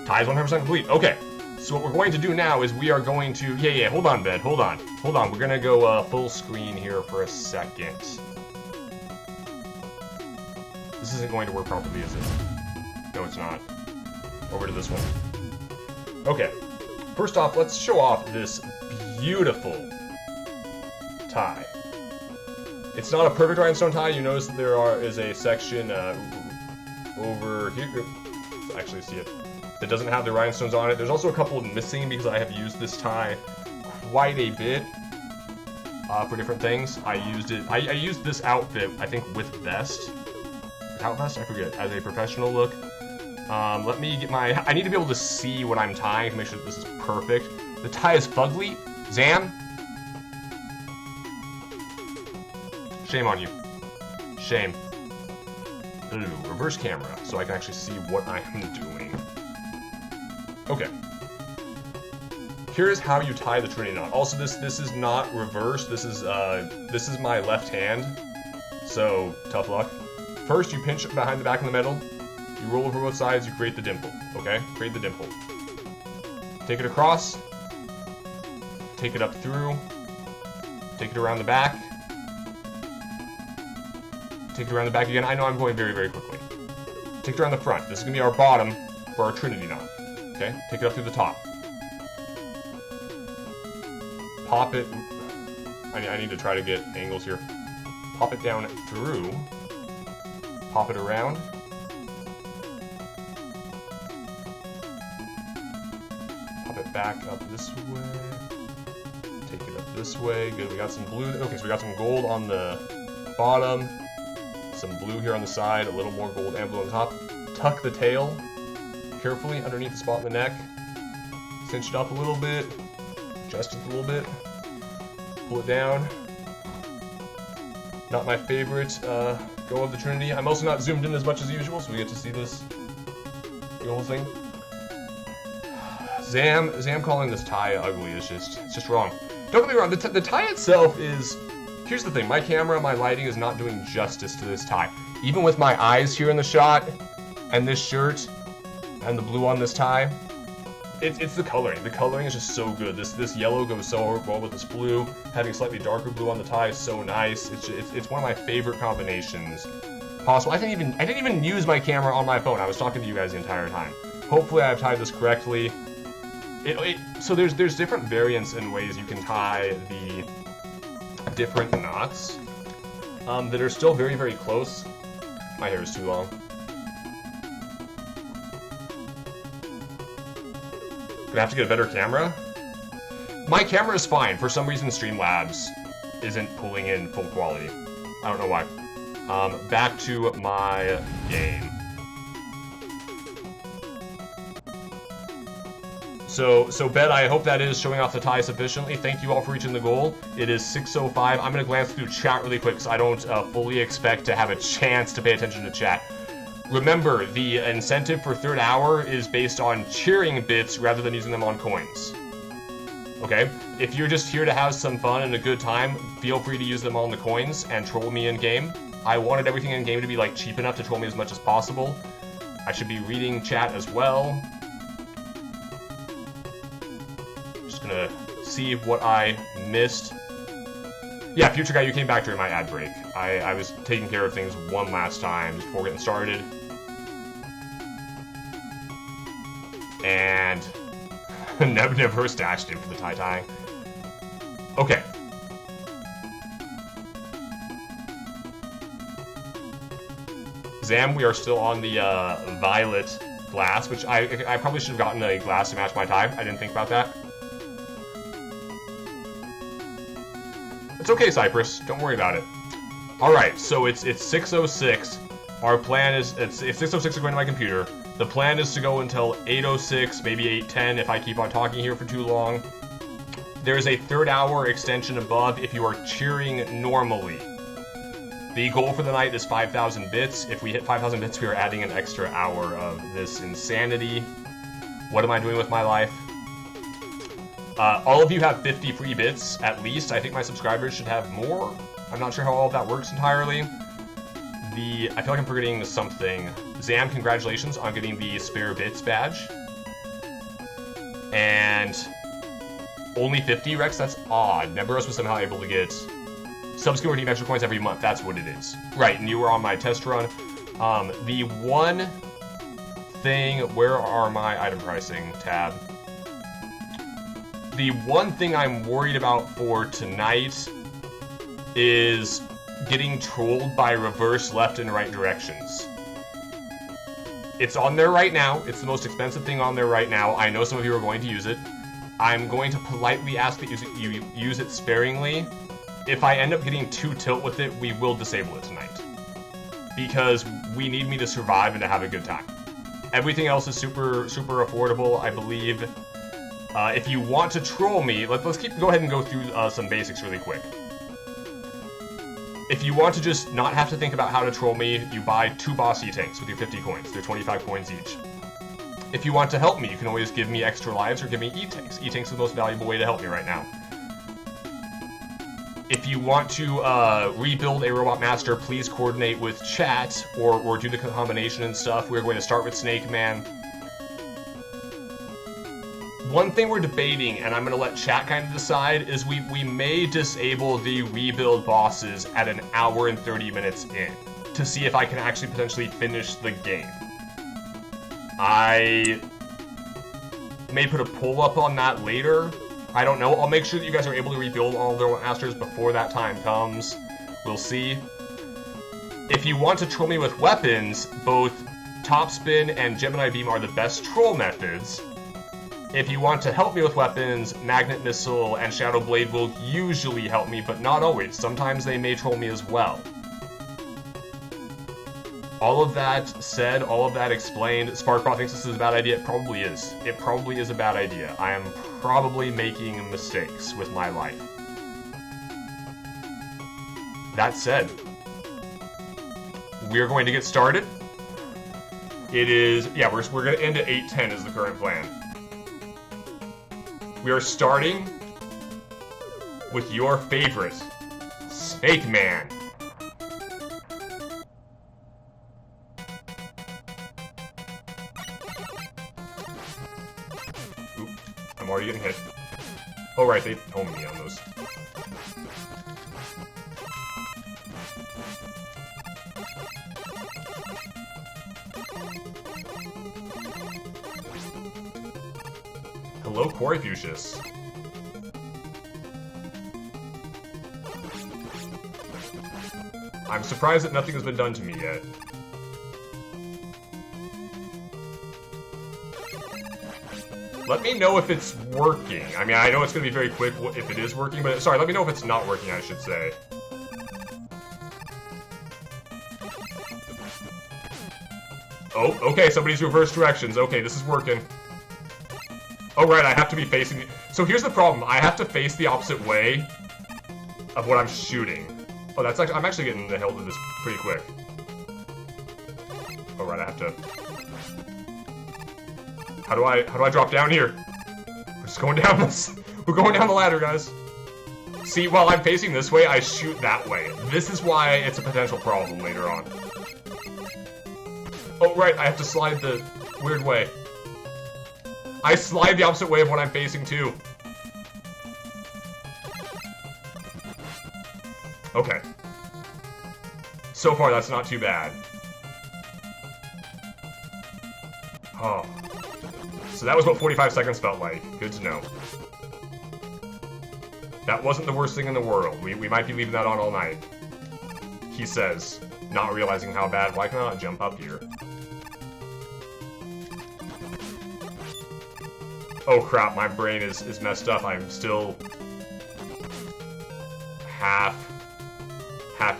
Tie is 100% complete. Okay. So what we're going to do now is we are going to... Yeah, hold on, bed. Hold on. We're going to go full screen here for a second. This isn't going to work properly, is it? No, it's not. Over to this one. Okay. First off, let's show off this beautiful tie. It's not a perfect rhinestone tie. You notice that there is a section over here. Actually, see it. That doesn't have the rhinestones on it. There's also a couple missing because I have used this tie quite a bit for different things. I used this outfit, I think, with vest. Without vest? I forget. As a professional look. Let me get my... I need to be able to see what I'm tying to make sure that this is perfect. The tie is fugly. Zam? Shame on you. Shame. Ooh, reverse camera, so I can actually see what I am doing. Okay. Here's how you tie the Trinity knot. Also, this is not reverse. This is my left hand. So tough luck. First, you pinch behind the back and the middle. You roll over both sides. You create the dimple. Okay, create the dimple. Take it across. Take it up through. Take it around the back. Take it around the back again. I know I'm going very, very quickly. Take it around the front. This is gonna be our bottom for our Trinity knot. Okay, take it up through the top. Pop it. I need to try to get angles here. Pop it down through. Pop it around. Pop it back up this way. Take it up this way. Good, we got some blue. Okay, so we got some gold on the bottom. Some blue here on the side. A little more gold and blue on the top. Tuck the tail carefully underneath the spot in the neck. Cinch it up a little bit. Adjust it a little bit. Pull it down. Not my favorite go of the Trinity. I'm also not zoomed in as much as usual, so we get to see this the whole thing. Zam calling this tie ugly is just wrong. Don't get me wrong, the tie itself is... Here's the thing, my camera, my lighting is not doing justice to this tie. Even with my eyes here in the shot, and this shirt, and the blue on this tie, it's the coloring. The coloring is just so good. This yellow goes so well with this blue. Having slightly darker blue on the tie is so nice. It's one of my favorite combinations possible. I didn't even use my camera on my phone. I was talking to you guys the entire time. Hopefully I've tied this correctly. So there's different variants and ways you can tie the different knots that are still very, very close. My hair is too long. Gonna have to get a better camera. My camera is fine. For some reason, Streamlabs isn't pulling in full quality. I don't know why. Back to my game. So Bet, I hope that is showing off the tie sufficiently. Thank you all for reaching the goal. It is 6:05. I'm gonna glance through chat really quick because I don't fully expect to have a chance to pay attention to chat. Remember, the incentive for third hour is based on cheering bits rather than using them on coins. Okay? If you're just here to have some fun and a good time, feel free to use them on the coins and troll me in-game. I wanted everything in-game to be like cheap enough to troll me as much as possible. I should be reading chat as well. Just gonna see what I missed. Yeah, Future Guy, you came back during my ad break. I was taking care of things one last time just before getting started. And never stashed him for the tie-tying. Okay. Zam, we are still on the violet glass, which I probably should have gotten a glass to match my tie. I didn't think about that. It's okay, Cypress. Don't worry about it. Alright, so it's 6:06. Our plan is... It's 6:06 according to my computer. The plan is to go until 8:06, maybe 8:10 if I keep on talking here for too long. There is a third hour extension above if you are cheering normally. The goal for the night is 5,000 bits. If we hit 5,000 bits, we are adding an extra hour of this insanity. What am I doing with my life? All of you have 50 free bits, at least. I think my subscribers should have more. I'm not sure how all of that works entirely. I feel like I'm forgetting something. Zam, congratulations on getting the Spare Bits badge. And only 50 Rex? That's odd. Neburos was somehow able to get sub-skill redeem extra coins every month. That's what it is. Right, and you were on my test run. The one thing, where are my item pricing tab? The one thing I'm worried about for tonight is getting trolled by reverse left and right directions. It's on there right now. It's the most expensive thing on there right now. I know some of you are going to use it. I'm going to politely ask that you use it sparingly. If I end up getting too tilt with it, we will disable it tonight. Because we need me to survive and to have a good time. Everything else is super affordable, I believe. If you want to troll me, let's go ahead and go through some basics really quick. If you want to just not have to think about how to troll me, you buy 2 boss E-Tanks with your 50 coins. They're 25 coins each. If you want to help me, you can always give me extra lives or give me E-Tanks. E-Tanks is the most valuable way to help me right now. If you want to rebuild a Robot Master, please coordinate with chat or do the combination and stuff. We're going to start with Snake Man. One thing we're debating, and I'm going to let chat kind of decide, is we may disable the rebuild bosses at an hour and 30 minutes in to see if I can actually potentially finish the game. I may put a poll up on that later. I don't know. I'll make sure that you guys are able to rebuild all the Masters before that time comes. We'll see. If you want to troll me with weapons, both Topspin and Gemini Beam are the best troll methods. If you want to help me with weapons, Magnet Missile and Shadow Blade will usually help me, but not always. Sometimes they may troll me as well. All of that said, all of that explained, Sparkbot thinks this is a bad idea. It probably is. It probably is a bad idea. I am probably making mistakes with my life. That said, we're going to get started. It is, yeah, we're going to end at 8:10 is the current plan. We are starting with your favorite, Snake Man. Oop, I'm already getting hit. Oh right, they told me on those. Hello, Coryphusius. I'm surprised that nothing has been done to me yet. Let me know if it's working. I mean, I know it's going to be very quick if it is working, but sorry, let me know if it's not working, I should say. Oh, okay, somebody's reverse directions. Okay, this is working. Oh, right, I have to be facing... So here's the problem. I have to face the opposite way of what I'm shooting. Oh, that's actually... I'm actually getting the hell to this pretty quick. Oh, right, I have to... How do I drop down here? We're just going down this... We're going down the ladder, guys. See, while I'm facing this way, I shoot that way. This is why it's a potential problem later on. Oh, right, I have to slide the weird way. I slide the opposite way of what I'm facing, too. Okay. So far, that's not too bad. Oh. So that was what 45 seconds felt like. Good to know. That wasn't the worst thing in the world. We might be leaving that on all night. He says, not realizing how bad. Why can't I jump up here? Oh crap, my brain is messed up. I'm still half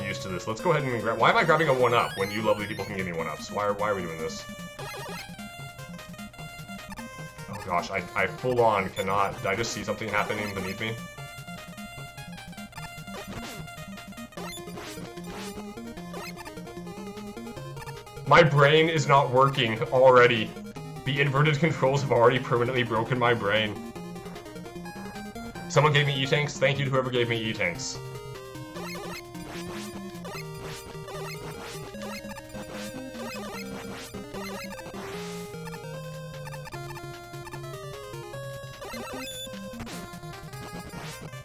used to this. Let's go ahead and grab... Why am I grabbing a 1-up when you lovely people can give me 1-ups? Why are we doing this? Oh gosh, I full on cannot... Did I just see something happening beneath me? My brain is not working already. The inverted controls have already permanently broken my brain. Someone gave me E-Tanks. Thank you to whoever gave me E-Tanks.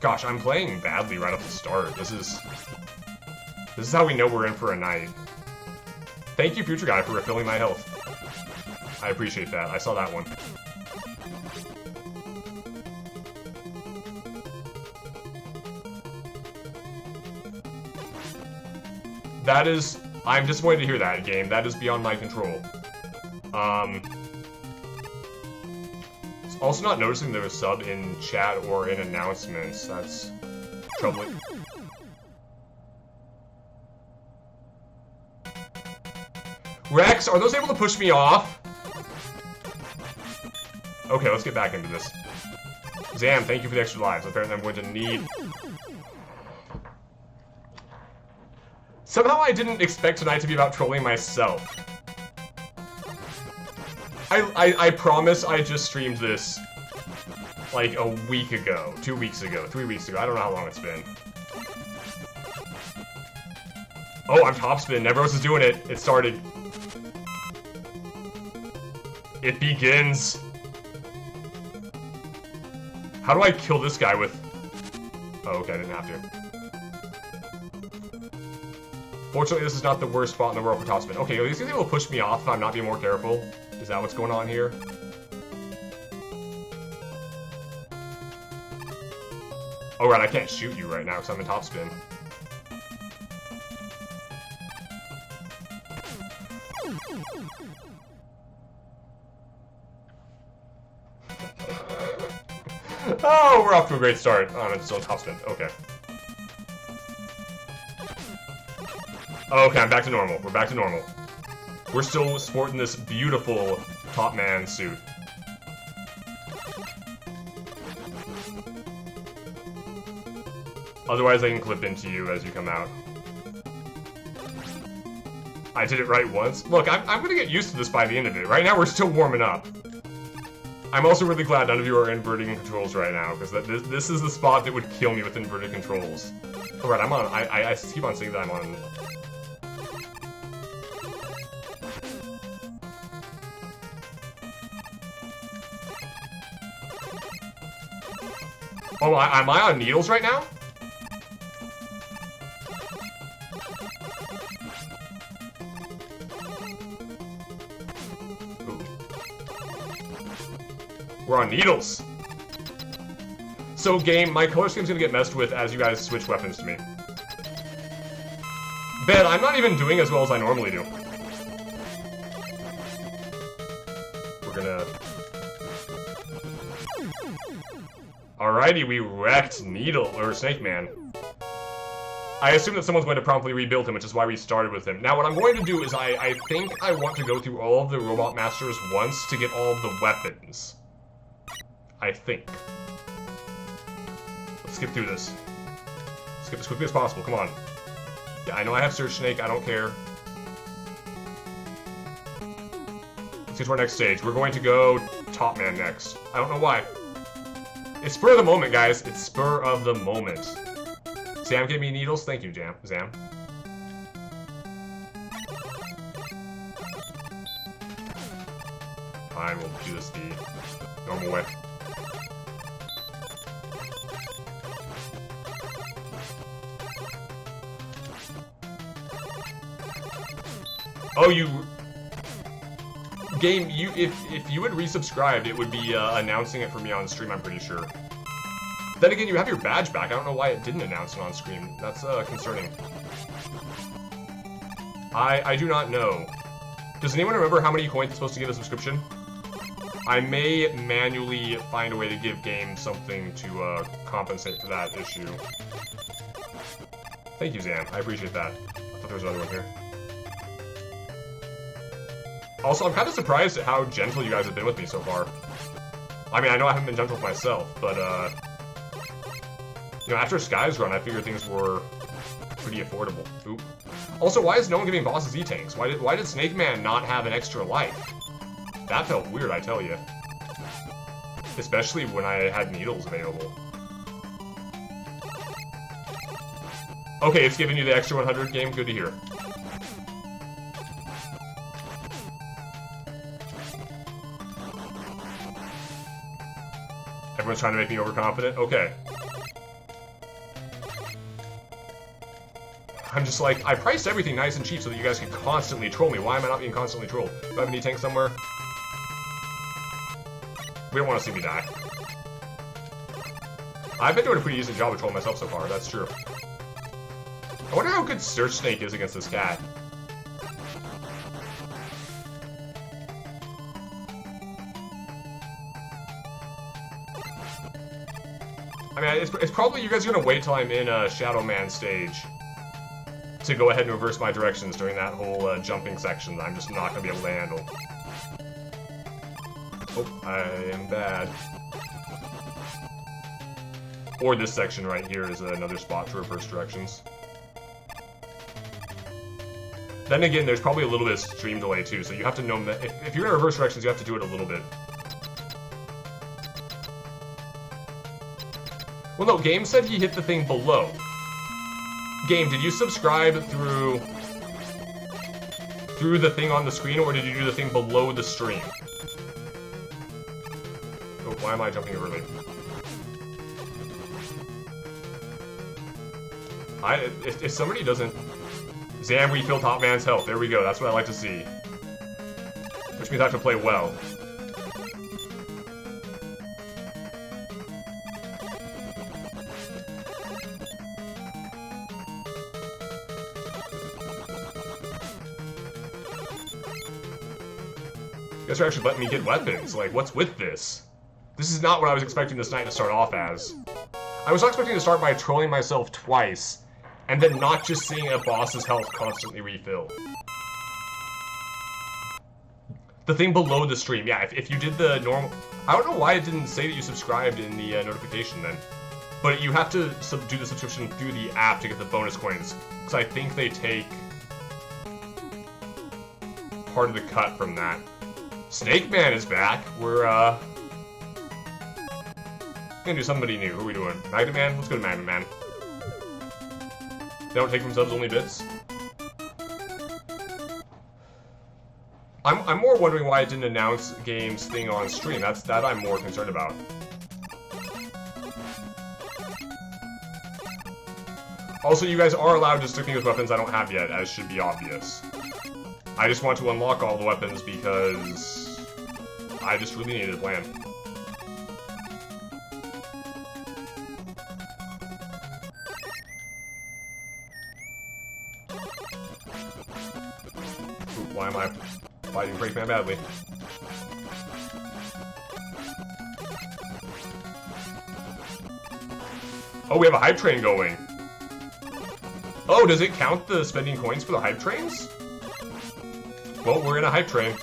Gosh, I'm playing badly right off the start. This is how we know we're in for a night. Thank you, Future Guy, for refilling my health. I appreciate that. I saw that one. That is... I'm disappointed to hear that, game. That is beyond my control. Also not noticing there was sub in chat or in announcements. That's troubling. Rex, are those able to push me off? Okay, let's get back into this. Zam, thank you for the extra lives. Apparently I'm going to need... Somehow I didn't expect tonight to be about trolling myself. I promise I just streamed this like a week ago, 2 weeks ago, 3 weeks ago. I don't know how long it's been. Oh, I'm topspin. Nevros is doing it. It started. It begins. How do I kill this guy with... Oh, okay, I didn't have to. Fortunately, this is not the worst spot in the world for topspin. Okay, he's gonna be able to push me off if I'm not being more careful. Is that what's going on here? Oh, right, I can't shoot you right now because I'm in topspin. Oh, we're off to a great start. Oh, it's still topspin. Okay. Okay, I'm back to normal. We're back to normal. We're still sporting this beautiful top man suit. Otherwise, I can clip into you as you come out. I did it right once. Look, I'm gonna get used to this by the end of it. Right now, we're still warming up. I'm also really glad none of you are inverting controls right now, because this is the spot that would kill me with inverted controls. Alright, I'm on. I keep on saying that I'm on. Oh, am I on needles right now? Ooh. We're on needles. So, game, my color scheme's gonna get messed with as you guys switch weapons to me. Bet, I'm not even doing as well as I normally do. We're gonna... Alrighty, we wrecked Needle, or Snake Man. I assume that someone's going to promptly rebuild him, which is why we started with him. Now, what I'm going to do is I think I want to go through all of the Robot Masters once to get all of the weapons. I think. Let's skip through this. Skip as quickly as possible, come on. Yeah, I know I have Surge Snake, I don't care. Let's get to our next stage. We're going to go Top Man next. I don't know why. It's spur of the moment, guys. It's spur of the moment. Sam gave me needles. Thank you, Zam. Fine, we'll do this the normal way. Oh, you... Game, if you had resubscribed, it would be announcing it for me on stream, I'm pretty sure. Then again, you have your badge back. I don't know why it didn't announce it on stream. That's concerning. I do not know. Does anyone remember how many coins it's supposed to give a subscription? I may manually find a way to give Game something to compensate for that issue. Thank you, Zam. I appreciate that. I thought there was another one here. Also, I'm kind of surprised at how gentle you guys have been with me so far. I mean, I know I haven't been gentle with myself, but, you know, after Sky's run, I figured things were pretty affordable. Oop. Also, why is no one giving bosses E-tanks? Why did Snake Man not have an extra life? That felt weird, I tell you. Especially when I had needles available. Okay, it's giving you the extra 100 Game. Good to hear. Everyone's trying to make me overconfident? Okay. I'm just like, I priced everything nice and cheap so that you guys can constantly troll me. Why am I not being constantly trolled? Do I have any tanks somewhere? We don't want to see me die. I've been doing a pretty decent job of trolling myself so far, that's true. I wonder how good Search Snake is against this cat. I mean, it's probably you guys are gonna wait till I'm in a Shadow Man stage to go ahead and reverse my directions during that whole jumping section that I'm just not gonna be able to handle. Oh, I am bad. Or this section right here is another spot to reverse directions. Then again, there's probably a little bit of stream delay too, so you have to know that if you're gonna reverse directions, you have to do it a little bit. Well, no, Game said he hit the thing below. Game, did you subscribe through the thing on the screen, or did you do the thing below the stream? Oh, why am I jumping early? If somebody doesn't... Zam refill top man's health. There we go. That's what I like to see. Which means I have to play well. You guys are actually letting me get weapons. Like, what's with this? This is not what I was expecting this night to start off as. I was not expecting to start by trolling myself twice, and then not just seeing a boss's health constantly refill. The thing below the stream, yeah, if you did the normal... I don't know why it didn't say that you subscribed in the notification then. But you have to do the subscription through the app to get the bonus coins, because I think they take part of the cut from that. Snake Man is back. We're, gonna do somebody new. Who are we doing? Magnet Man? Let's go to Magnet Man. They don't take from subs, only bits. I'm more wondering why it didn't announce Game's thing on stream. That I'm more concerned about. Also, you guys are allowed to stick me with weapons I don't have yet, as should be obvious. I just want to unlock all the weapons because I just really needed a plan. Ooh, why am I fighting Breakman badly? Oh, we have a hype train going. Oh, does it count the spending coins for the hype trains? Well, we're in a hype train.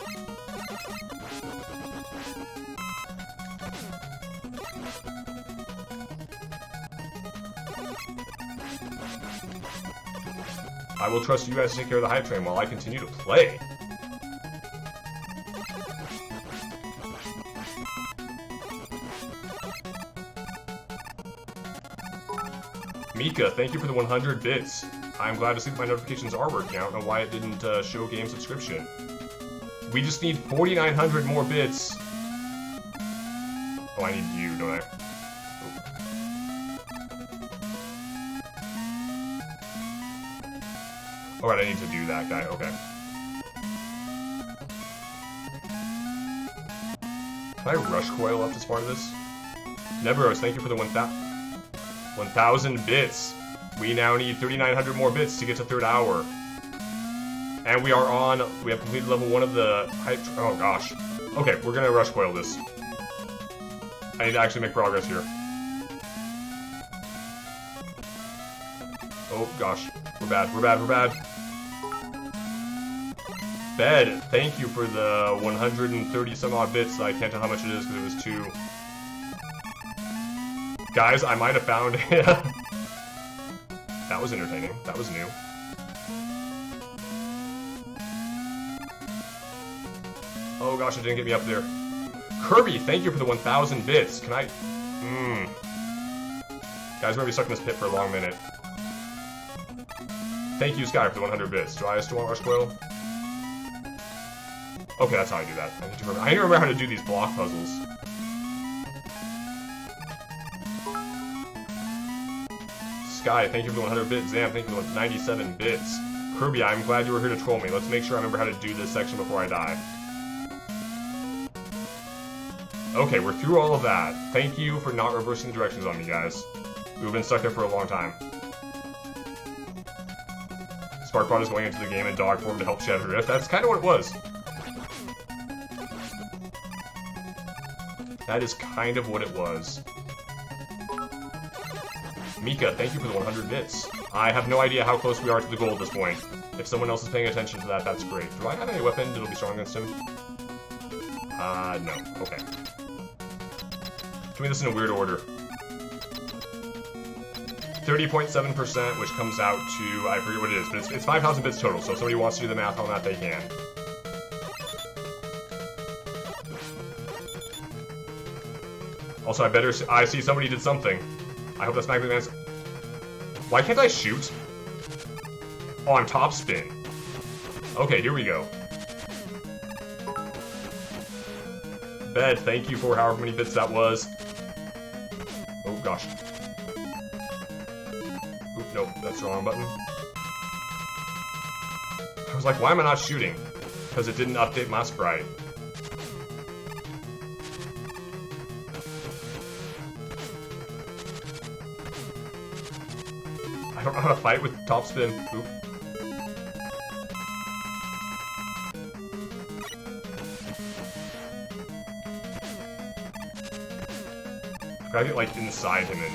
I will trust you guys to take care of the hype train while I continue to play. Mika, thank you for the 100 bits. I'm glad to see that my notifications are working. I don't know why it didn't show game subscription. We just need 4,900 more bits. Oh, I need you, don't I? Oh. Alright, I need to do that guy. Okay. Can I rush coil up this part of this? Neveros, thank you for the 1,000 bits. We now need 3,900 more bits to get to 3rd hour. And we have completed level 1 of the hype... Oh gosh. Okay, we're gonna rush coil this. I need to actually make progress here. Oh gosh. We're bad, we're bad, we're bad. Bed, thank you for the 130 some odd bits. I can't tell how much it is because it was too... Guys, I might have found... That was entertaining. That was new. Oh gosh, it didn't get me up there. Kirby, thank you for the 1,000 bits. Can I... Guys, we're gonna be stuck in this pit for a long minute. Thank you, Sky, for the 100 bits. Do I still want Rush Coil? Okay, that's how I do that. I need to remember how to do these block puzzles. Sky, thank you for the 100 bits. Zam, thank you for the 97 bits. Kirby, I'm glad you were here to troll me. Let's make sure I remember how to do this section before I die. Okay, we're through all of that. Thank you for not reversing the directions on me, guys. We've been stuck there for a long time. Sparkbot is going into the game in dog form to help Shadow Rift. That's kind of what it was. That is kind of what it was. Mika, thank you for the 100 bits. I have no idea how close we are to the goal at this point. If someone else is paying attention to that, that's great. Do I have any weapon that'll be strong against him? No. Okay. Doing this in a weird order. 30.7%, which comes out to, I forget what it is, but it's 5,000 bits total, so if somebody wants to do the math on that, they can. Also, I see somebody did something. I hope that's Magnet Man's... Why can't I shoot? Oh, I'm top spin. Okay, here we go. Bed, thank you for however many bits that was. Oh, gosh. Oop, nope, that's the wrong button. I was like, why am I not shooting? Because it didn't update my sprite. I don't know how to fight with top spin. Oop. I gotta get, like, inside him and...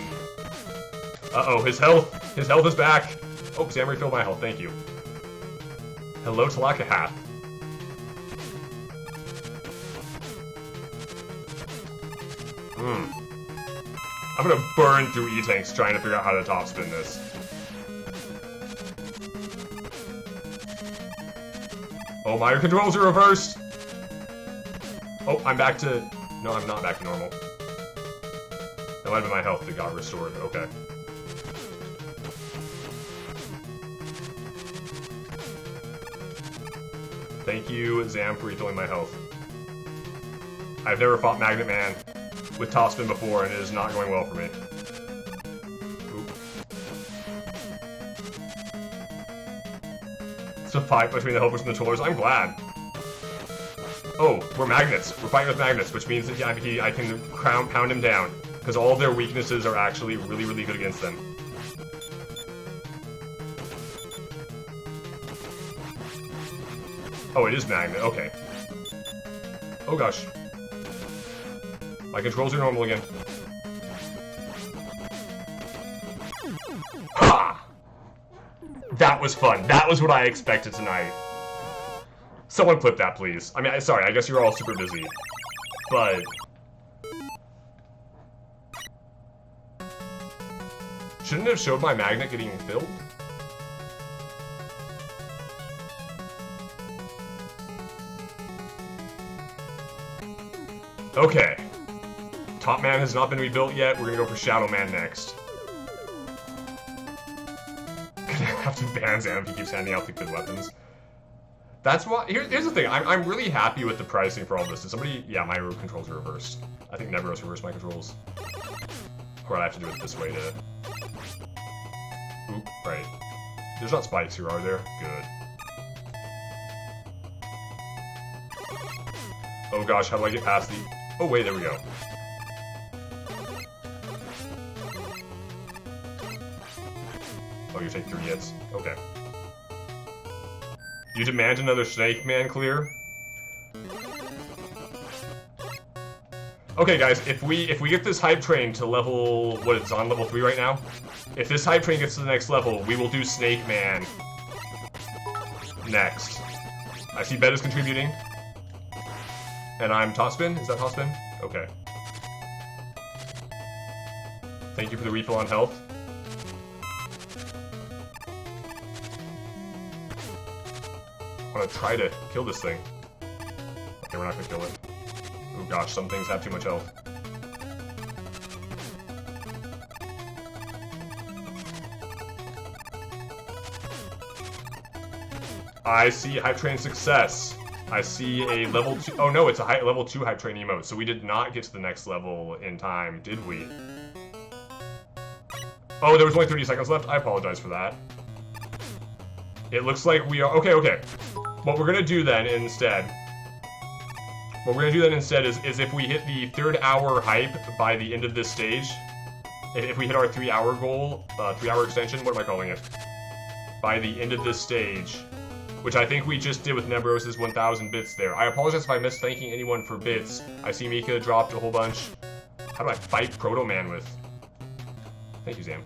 Uh-oh, his health! His health is back! Oh, Sam refilled my health, thank you. Hello, Talakahath. I'm gonna burn through E-Tanks trying to figure out how to top spin this. Oh, my controls are reversed! Oh, I'm back to... No, I'm not back to normal. That might have been my health that got restored. Okay. Thank you, Zam, for refilling my health. I've never fought Magnet Man with top spin before, and it is not going well for me. Oop. It's a fight between the helpers and the trollers. I'm glad. Oh, we're magnets. We're fighting with magnets, which means that I can pound him down, because all of their weaknesses are actually really, really good against them. Oh, it is magnet. Okay. Oh, gosh. My controls are normal again. Ha! That was fun. That was what I expected tonight. Someone clip that, please. I mean, sorry, I guess you're all super busy. But... shouldn't it have showed my magnet getting filled? Okay. Top Man has not been rebuilt yet. We're gonna go for Shadow Man next. Gonna have to ban Zam if he keeps handing out the good weapons. That's why. Here's the thing. I'm really happy with the pricing for all this. Did somebody? Yeah, my controls are reversed. I think Neveros reversed my controls. Or I have to do it this way to. Oop, right. There's not spikes here, are there? Good. Oh gosh, how do I get past the... Oh wait, there we go. Oh, you take 3 hits. Okay. You demand another Snake Man clear? Okay, guys, if we get this hype train to level... What, it's on level 3 right now? If this hype train gets to the next level, we will do Snake Man next. I see Bet is contributing. And I'm top spin? Is that top spin? Okay. Thank you for the refill on health. I want to try to kill this thing. Okay, we're not gonna kill it. Oh gosh, some things have too much health. I see hype train success. I see a level 2... Oh no, it's a level 2 hype train emote, so we did not get to the next level in time, did we? Oh, there was only 30 seconds left. I apologize for that. It looks like we are... Okay, okay. What we're gonna do then instead... is if we hit the 3rd hour hype by the end of this stage, if we hit our 3-hour goal, 3-hour extension, what am I calling it? By the end of this stage, which I think we just did with Nebros' 1,000 bits there. I apologize if I missed thanking anyone for bits. I see Mika dropped a whole bunch. How do I fight Proto Man with? Thank you, Zam.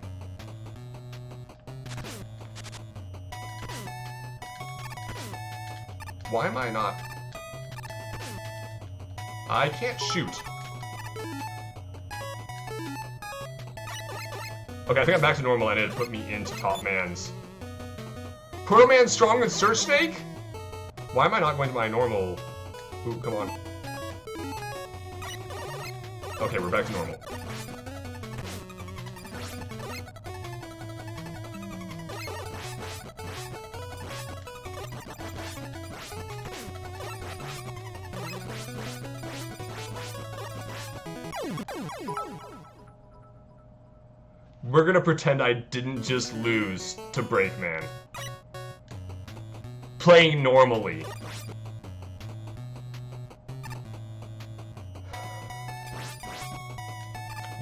Why am I not... I can't shoot. Okay, I think I'm back to normal and it put me into Top Man's. Proto Man stronger than Surge Snake? Why am I not going to my normal... Ooh, come on. Okay, we're back to normal. We're gonna pretend I didn't just lose to Breakman. Playing normally.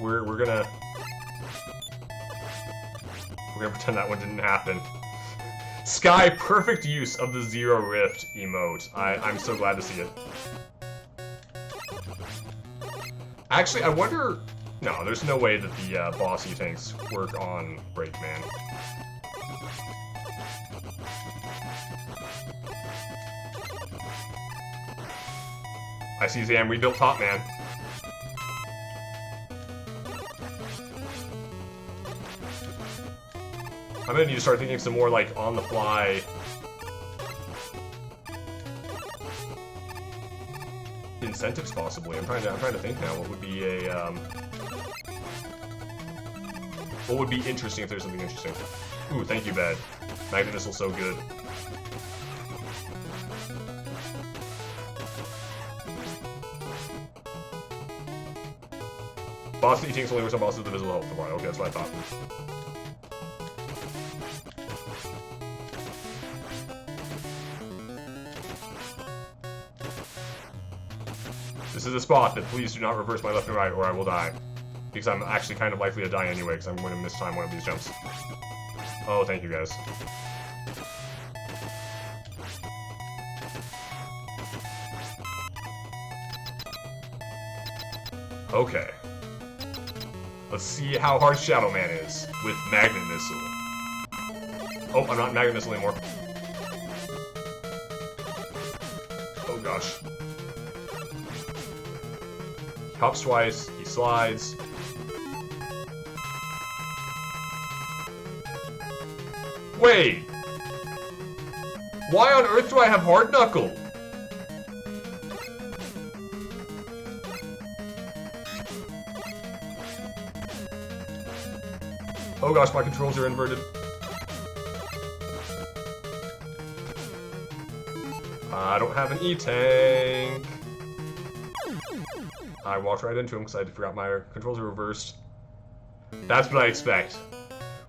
We're gonna pretend that one didn't happen. Sky, perfect use of the Zero Rift emote. I'm so glad to see it. Actually, I wonder... No, there's no way that the boss E-tanks work on Breakman. I see Zam rebuilt Top Man. I'm gonna need to start thinking of some more, like, on-the-fly... incentives, possibly. I'm trying to think now what would be a, what would be interesting if there's something interesting. Ooh, thank you, Bad. Magnet Missile's so good. Boss E-tanks only works on bosses with the visible health tomorrow. Okay, that's what I thought. This is a spot that please do not reverse my left and right or I will die. Because I'm actually kind of likely to die anyway because I'm going to miss time one of these jumps. Oh, thank you guys. Okay. Let's see how hard Shadow Man is with Magnet Missile. Oh, I'm not Magnet Missile anymore. Oh gosh. He hops twice, he slides. Wait! Why on earth do I have Hard Knuckle? Oh gosh, my controls are inverted. I don't have an E-tank. I walked right into him because I forgot my controls are reversed. That's what I expect.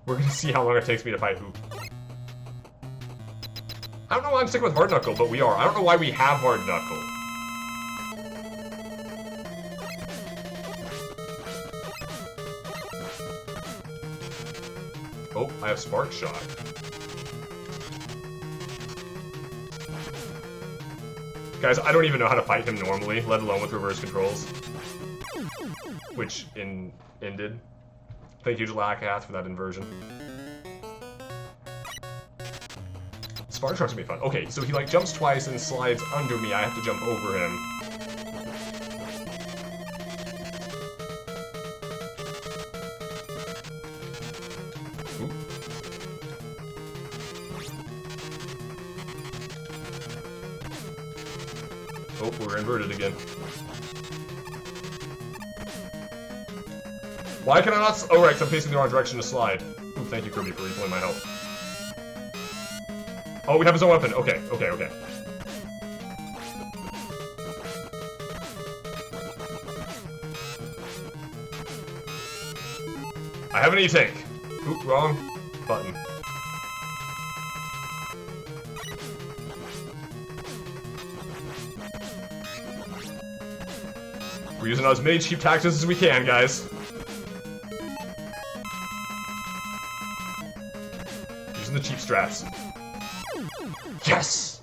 We're gonna see how long it takes me to fight who. I don't know why I'm sticking with Hard Knuckle, but we are. I don't know why we have Hard Knuckle. Oh, I have Spark Shot. Guys, I don't even know how to fight him normally, let alone with reverse controls. Which ended. Thank you, Jalakath, for that inversion. Spark Shot's gonna be fun. Okay, so he like jumps twice and slides under me. I have to jump over him. Ooh. Oh, we're inverted again. Why can I not? Oh, right, 'cause I'm facing the wrong direction to slide. Ooh, thank you, Kirby, for refilling my health. Oh, we have his own weapon. Okay, okay, okay. I have an E-tank. Oop, wrong button. We're using as many cheap tactics as we can, guys. Using the cheap strats. Yes!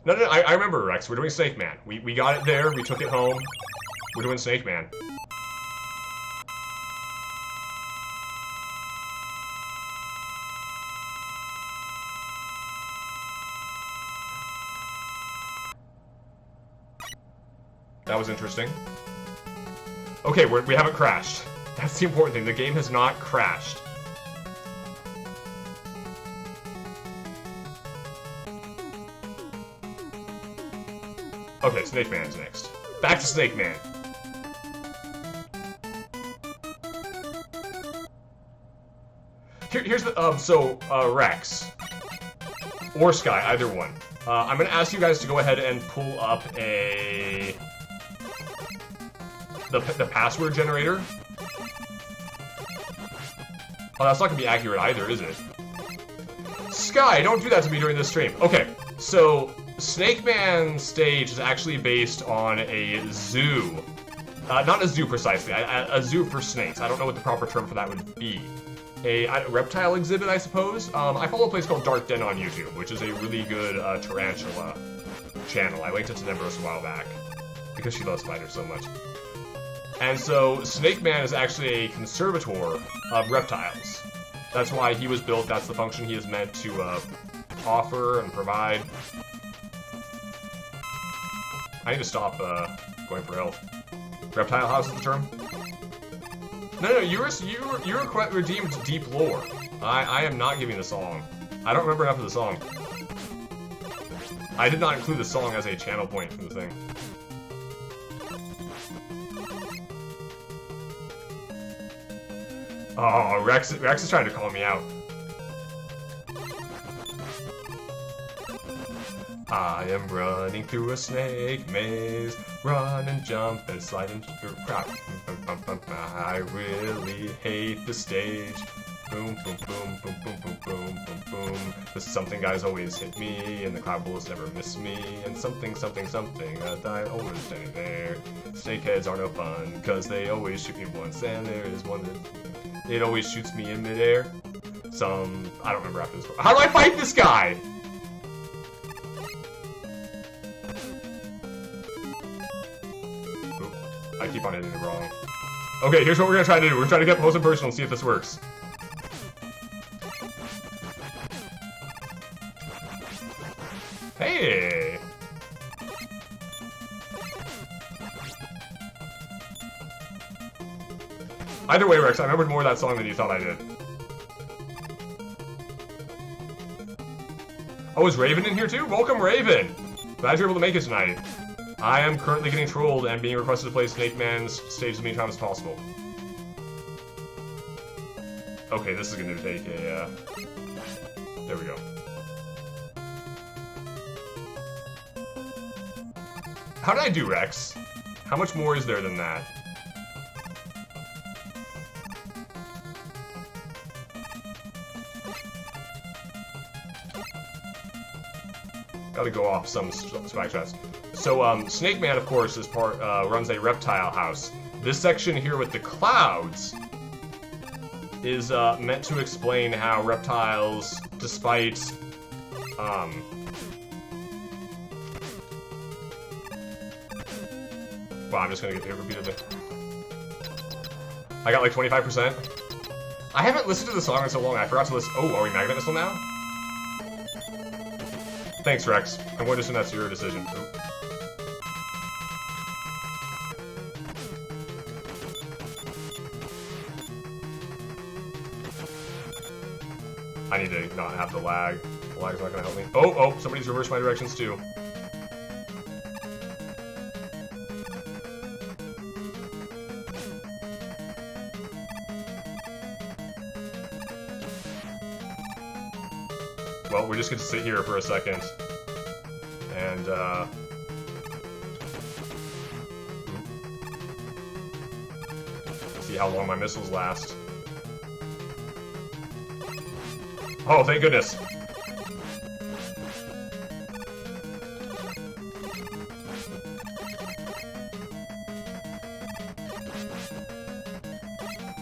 No, I remember, Rex. We're doing Snake Man. We got it there. We took it home. We're doing Snake Man. That was interesting. Okay, we haven't crashed. That's the important thing. The game has not crashed. Okay, Snake Man's next. Back to Snake Man. Here's the, Rex. Or Sky, either one. I'm gonna ask you guys to go ahead and pull up the password generator. Oh, that's not gonna be accurate either, is it? Sky, don't do that to me during this stream. Okay, so Snake Man stage is actually based on a zoo. Not a zoo precisely, a zoo for snakes. I don't know what the proper term for that would be. A reptile exhibit, I suppose. I follow a place called Dark Den on YouTube, which is a really good tarantula channel. I linked it to Nebros a while back because she loves spiders so much. And so Snake Man is actually a conservator of reptiles. That's why he was built. That's the function he is meant to offer and provide. I need to stop going for health. Reptile House is the term? No, you redeemed Deep Lore. I am not giving the song. I don't remember enough of the song. I did not include the song as a channel point for the thing. Oh, Rex is trying to call me out. I am running through a snake maze. Run and jump and slide and crap. I really hate the stage. Boom, boom, boom, boom, boom, boom, boom, boom, boom. The something guys always hit me, and the cloud bullets never miss me. And something, something, something, I always standing there. Snakeheads are no fun, cause they always shoot me once, and there is one that it always shoots me in midair. I don't remember after this. How do I fight this guy? Oop, I keep on hitting it wrong. Okay, here's what we're gonna try to do. We're gonna try to get close and personal and see if this works. Hey! Either way, Rex, I remembered more of that song than you thought I did. Oh, is Raven in here too? Welcome, Raven! Glad you're able to make it tonight. I am currently getting trolled and being requested to play Snake Man's stage as many times as possible. Okay, this is gonna take a, there we go. How did I do, Rex? How much more is there than that? Gotta go off some spike shots. So, Snake Man, of course, is runs a reptile house. This section here with the clouds is meant to explain how reptiles, despite wow, I'm just gonna get hit repeatedly. I got like 25%. I haven't listened to the song in so long, I forgot to listen. Oh, are we Magnet Missile now? Thanks, Rex. I'm going to assume that's your decision. Oop. I need to not have the lag. The lag's not gonna help me. Oh, somebody's reversed my directions too. Well, we just get to sit here for a second. And, See how long my missiles last. Oh, thank goodness.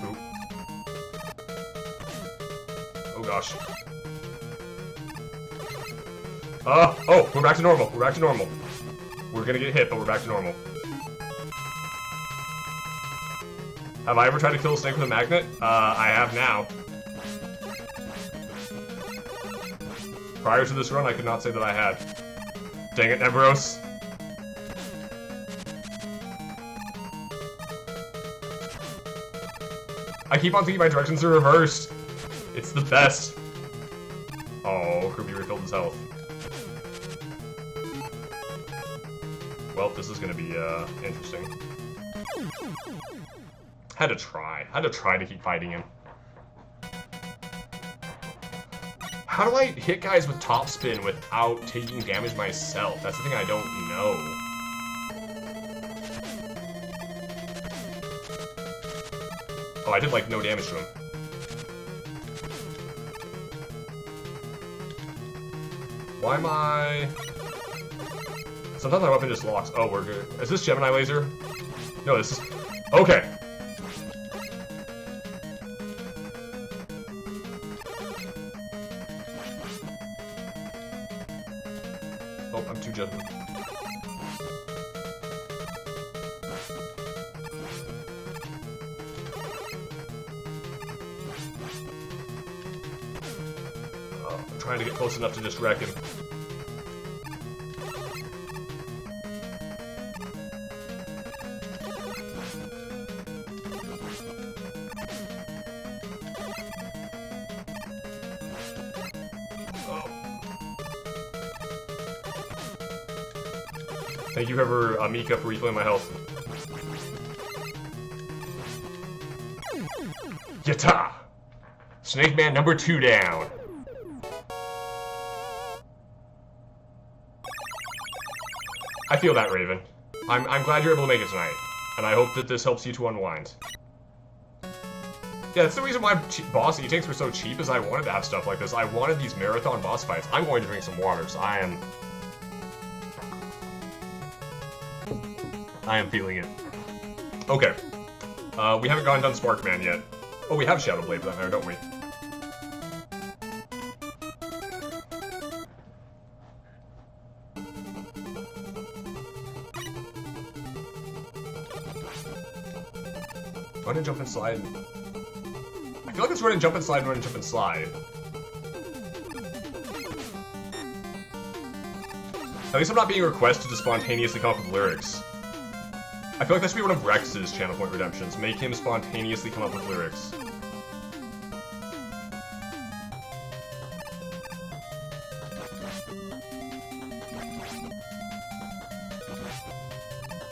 Oop. Oh gosh. Oh, we're back to normal. We're back to normal. We're gonna get hit, but we're back to normal. Have I ever tried to kill a snake with a magnet? I have now. Prior to this run, I could not say that I had. Dang it, Neburos. I keep on thinking my directions are reversed. It's the best. Oh, Kirby refilled his health. Well, this is gonna be, interesting. Had to try to keep fighting him. How do I hit guys with top spin without taking damage myself? That's the thing I don't know. Oh, I did like no damage to him. Why am I... Sometimes my weapon just locks. Oh, we're good. Is this Gemini laser? No, this is... Okay. Oh, I'm too gentle. I'm trying to get close enough to just wreck him. Thank you, whoever, Mika, for refilling my health. Yatta! Snake Man number 2 down. I feel that, Raven. I'm glad you're able to make it tonight, and I hope that this helps you to unwind. Yeah, that's the reason why boss E-Tanks were so cheap, is I wanted to have stuff like this. I wanted these marathon boss fights. I'm going to drink some water, so I am feeling it. Okay. We haven't gone done Sparkman yet. Oh, we have Shadow Blade for that matter, don't we? Run and jump and slide. I feel like it's run and jump and slide, run and jump and slide. At least I'm not being requested to spontaneously come up with lyrics. I feel like that should be one of Rex's channel point redemptions. Make him spontaneously come up with lyrics.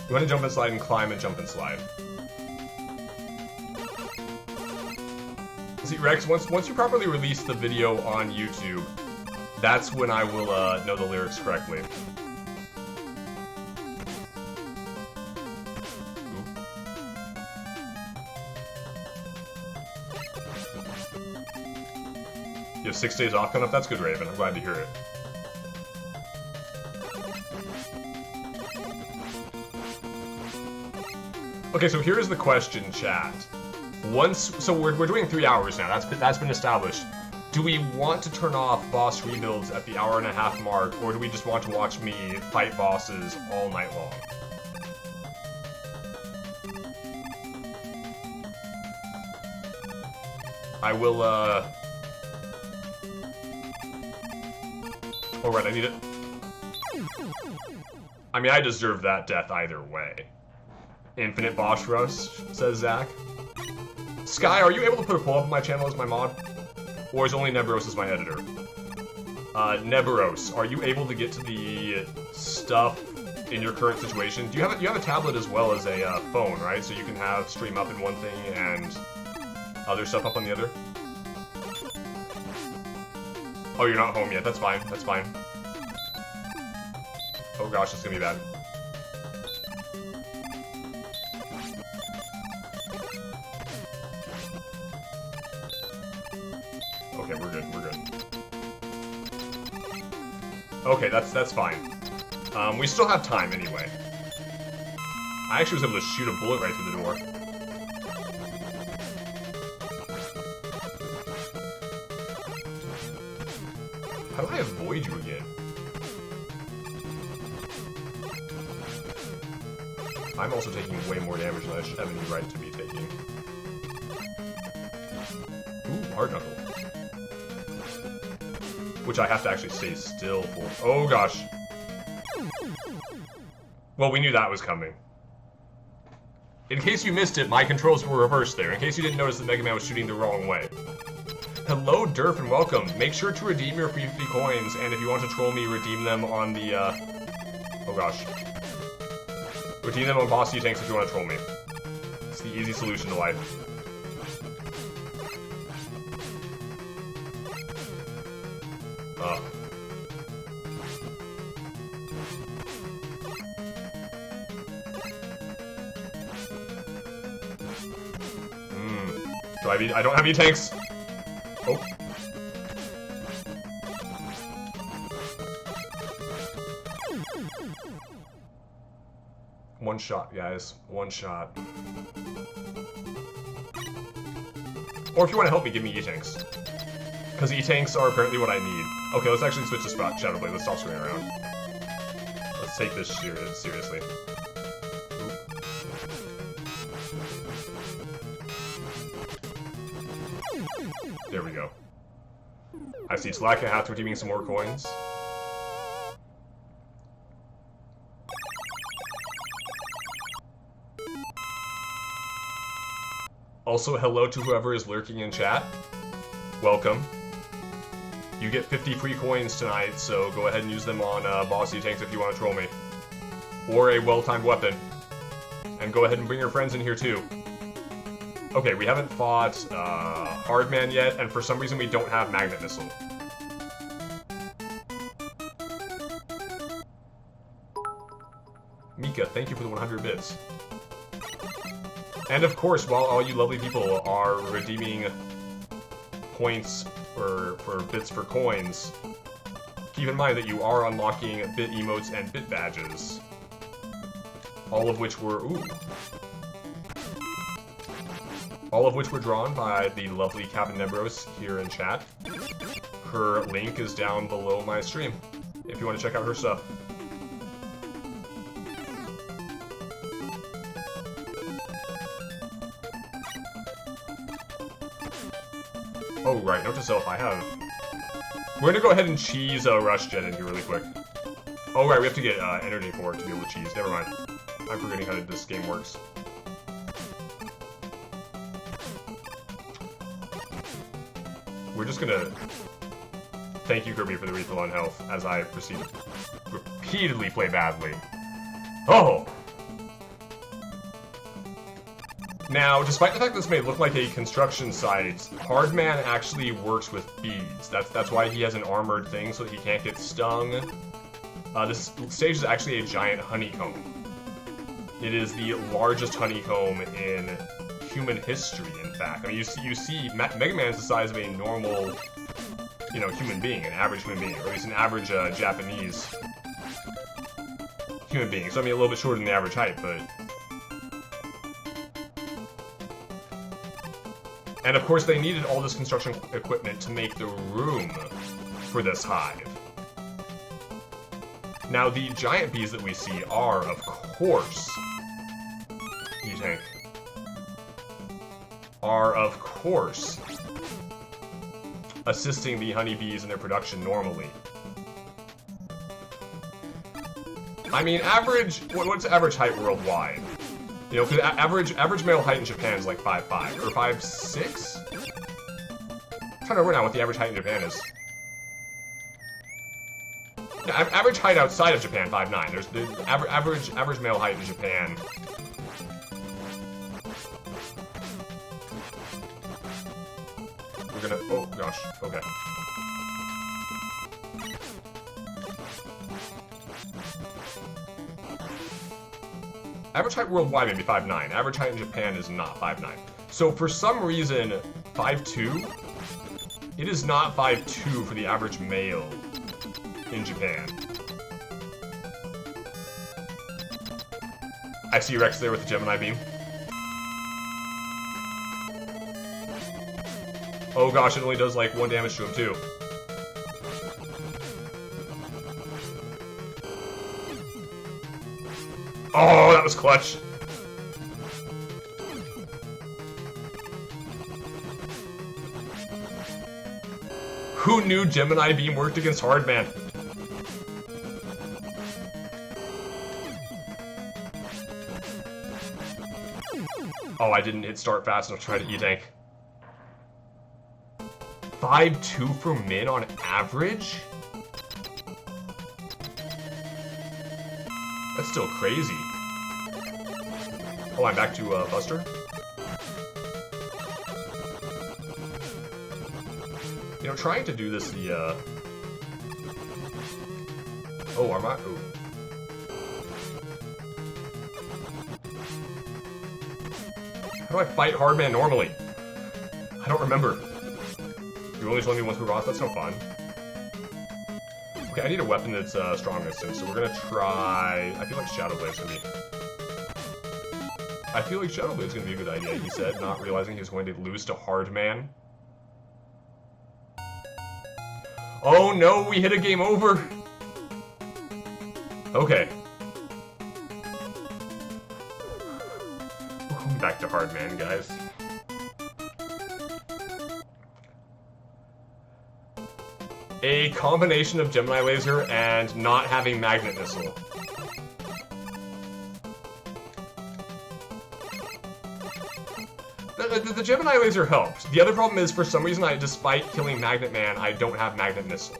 You want to jump and slide and climb and jump and slide. See, Rex, once you properly release the video on YouTube, that's when I will know the lyrics correctly. You have 6 days off coming up? That's good, Raven. I'm glad to hear it. Okay, so here's the question, chat. So we're doing 3 hours now. That's been established. Do we want to turn off boss rebuilds at the 1.5 hour mark, or do we just want to watch me fight bosses all night long? I will, Oh, right, I need it. I mean, I deserve that death either way. Infinite Boss Rush, says Zach. Sky, are you able to put a poll up on my channel as my mod? Or is only Neburos as my editor? Neburos, are you able to get to the stuff in your current situation? You have a tablet as well as a phone, right? So you can have stream up in one thing and other stuff up on the other? Oh, you're not home yet. That's fine. That's fine. Oh gosh, it's gonna be bad. Okay, that's fine. We still have time anyway. I actually was able to shoot a bullet right through the door. How do I avoid you again? I'm also taking way more damage than I should have any right to be taking. Ooh, hard knuckle. Which I have to actually stay still for. Oh gosh. Well, we knew that was coming. In case you missed it, my controls were reversed there. In case you didn't notice that Mega Man was shooting the wrong way. Hello, Derp, and welcome. Make sure to redeem your free 50 coins, and if you want to troll me, redeem them on the, oh gosh. Redeem them on Boss U-Tanks if you want to troll me. It's the easy solution to life. I don't have any tanks. Oh. One shot, guys. One shot. Or if you want to help me, give me E-Tanks. Because E-Tanks are apparently what I need. Okay, let's actually switch to Shadow Blade. Let's stop screwing around. Let's take this seriously. There we go. I see Tlaka Hath redeeming some more coins. Also, hello to whoever is lurking in chat. Welcome. You get 50 free coins tonight, so go ahead and use them on Boss U-Tanks if you want to troll me. Or a well-timed weapon. And go ahead and bring your friends in here too. Okay, we haven't fought Hardman yet, and for some reason we don't have Magnet Missile. Mika, thank you for the 100 bits. And of course, while all you lovely people are redeeming points for bits for coins, keep in mind that you are unlocking bit emotes and bit badges. All of which were, all of which were drawn by the lovely Captain Nebros here in chat. Her link is down below my stream, if you want to check out her stuff. Oh, right, note to self, we're gonna go ahead and cheese Rush Jet in here really quick. Oh, right, we have to get energy for it to be able to cheese. Never mind. I'm forgetting how this game works. We're just gonna thank you, Kirby, for the refill on health as I proceed to repeatedly play badly. Oh! Now, despite the fact this may look like a construction site, Hardman actually works with bees. That's why he has an armored thing, so that he can't get stung. This stage is actually a giant honeycomb. It is the largest honeycomb in human history, in fact. I mean, you see Mega Man's the size of a normal, human being, an average human being, or at least an average Japanese human being. So I mean, a little bit shorter than the average height, but... And of course, they needed all this construction equipment to make the room for this hive. Now, the giant bees that we see are, of course, E-Tank, are, of course, assisting the honeybees in their production normally. I mean, what's average height worldwide? Because average male height in Japan is like 5'5", or 5'6"? I'm trying to remember now what the average height in Japan is. Yeah, average height outside of Japan, 5'9". There's the average male height in Japan. We're gonna, oh gosh, okay. Average height worldwide may be 5'9". Average height in Japan is not 5'9". So for some reason, 5'2", it is not 5'2" for the average male in Japan. I see Rex there with the Gemini beam. Oh gosh, it only does like 1 damage to him too. Oh, that was clutch. Who knew Gemini beam worked against Hardman? Oh, I didn't hit start fast enough to try to E-tank. 5-2 for Min on average? That's still crazy. Oh, I'm back to Buster. You know, trying to do this the, Oh, Armot? Oh. How do I fight Hardman normally? I don't remember. You only told me once per boss, that's no fun. Okay, I need a weapon that's strong this thing, so we're gonna try... I feel like Shadow Blade's gonna be... I feel like Shadow Blade's gonna be a good idea, he said, not realizing he was going to lose to Hardman. Oh no, we hit a game over! Okay. Back to Hardman, guys. A combination of Gemini Laser and not having Magnet Missile. The Gemini Laser helps. The other problem is, for some reason, despite killing Magnet Man, I don't have Magnet Missile.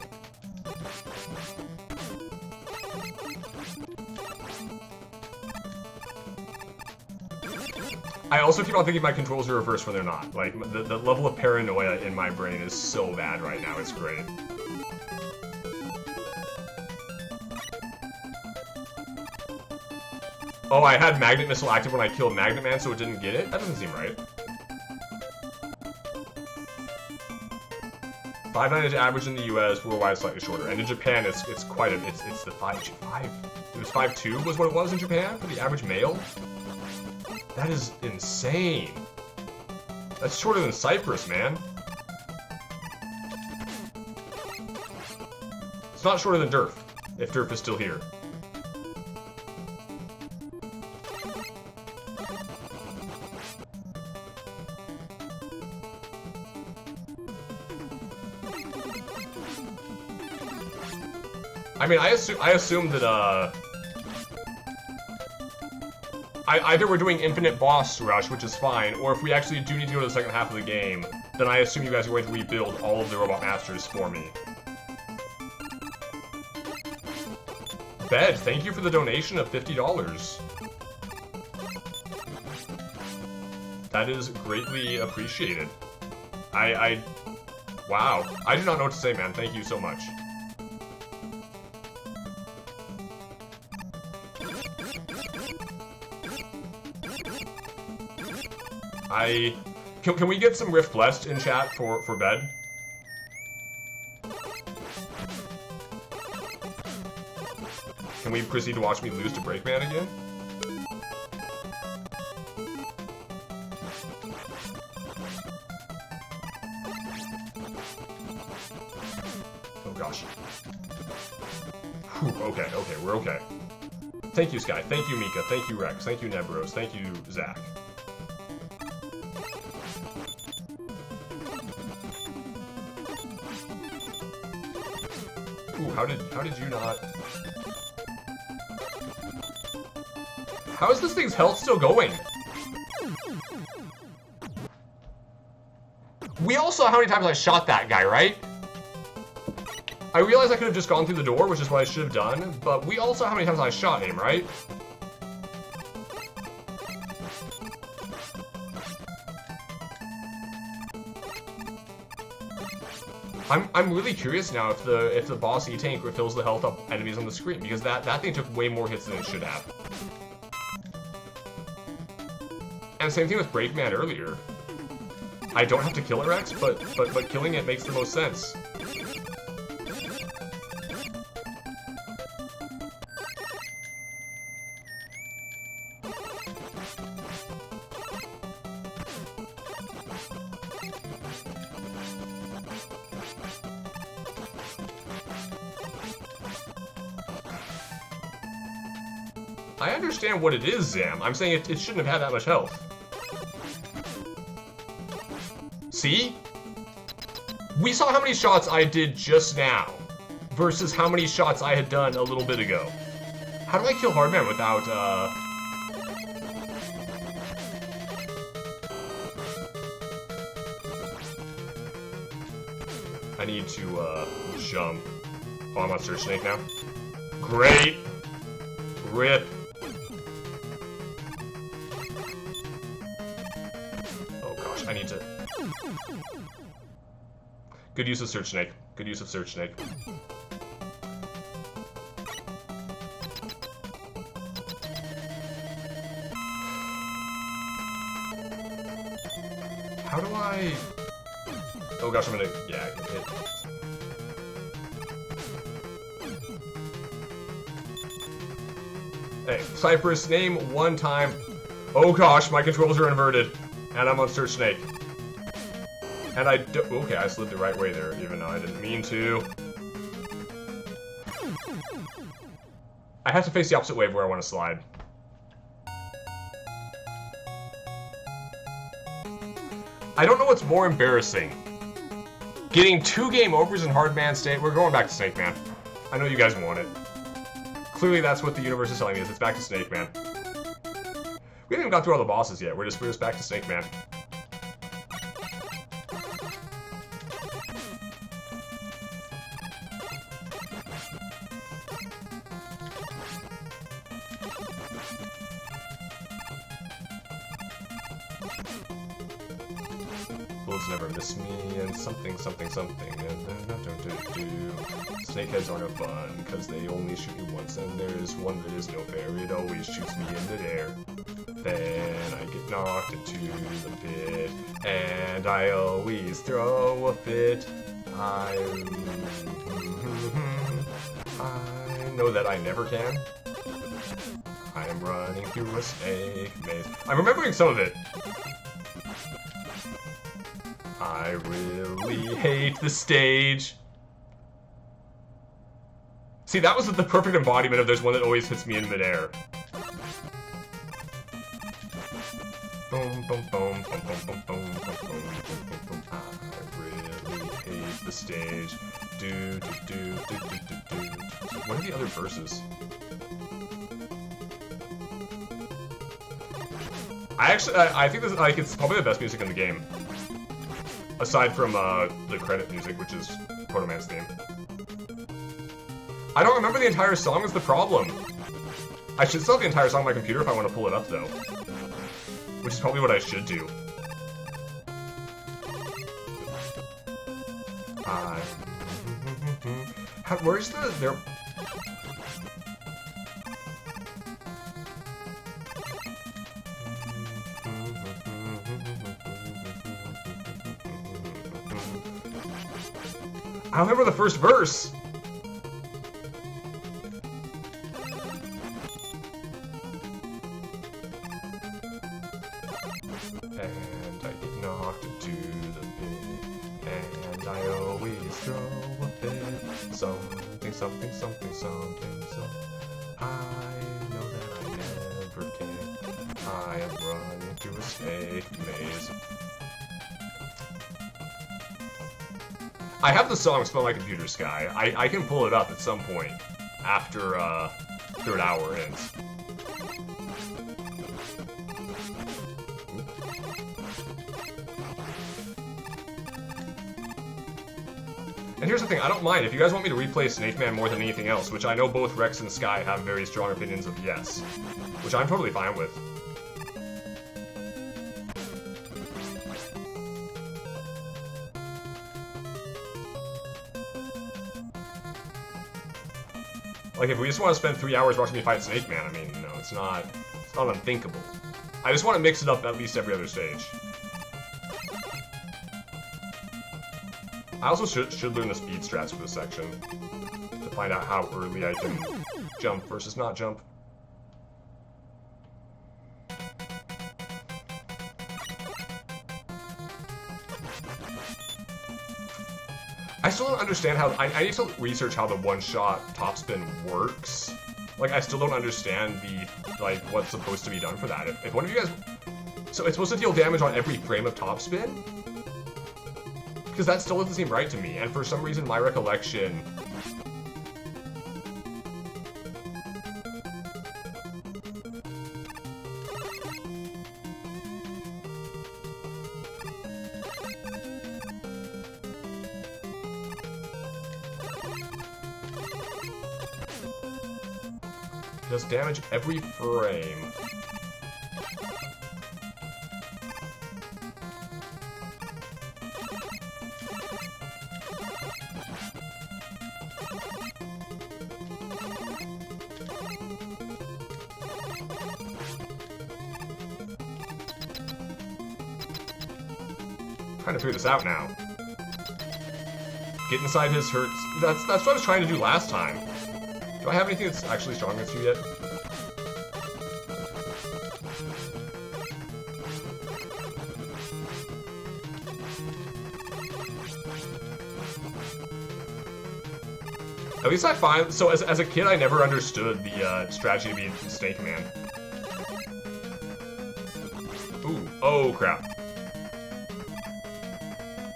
I also keep on thinking my controls are reversed when they're not. Like, the level of paranoia in my brain is so bad right now, it's great. Oh, I had Magnet Missile active when I killed Magnet Man, so it didn't get it? That doesn't seem right. 5.9 average in the US, worldwide slightly shorter. And in Japan, it's quite a... It's the 5... It was 5.2 was what it was in Japan for the average male? That is insane. That's shorter than Cyprus, man. It's not shorter than Durf, if Durf is still here. I mean, I assume that, either we're doing infinite boss rush, which is fine, or if we actually do need to go to the second half of the game, then I assume you guys are going to rebuild all of the Robot Masters for me. Bed, thank you for the donation of $50. That is greatly appreciated. Wow. I do not know what to say, man. Thank you so much. Can we get some Rift Blessed in chat for Bed? Can we proceed to watch me lose to Breakman again? Oh gosh. Whew, okay, we're okay. Thank you, Sky. Thank you, Mika. Thank you, Rex. Thank you, Nebros. Thank you, Zach. How did you not... How is this thing's health still going? We all saw how many times I shot that guy, right? I realize I could have just gone through the door, which is what I should have done, but we all saw how many times I shot him, right? I'm really curious now if the boss E-Tank refills the health of enemies on the screen, because that thing took way more hits than it should have. And same thing with Breakman earlier. I don't have to kill it, Rex, but killing it makes the most sense. I understand what it is, Zam. I'm saying it shouldn't have had that much health. See? We saw how many shots I did just now versus how many shots I had done a little bit ago. How do I kill Hardman without, I need to, jump. Oh, I'm on Search Snake now. Great! Rip. Oh gosh, I need to... Good use of Search Snake. Good use of Search Snake. How do I... Oh gosh, I'm gonna... Yeah, I can hit... Hey, Cypress, name one time... Oh gosh, my controls are inverted. And I'm on Search Snake. And I do... Okay, I slid the right way there, even though I didn't mean to. I have to face the opposite way of where I want to slide. I don't know what's more embarrassing. Getting 2 game overs in Hardman State. We're going back to Snake Man. I know you guys want it. Clearly that's what the universe is telling me, is it's back to Snake Man. We haven't even got through all the bosses yet. We're just back to Snake Man. Bullets never miss me, and something. Snakeheads aren't a fun, because they only shoot you once, and there's one that is no fair. It always shoots me in midair. Then I get knocked into the pit, and I always throw a fit. I know that I never can. I'm running through a snake maze. I'm remembering some of it. I really hate the stage. See, that was the perfect embodiment of there's one that always hits me in midair. Boom, boom, boom, boom, boom, boom, boom, boom, boom, boom, boom. I really hate the stage. Do. What are the other verses? I think this, like, it's probably the best music in the game. Aside from the credit music, which is Protoman's theme. I don't remember the entire song is the problem. I should still have the entire song on my computer if I want to pull it up, though. Which is probably what I should do. Where's the... I don't remember the first verse. And I get knocked into the pit, and I always throw a fit. Something, so I know that I never can. I am running through a snake maze. I have the song Spell My Computer Sky. I can pull it up at some point after third hour ends. And here's the thing, I don't mind. If you guys want me to replay Snake Man more than anything else, which I know both Rex and Sky have very strong opinions of yes, which I'm totally fine with. Like, if we just want to spend 3 hours watching me fight Snake Man, I mean, no, it's not unthinkable. I just want to mix it up at least every other stage. I also should learn the speed strats for this section to find out how early I can jump versus not jump. I still don't understand how... I need to research how the one-shot topspin works. Like, I still don't understand the, like, what's supposed to be done for that. If one of you guys... So it's supposed to deal damage on every frame of topspin? Because that still doesn't seem right to me, and for some reason my recollection... does damage every frame. Trying to figure this out now. Get inside his hurts. That's what I was trying to do last time. Do I have anything that's actually strong against you yet? At least I find... So as a kid, I never understood the strategy to be Snake Man. Ooh. Oh, crap.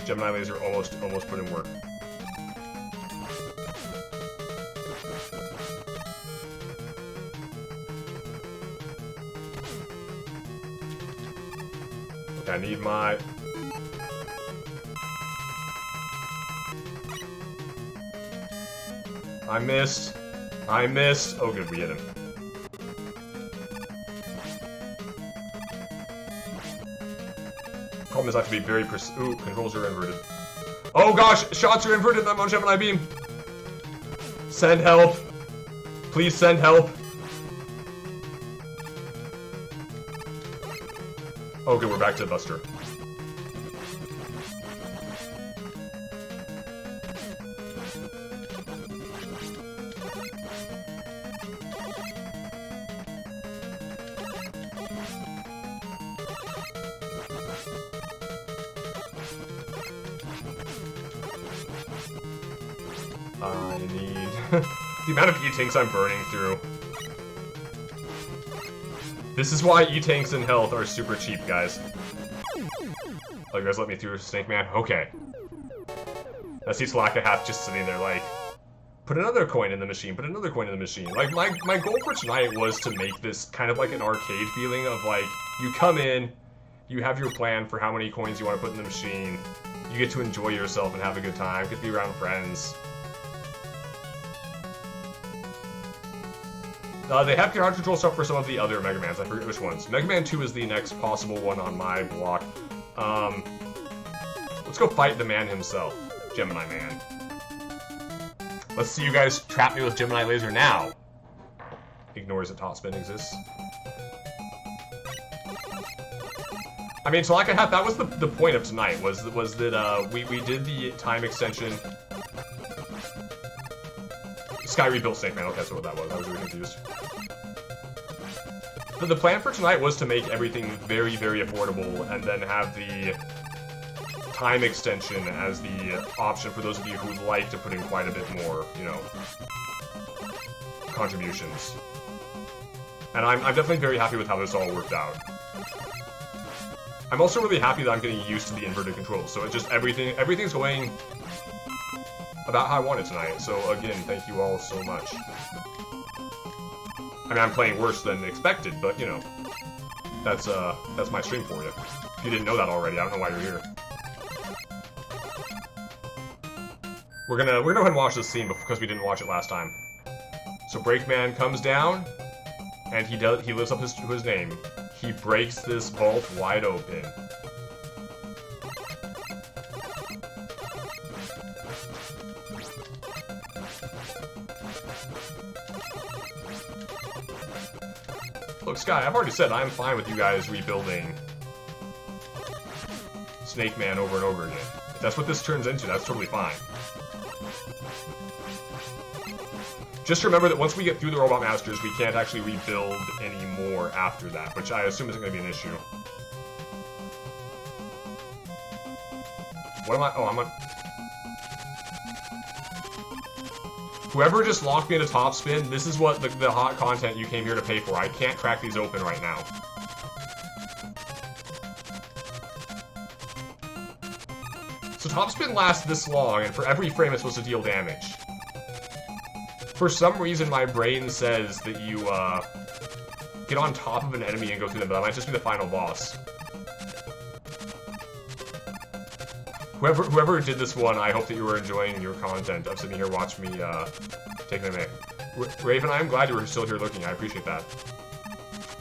Gemini Laser almost put in work. Okay, I need my... I missed. I missed. Oh, good, we hit him. Problem is I have to be very ooh, controls are inverted. Oh gosh, shots are inverted on Gemini Beam. Send help. Please send help. Oh good, we're back to Buster. I need... the amount of E-Tanks I'm burning through. This is why E-Tanks and health are super cheap, guys. Oh, you guys let me through, Snake Man? Okay. I see Slackahath just sitting there like, put another coin in the machine, put another coin in the machine. Like, my goal for tonight was to make this kind of like an arcade feeling of like, you come in, you have your plan for how many coins you want to put in the machine, you get to enjoy yourself and have a good time, get to be around friends. They have crowd control stuff for some of the other Mega Mans. I forget which ones. Mega Man 2 is the next possible one on my block. Let's go fight the man himself, Gemini Man. Let's see you guys trap me with Gemini Laser now. Ignores that Topspin exists. I mean, so like that was the point of tonight, was that we did the time extension. Sky rebuilt Snake Man. Okay, that's what that was. I was really confused. But the plan for tonight was to make everything very, very affordable, and then have the time extension as the option for those of you who like to put in quite a bit more, you know, contributions. And I'm definitely very happy with how this all worked out. I'm also really happy that I'm getting used to the inverted controls. So it just everything's going about how I want it tonight. So again, thank you all so much. I mean, I'm playing worse than expected, but you know, that's my stream for you. If you didn't know that already, I don't know why you're here. We're gonna go ahead and watch this scene because we didn't watch it last time. So Breakman comes down, and he lives up to his name. He breaks this vault wide open. Look, Sky, I've already said I'm fine with you guys rebuilding Snake Man over and over again. If that's what this turns into, that's totally fine. Just remember that once we get through the Robot Masters, we can't actually rebuild any more after that, which I assume isn't going to be an issue. What am I? Oh, I'm on... Whoever just locked me into top spin, this is what the hot content you came here to pay for. I can't crack these open right now. So top spin lasts this long, and for every frame it's supposed to deal damage. For some reason, my brain says that you, get on top of an enemy and go through them, but that might just be the final boss. Whoever did this one, I hope that you were enjoying your content of sitting here watching me, taking a minute. Raven, I'm glad you were still here looking. I appreciate that.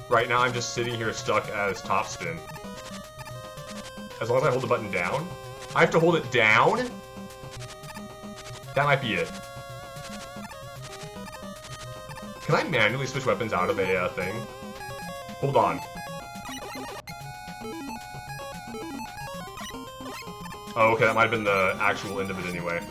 Right now, I'm just sitting here stuck as top spin. As long as I hold the button down. I have to hold it down? That might be it. Can I manually switch weapons out of a thing? Hold on. Oh, okay, that might have been the actual end of it anyway.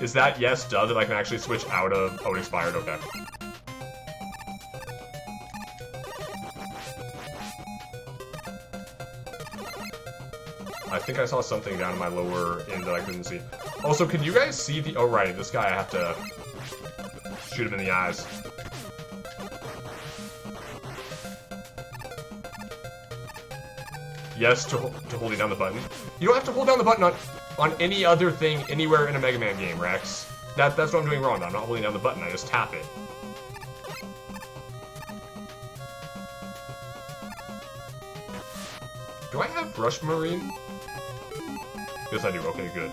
Is that yes, duh, that I can actually switch out of... Oh, it expired, okay. I think I saw something down in my lower end that I couldn't see. Also, can you guys see the... Oh, right, this guy, I have to shoot him in the eyes. Yes to holding down the button. You don't have to hold down the button on any other thing anywhere in a Mega Man game, Rex. That's what I'm doing wrong. I'm not holding down the button, I just tap it. Do I have Rush Marine? Yes, I do. Okay, good.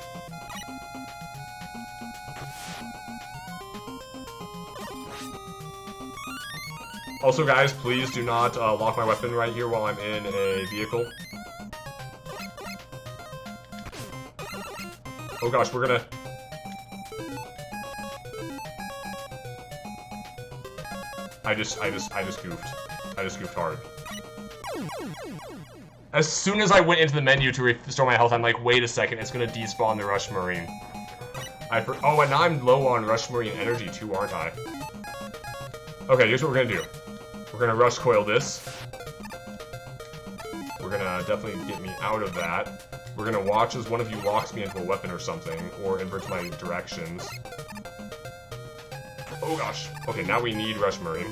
Also, guys, please do not lock my weapon right here while I'm in a vehicle. Oh gosh, we're gonna... I just goofed. I just goofed hard. As soon as I went into the menu to restore my health, I'm like, wait a second, it's gonna despawn the Rush Marine. Oh, and now I'm low on Rush Marine energy too, aren't I? Okay, here's what we're gonna do. We're gonna Rush Coil this. We're gonna definitely get me out of that. We're gonna watch as one of you locks me into a weapon or something, or inverts my directions. Oh gosh. Okay, now we need Rush Marine.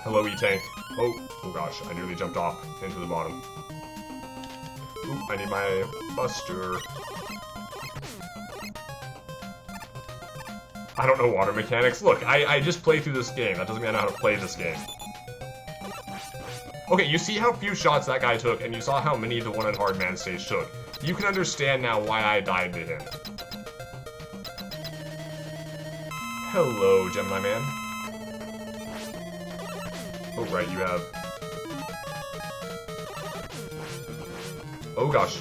Hello, E-Tank. Oh gosh, I nearly jumped off into the bottom. Ooh, I need my Buster. I don't know water mechanics. Look, I just play through this game. That doesn't mean I know how to play this game. Okay, you see how few shots that guy took, and you saw how many the one in Hard Man stage took. You can understand now why I died to him. Hello, Gemini Man. Oh, right, you have... Oh, gosh.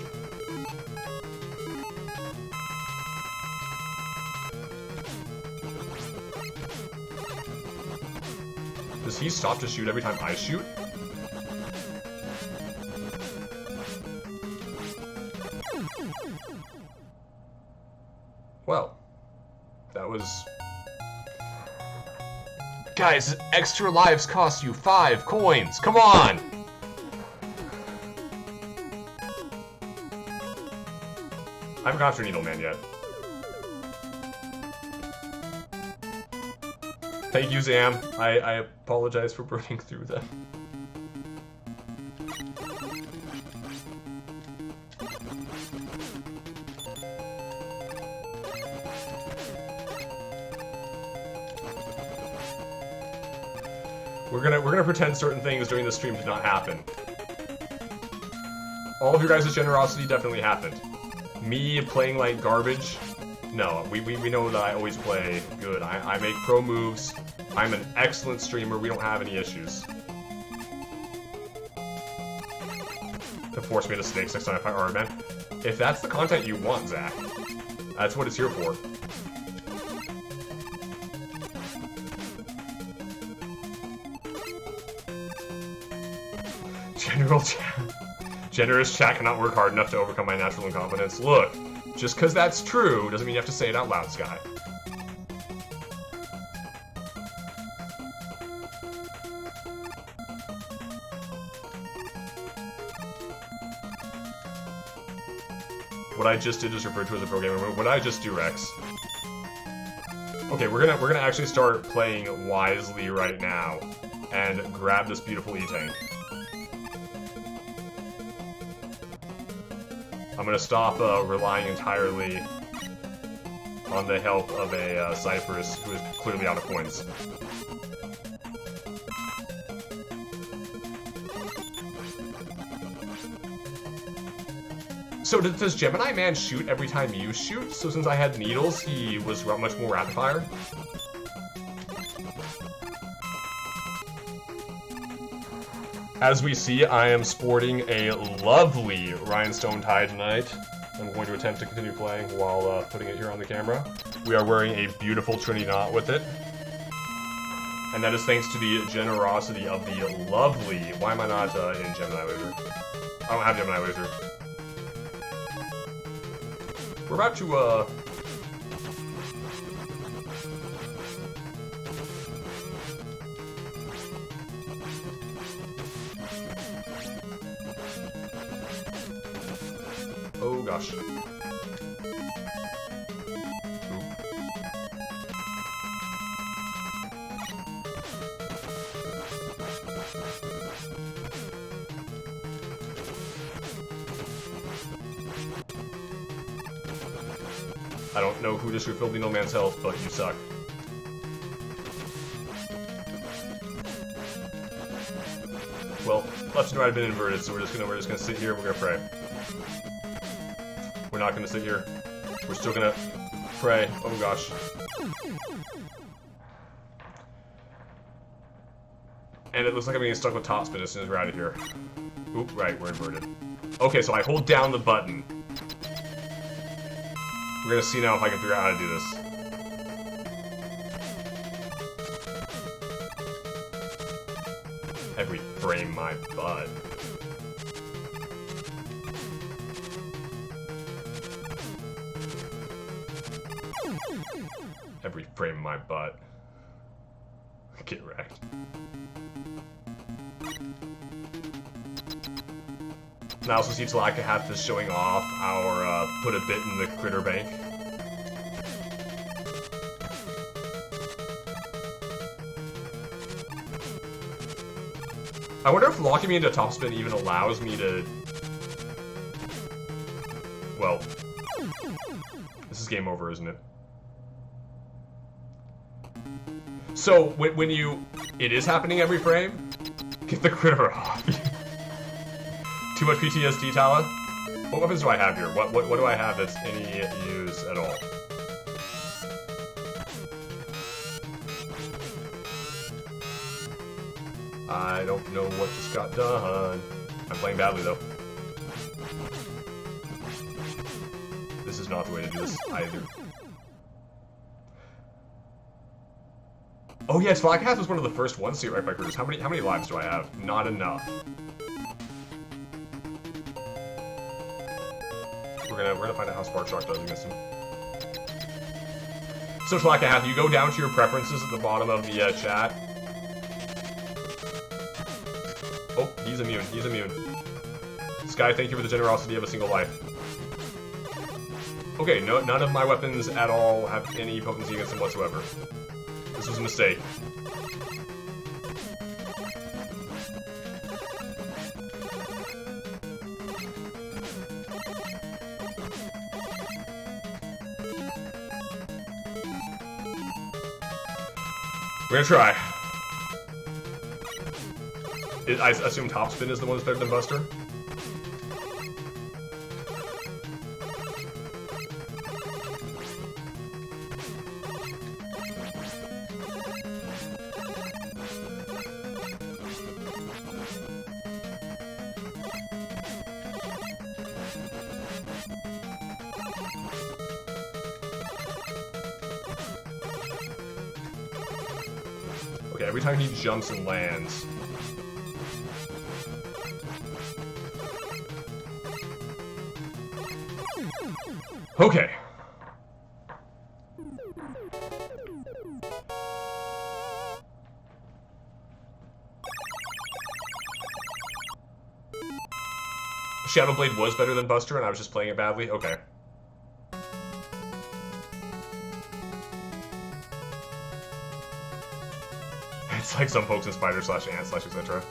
Does he stop to shoot every time I shoot? Well, that was... Guys, extra lives cost you 5 coins. Come on! I haven't got through Needleman yet. Thank you, Zam. I apologize for burning through them. We're gonna pretend certain things during the stream did not happen. All of your guys' generosity definitely happened. Me playing like garbage? No, we know that I always play good. I make pro moves. I'm an excellent streamer. We don't have any issues. To force me to snakes next time I fight Hard Man. If that's the content you want, Zach, that's what it's here for. General chat. Generous chat cannot work hard enough to overcome my natural incompetence. Look, just because that's true doesn't mean you have to say it out loud, Sky. What I just did is referred to as a programming move. What did I just do, Rex? Okay, we're gonna actually start playing wisely right now and grab this beautiful E-Tank. I'm gonna stop relying entirely on the help of a Cypress who is clearly out of coins. So does Gemini Man shoot every time you shoot? So since I had needles, he was much more rapid fire? As we see, I am sporting a lovely rhinestone tie tonight. I'm going to attempt to continue playing while putting it here on the camera. We are wearing a beautiful Trinity knot with it. And that is thanks to the generosity of the lovely... Why am I not in Gemini Laser? I don't have Gemini Laser. We're about to, oh gosh. I don't know who just refilled the no man's health, but you suck. Well, left and right have been inverted, so we're just gonna sit here and we're gonna pray. We're not gonna sit here. We're still gonna pray. Oh gosh. And it looks like I'm getting stuck with top spin as soon as we're out of here. Oop, right, we're inverted. Okay, so I hold down the button. We're gonna see now if I can figure out how to do this. Every frame my butt. Every frame my butt. Get wrecked. And I also see Tlakahath is showing off our put a bit in the critter bank. I wonder if locking me into topspin even allows me to... Well, this is game over, isn't it? So, when you... It is happening every frame? Get the critter off. Too much PTSD, Tala? What weapons do I have here? What do I have that's any use at all? I don't know what just got done. I'm playing badly, though. This is not the way to do this, either. Oh yeah, Tlakahath was one of the first ones to get right by critters. How many lives do I have? Not enough. We're gonna find out how Spark Shock does against him. So Tlakahath, you go down to your preferences at the bottom of the chat. Oh, he's immune. He's immune. Sky, thank you for the generosity of a single life. Okay, no, none of my weapons at all have any potency against him whatsoever. This was a mistake. We're gonna try. I assume Topspin is the one that's better than Buster? Okay, every time he jumps and lands, Okay. Shadowblade was better than Buster, and I was just playing it badly? Okay. It's like some folks in Spider slash Ant slash etc.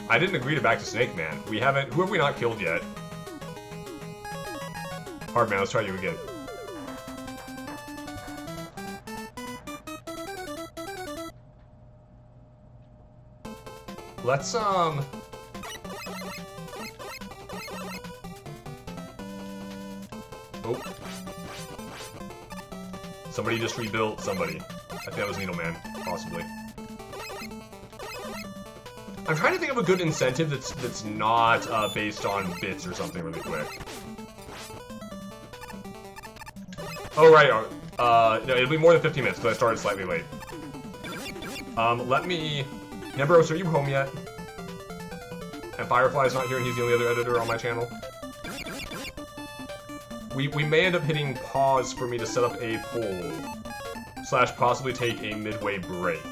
I didn't agree to back to Snake Man. We haven't... Who have we not killed yet? Hardman, let's try you again. Let's, Oh. Somebody just rebuilt somebody. I think that was Needleman, possibly. I'm trying to think of a good incentive that's not based on bits or something really quick. Oh, right. No, it'll be more than 15 minutes because I started slightly late. Let me... Nebros, are you home yet? And Firefly's not here and he's the only other editor on my channel. We may end up hitting pause for me to set up a poll. / possibly take a midway break.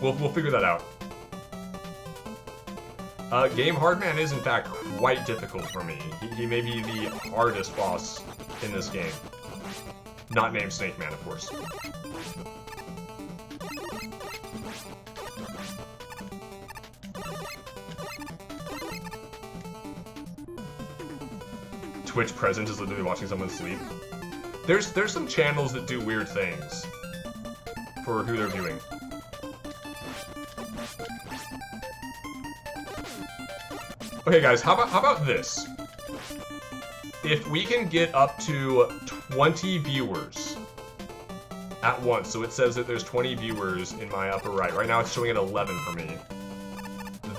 We'll figure that out. Game Hardman is in fact quite difficult for me. He may be the hardest boss in this game. Not named Snake Man, of course. Twitch present is literally watching someone sleep. There's some channels that do weird things for who they're viewing. Okay, guys, how about this? If we can get up to 20 viewers at once, so it says that there's 20 viewers in my upper right. Right now it's showing at 11 for me.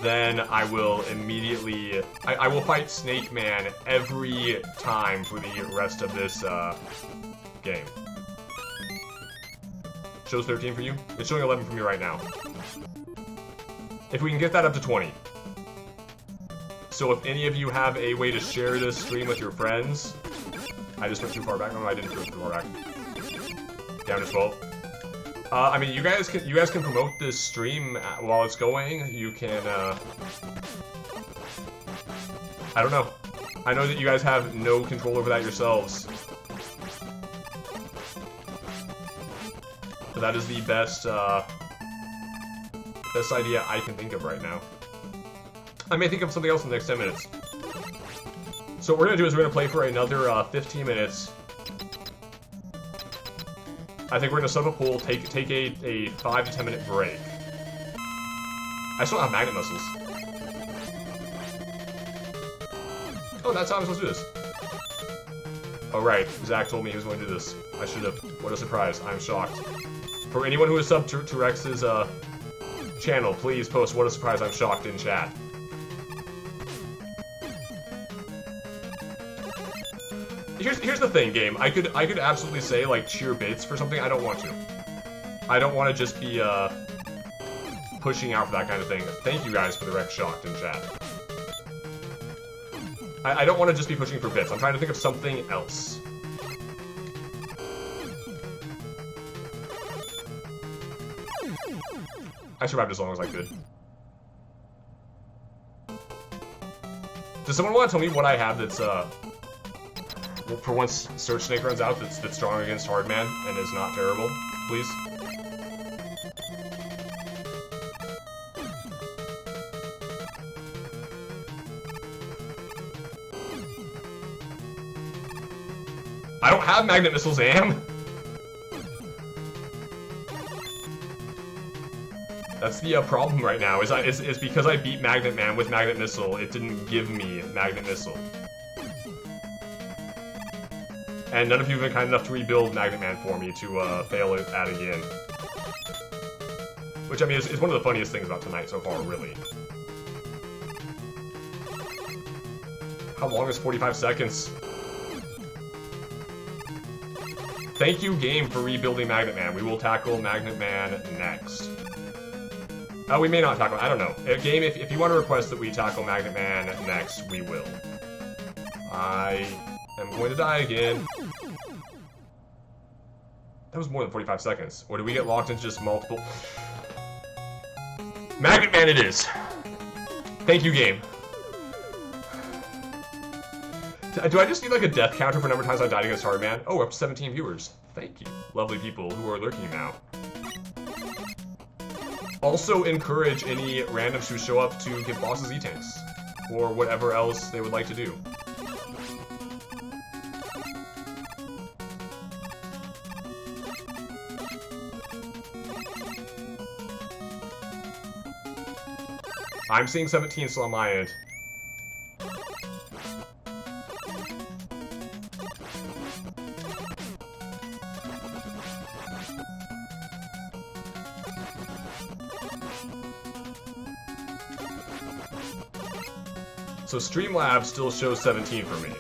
Then I will immediately... I will fight Snake Man every time for the rest of this game. Shows 13 for you? It's showing 11 for me right now. If we can get that up to 20. So if any of you have a way to share this stream with your friends... I just went too far back. No, I didn't go too far back. Down to 12. I mean, you guys can promote this stream while it's going. You can, I don't know. I know that you guys have no control over that yourselves. But that is the best idea I can think of right now. I may think of something else in the next 10 minutes. So what we're gonna do is we're gonna play for another 15 minutes. I think we're gonna set up a pool, take a 5 to 10 minute break. I still don't have magnet missiles. Oh, that's how I'm supposed to do this. Oh right, Zach told me he was going to do this. I should have. What a surprise! I'm shocked. For anyone who is subbed to Rex's channel, please post "What a surprise! I'm shocked" in chat. Here's the thing, game. I could absolutely say like cheer bits for something. I don't want to. I don't want to just be pushing out for that kind of thing. Thank you guys for the Rex shocked in chat. I don't want to just be pushing for bits. I'm trying to think of something else. I survived as long as I could. Does someone want to tell me what I have that's for once Search Snake runs out that's strong against Hardman and is not terrible, please? I don't have magnet missiles, Am. That's the problem right now. Is because I beat Magnet Man with Magnet Missile, it didn't give me Magnet Missile. And none of you have been kind enough to rebuild Magnet Man for me to fail it at again. Which, I mean, is one of the funniest things about tonight so far, really. How long is 45 seconds? Thank you, game, for rebuilding Magnet Man. We will tackle Magnet Man next. Oh, we may not tackle. I don't know. Game, if you want to request that we tackle Magnet Man next, we will. I am going to die again. That was more than 45 seconds. Or did we get locked into just multiple? Magnet Man it is. Thank you, game. Do I just need like a death counter for number of times I died against Hardman? Oh, we're up to 17 viewers. Thank you, lovely people who are lurking now. Also encourage any randoms who show up to give bosses E-tanks, or whatever else they would like to do. I'm seeing 17 still on my end. So Streamlabs still shows 17 for me.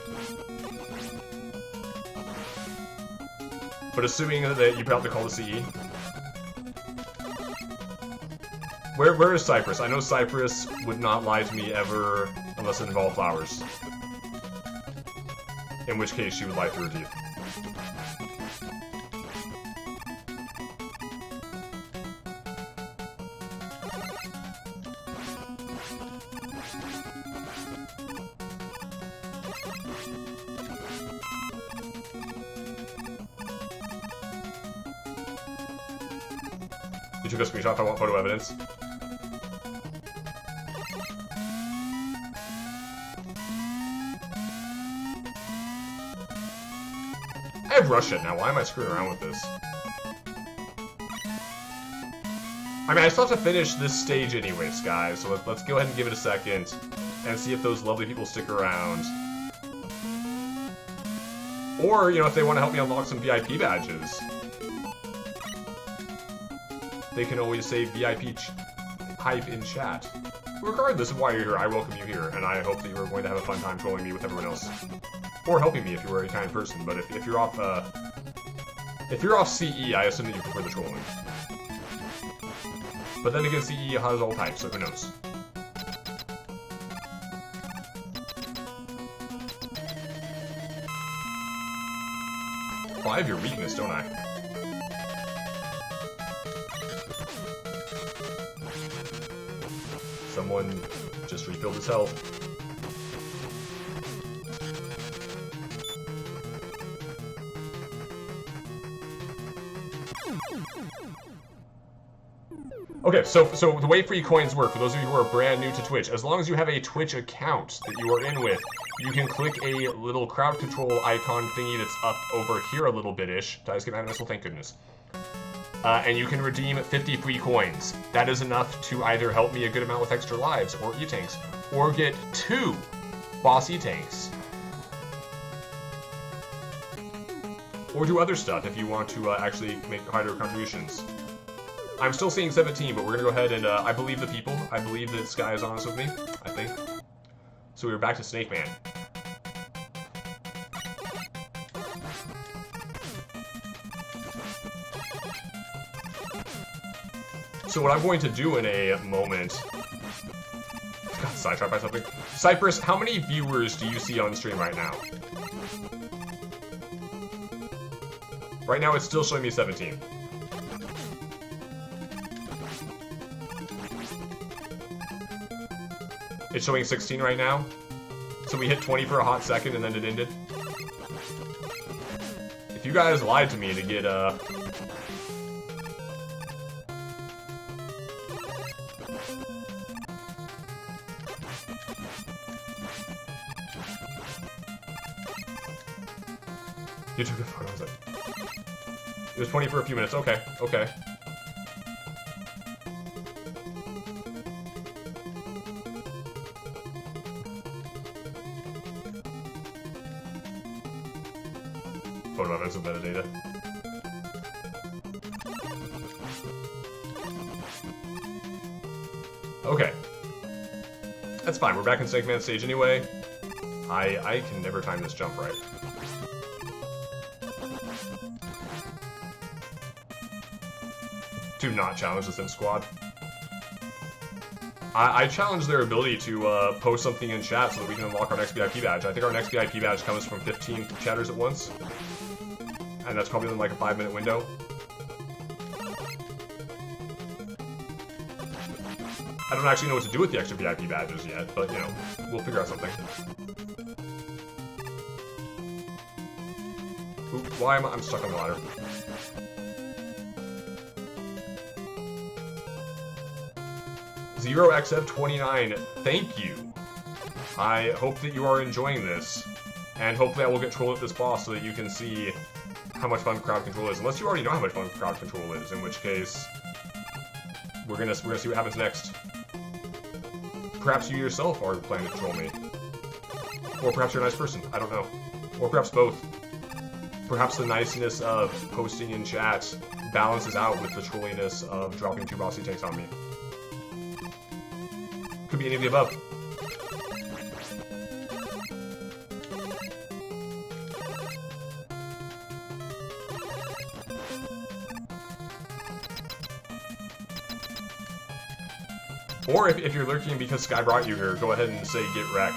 But assuming that you have to call the CE. Where is Cypress? I know Cypress would not lie to me ever unless it involved flowers. In which case she would lie through her teeth. You took a screenshot if I want photo evidence. I have Rush It now. Why am I screwing around with this? I mean, I still have to finish this stage anyways, guys, so let's go ahead and give it a second and see if those lovely people stick around. Or, you know, if they want to help me unlock some VIP badges. They can always say VIP hype in chat. Regardless of why you're here, I welcome you here, and I hope that you are going to have a fun time trolling me with everyone else. Or helping me if you are a kind person, but if you're off, CE, I assume that you prefer the trolling. But then again, CE has all types, so who knows? Well, I have your weakness, don't I? Someone just refilled his health. Okay, so the way free coins work, for those of you who are brand new to Twitch, as long as you have a Twitch account that you are in with, you can click a little crowd control icon thingy that's up over here a little bit-ish. Did I skip that missile? Thank goodness. And you can redeem 50 free coins. That is enough to either help me a good amount with extra lives, or E-tanks, or get 2 boss E-tanks. Or do other stuff if you want to actually make higher contributions. I'm still seeing 17, but we're gonna go ahead and, I believe the people. I believe that Sky is honest with me, I think. So we're back to Snake Man. So what I'm going to do in a moment... I got sidetracked by something. Cypress, how many viewers do you see on stream right now? Right now it's still showing me 17. It's showing 16 right now. So we hit 20 for a hot second and then it ended. If you guys lied to me to get, You took a photo, was it? It was 20 for a few minutes. Okay, okay. Photo evidence of metadata. Okay. That's fine. We're back in Snake Man stage anyway. I can never time this jump right. To not challenge the Sim Squad. I challenge their ability to post something in chat so that we can unlock our next VIP badge. I think our next VIP badge comes from 15 chatters at once. And that's probably in like a 5-minute window. I don't actually know what to do with the extra VIP badges yet, but you know, we'll figure out something. Oop, why am I'm stuck on the ladder? ZeroXF29, thank you. I hope that you are enjoying this, and hopefully I will get trolled at this boss so that you can see how much fun crowd control is. Unless you already know how much fun crowd control is, in which case we're gonna see what happens next. Perhaps you yourself are planning to troll me, or perhaps you're a nice person. I don't know, or perhaps both. Perhaps the niceness of posting in chat balances out with the trolliness of dropping 2 bossy tanks on me. Could be any of the above. Or if you're lurking because Sky brought you here, go ahead and say get wrecked.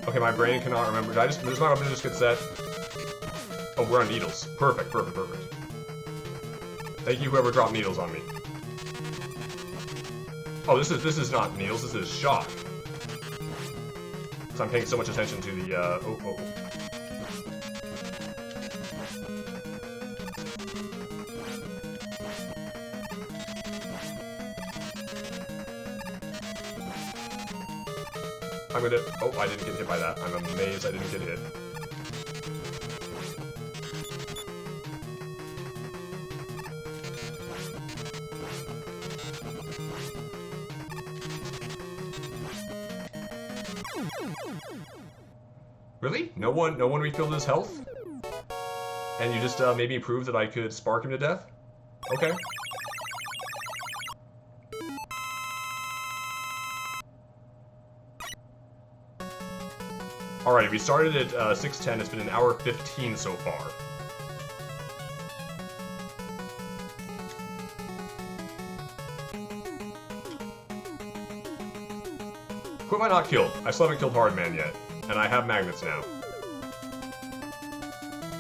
Okay, my brain cannot remember. Does my weapon just get set? Oh, we're on needles. Perfect, perfect, perfect. Thank you, whoever dropped needles on me. Oh, this is not needles, this is shock. So I'm paying so much attention to the, oh. I'm gonna, oh, I didn't get hit by that. I'm amazed I didn't get hit. Really? No one refilled his health? And you just maybe proved that I could spark him to death? Okay. Alright, we started at 6:10, it's been an hour 15 so far. Who have I not killed? I still haven't killed Hardman yet. And I have magnets now.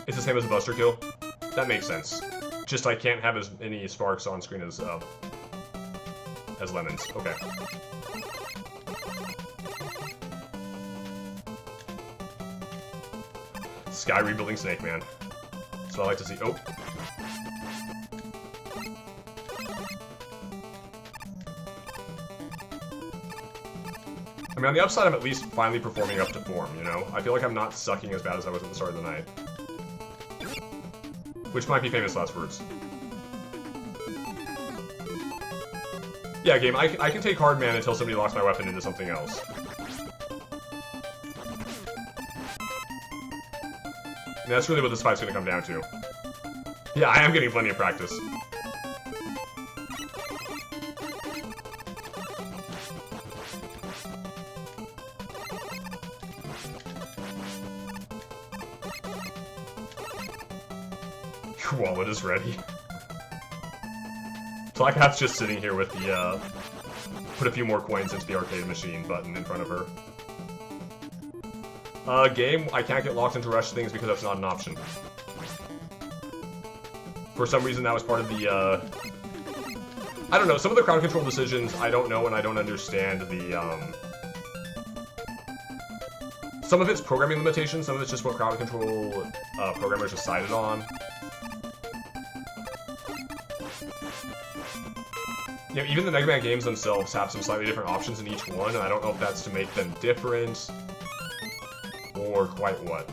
It's the same as a Buster kill? That makes sense. Just I can't have as many sparks on screen as lemons. Okay. Sky rebuilding Snake Man. That's what I like to see. Oh. I mean, on the upside, I'm at least finally performing up to form, you know? I feel like I'm not sucking as bad as I was at the start of the night. Which might be famous last words. Yeah, game, I can take Hardman until somebody locks my weapon into something else. And that's really what this fight's gonna come down to. Yeah, I am getting plenty of practice. Your wallet is ready. Blackhat's just sitting here with the, put a few more coins into the arcade machine button in front of her. Game, I can't get locked into rush things because that's not an option. For some reason, that was part of the, I don't know, some of the crowd control decisions I don't know and I don't understand the, some of it's programming limitations, some of it's just what crowd control, programmers decided on. You know, even the Mega Man games themselves have some slightly different options in each one, and I don't know if that's to make them different, or quite what.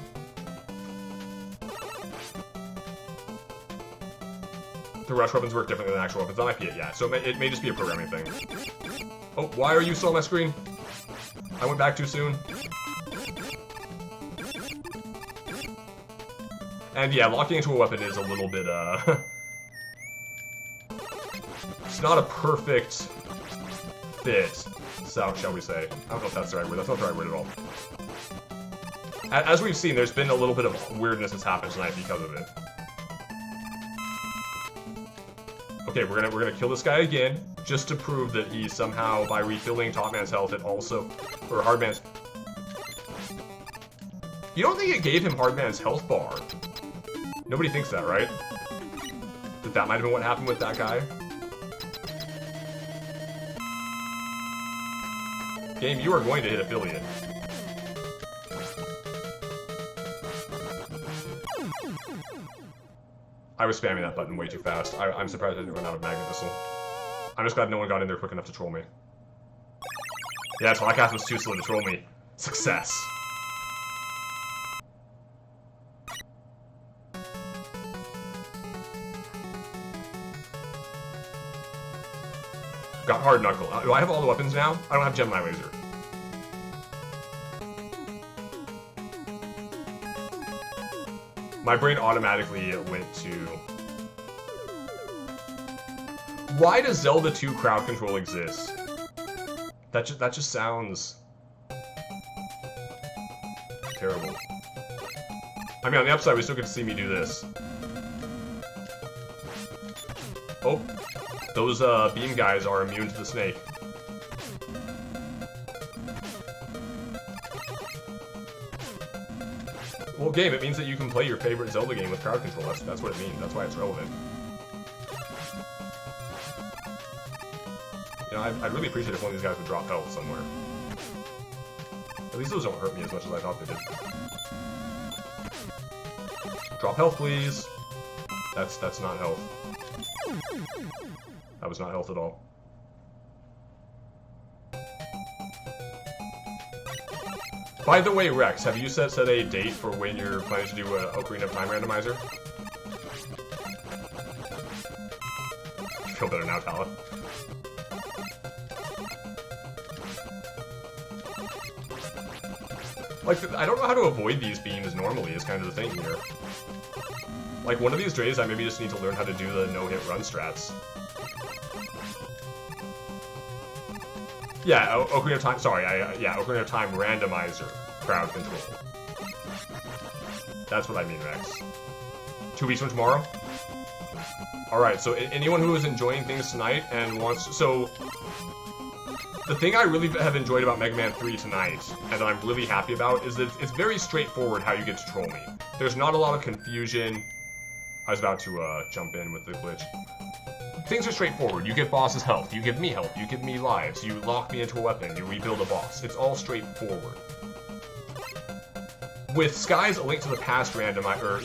The rush weapons work differently than actual weapons, that might be it, yeah. So it may just be a programming thing. Oh, why are you still on my screen? I went back too soon. And yeah, locking into a weapon is a little bit, it's not a perfect fit, so shall we say. I don't know if that's the right word. That's not the right word at all. As we've seen, there's been a little bit of weirdness that's happened tonight because of it. Okay, we're gonna kill this guy again, just to prove that he somehow, by refilling Top Man's health, it also, or Hard Man's. You don't think it gave him Hard Man's health bar? Nobody thinks that, right? That might have been what happened with that guy. Game, you are going to hit affiliate. I was spamming that button way too fast. I'm surprised I didn't run out of Magnet Missile. I'm just glad no one got in there quick enough to troll me. Yeah, Telecath was too slow to troll me. Success. Got Hard Knuckle. Do I have all the weapons now? I don't have Gemini Laser. My brain automatically went to... Why does Zelda 2 crowd control exist? That just sounds... terrible. I mean, on the upside, we still get to see me do this. Oh. Those beam guys are immune to the snake. Well, game, it means that you can play your favorite Zelda game with crowd control. That's what it means. That's why it's relevant. You know, I'd really appreciate if one of these guys would drop health somewhere. At least those don't hurt me as much as I thought they did. Drop health, please. That's not health. That was not health at all. By the way, Rex, have you set a date for when you're planning to do an Ocarina of Time randomizer? I feel better now, Tala. Like, I don't know how to avoid these beams normally, is kind of the thing here. Like, one of these days, I maybe just need to learn how to do the no-hit run strats. Yeah, Ocarina of Time, sorry, yeah, Ocarina of Time randomizer crowd control. That's what I mean, Rex. 2 weeks from tomorrow? Alright, so anyone who is enjoying things tonight and wants to, so... The thing I really have enjoyed about Mega Man 3 tonight, and that I'm really happy about, is that it's very straightforward how you get to troll me. There's not a lot of confusion. I was about to jump in with the glitch. Things are straightforward. You give bosses health, you give me health, you give me lives, you lock me into a weapon, you rebuild a boss. It's all straightforward. With Sky's A Link to the Past randomizer,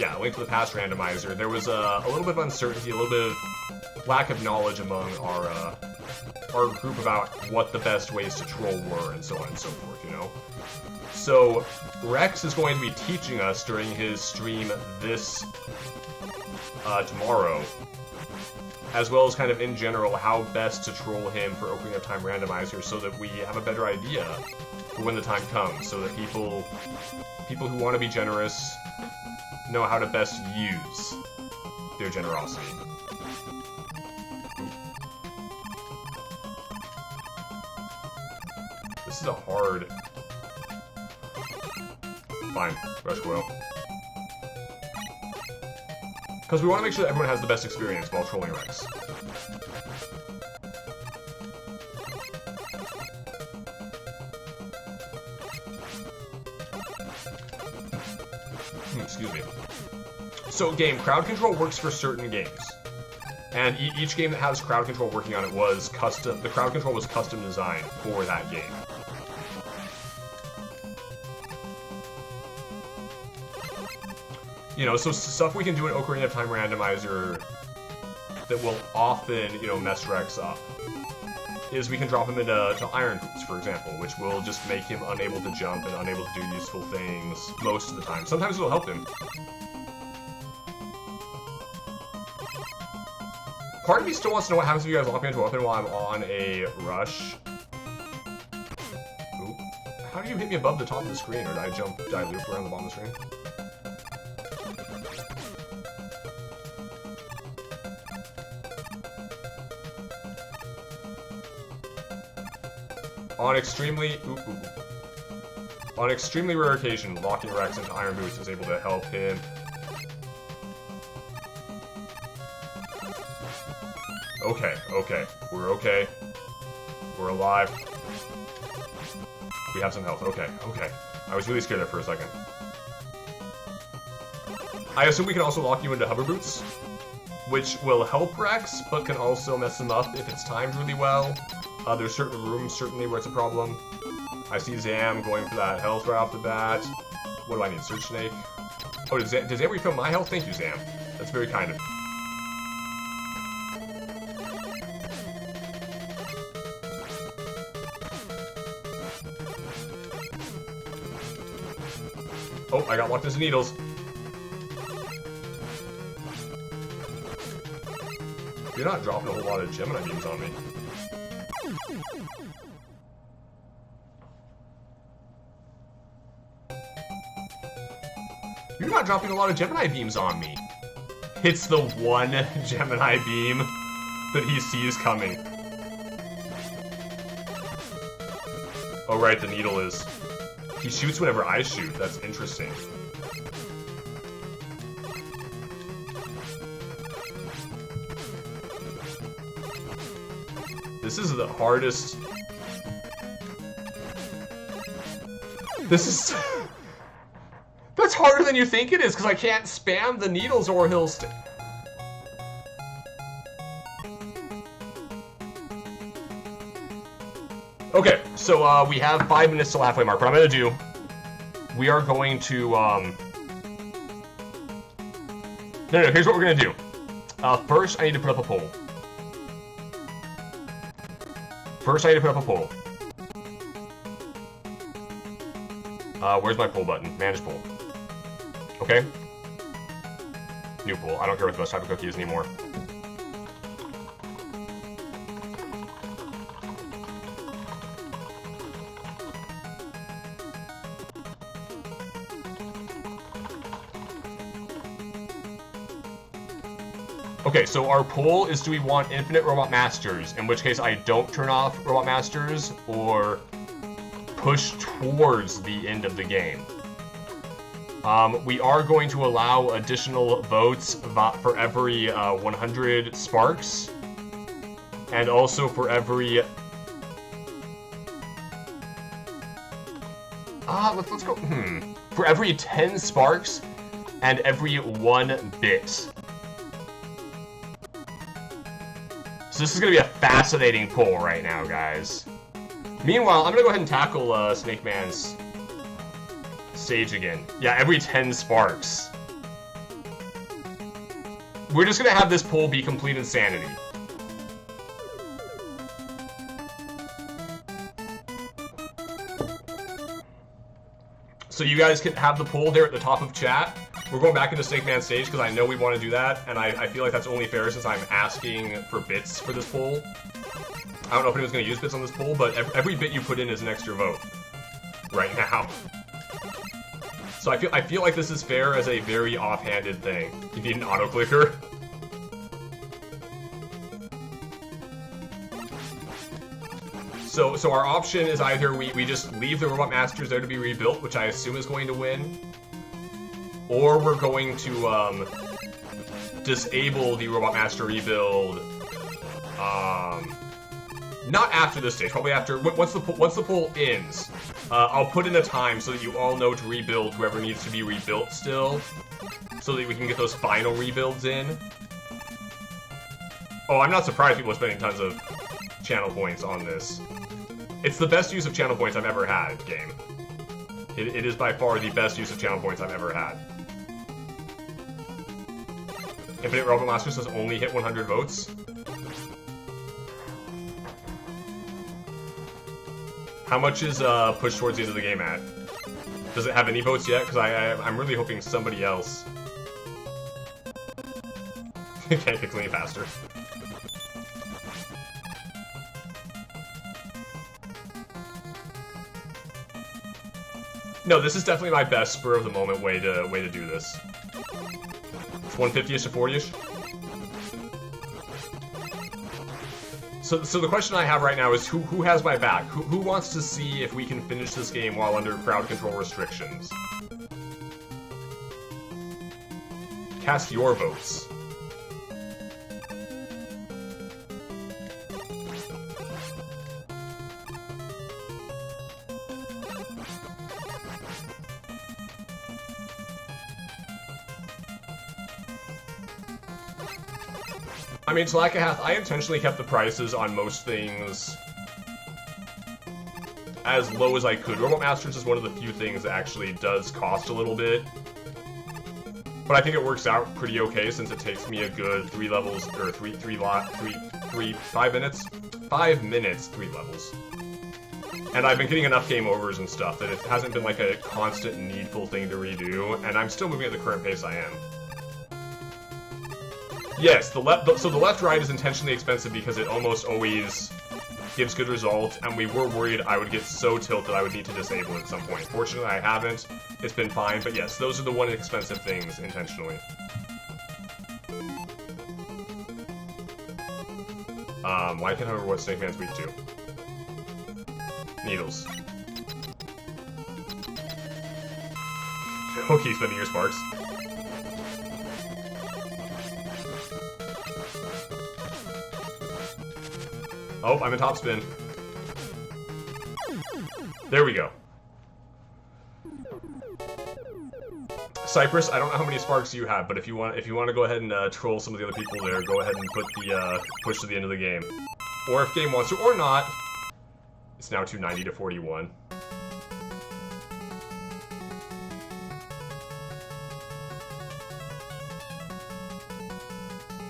there was a little bit of uncertainty, a little bit of lack of knowledge among our group about what the best ways to troll were, and so on and so forth, you know? So, Rex is going to be teaching us during his stream this tomorrow, as well as kind of in general how best to troll him for Ocarina of Time randomizer so that we have a better idea for when the time comes, so that people who want to be generous know how to best use their generosity. This is a hard... Fine, Rush Coil. Because we want to make sure that everyone has the best experience while trolling Rex. Excuse me. So, game, crowd control works for certain games. And each game that has crowd control working on it was custom... The crowd control was custom designed for that game. You know, so stuff we can do in Ocarina of Time randomizer that will often, you know, mess Rex up is we can drop him into Iron Boots, for example, which will just make him unable to jump and unable to do useful things most of the time. Sometimes it'll help him. Part of me still wants to know what happens if you guys lock me into a weapon while I'm on a rush. Ooh. How do you hit me above the top of the screen, or did I loop around the bottom of the screen? On extremely rare occasion, locking Rex into Iron Boots is able to help him. Okay, okay. We're okay. We're alive. We have some health. Okay, okay. I was really scared there for a second. I assume we can also lock you into hover boots, which will help Rex, but can also mess him up if it's timed really well. There's certain rooms, certainly, where it's a problem. I see Zam going for that health right off the bat. What do I need? Search Snake? Oh, does Zam refill my health? Thank you, Zam. That's very kind of you. Oh, I got locked into needles. You're not dropping a whole lot of Gemini beams on me. You're not dropping a lot of Gemini beams on me. It's the one Gemini beam that he sees coming. Oh right, the needle is... He shoots whenever I shoot. That's interesting. This is the hardest... This is... That's harder than you think it is, because I can't spam the needles or he'll Okay, so we have 5 minutes till halfway mark. What I'm gonna do, we are going to, No, here's what we're gonna do. First, I need to put up a poll. Where's my poll button? Manage poll. Okay. New poll. I don't care what the best type of cookie is anymore. Okay, so our poll is, do we want infinite Robot Masters? In which case I don't turn off Robot Masters, or push towards the end of the game. We are going to allow additional votes for every 100 sparks, and also for every... let's go... For every 10 sparks, and every 1 bit. So this is going to be a fascinating poll right now, guys. Meanwhile, I'm going to go ahead and tackle Snake Man's stage again. Yeah, every 10 sparks. We're just going to have this poll be complete insanity. So you guys can have the poll there at the top of chat. We're going back into Snake Man stage because I know we want to do that, and I feel like that's only fair since I'm asking for bits for this poll. I don't know if anyone's going to use bits on this poll, but every bit you put in is an extra vote right now. So I feel like this is fair as a very offhanded thing. You need an auto-clicker. So our option is either we just leave the Robot Masters there to be rebuilt, which I assume is going to win, or we're going to disable the Robot Master rebuild. Not after this stage, probably after, once the poll ends. I'll put in a time so that you all know to rebuild whoever needs to be rebuilt still, so that we can get those final rebuilds in. Oh, I'm not surprised people are spending tons of channel points on this. It's the best use of channel points I've ever had, game. It is by far the best use of channel points I've ever had. Infinite Robot Masters has only hit 100 votes. How much is pushed towards the end of the game at? Does it have any votes yet? Because I'm really hoping somebody else can't get clean faster. No, this is definitely my best spur of the moment way to do this. It's 150-ish to 40-ish. So the question I have right now is who has my back? Who wants to see if we can finish this game while under crowd control restrictions? Cast your votes. I mean, Slackahath, I intentionally kept the prices on most things as low as I could. Robot Masters is one of the few things that actually does cost a little bit. But I think it works out pretty okay since it takes me a good 3 levels, or 5 minutes? 5 minutes, 3 levels. And I've been getting enough game overs and stuff that it hasn't been like a constant needful thing to redo, and I'm still moving at the current pace I am. Yes, so the left-right is intentionally expensive because it almost always gives good results, and we were worried I would get so tilted I would need to disable it at some point. Fortunately, I haven't. It's been fine, but yes, those are the one expensive things intentionally. Why can't I remember what Snake Man's weak to? Needles. Okay, spending your sparks. Oh, I'm in top spin. There we go. Cypress, I don't know how many sparks you have, but if you want to go ahead and troll some of the other people there, go ahead and put the push to the end of the game. Or if game wants to, or not. It's now 290 to 41.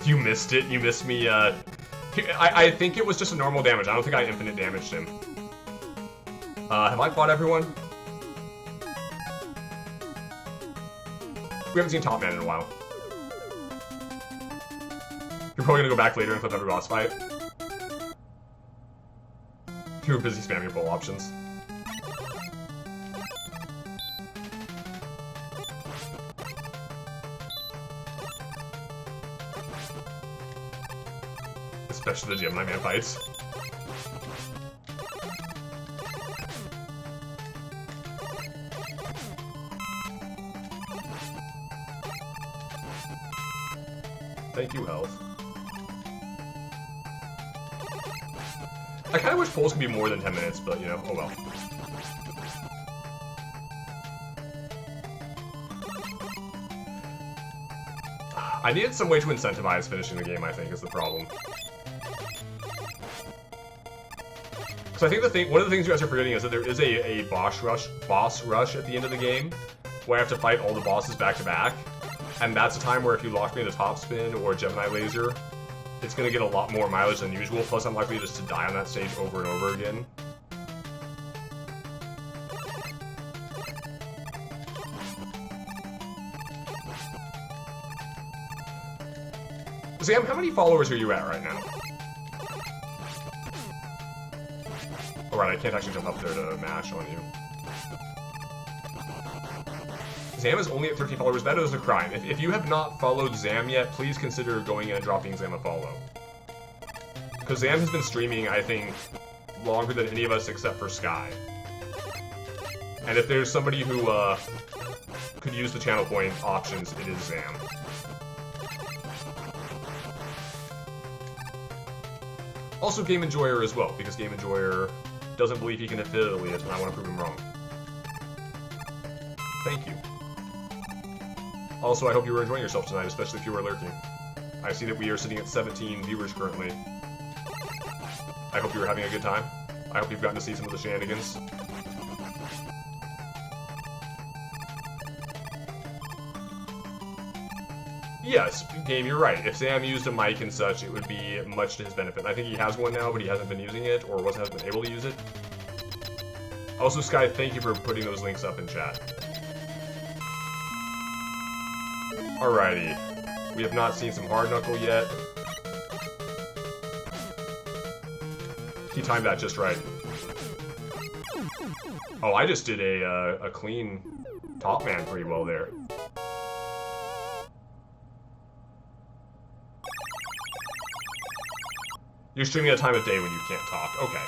You missed it. You missed me. I think it was just a normal damage. I don't think I infinite damaged him. Have I fought everyone? We haven't seen Top Man in a while. You're probably gonna go back later and flip every boss fight. You were busy spamming your full options. Especially the Gemini Man fights. Thank you, health. I kind of wish polls could be more than 10 minutes, but, you know, oh well. I needed some way to incentivize finishing the game, I think, is the problem. So I think one of the things you guys are forgetting is that there is a boss rush at the end of the game, where I have to fight all the bosses back to back. And that's a time where if you lock me in a top spin or Gemini laser, it's going to get a lot more mileage than usual, plus I'm likely just to die on that stage over and over again. Sam, how many followers are you at right now? Alright, I can't actually jump up there to mash on you. Zam is only at 13 followers. That is a crime. If you have not followed Zam yet, please consider going in and dropping Zam a follow. Because Zam has been streaming, I think, longer than any of us except for Sky. And if there's somebody who could use the channel point options, it is Zam. Also Game Enjoyer as well, because Game Enjoyer doesn't believe he can affiliate, and I want to prove him wrong. Thank you. Also, I hope you were enjoying yourself tonight, especially if you were lurking. I see that we are sitting at 17 viewers currently. I hope you were having a good time. I hope you've gotten to see some of the shenanigans. Yes, Game, you're right. If Sam used a mic and such, it would be much to his benefit. I think he has one now, but he hasn't been using it, or hasn't been able to use it. Also, Sky, thank you for putting those links up in chat. Alrighty. We have not seen some Hard Knuckle yet. He timed that just right. Oh, I just did a clean Top Man pretty well there. You're streaming at a time of day when you can't talk. Okay.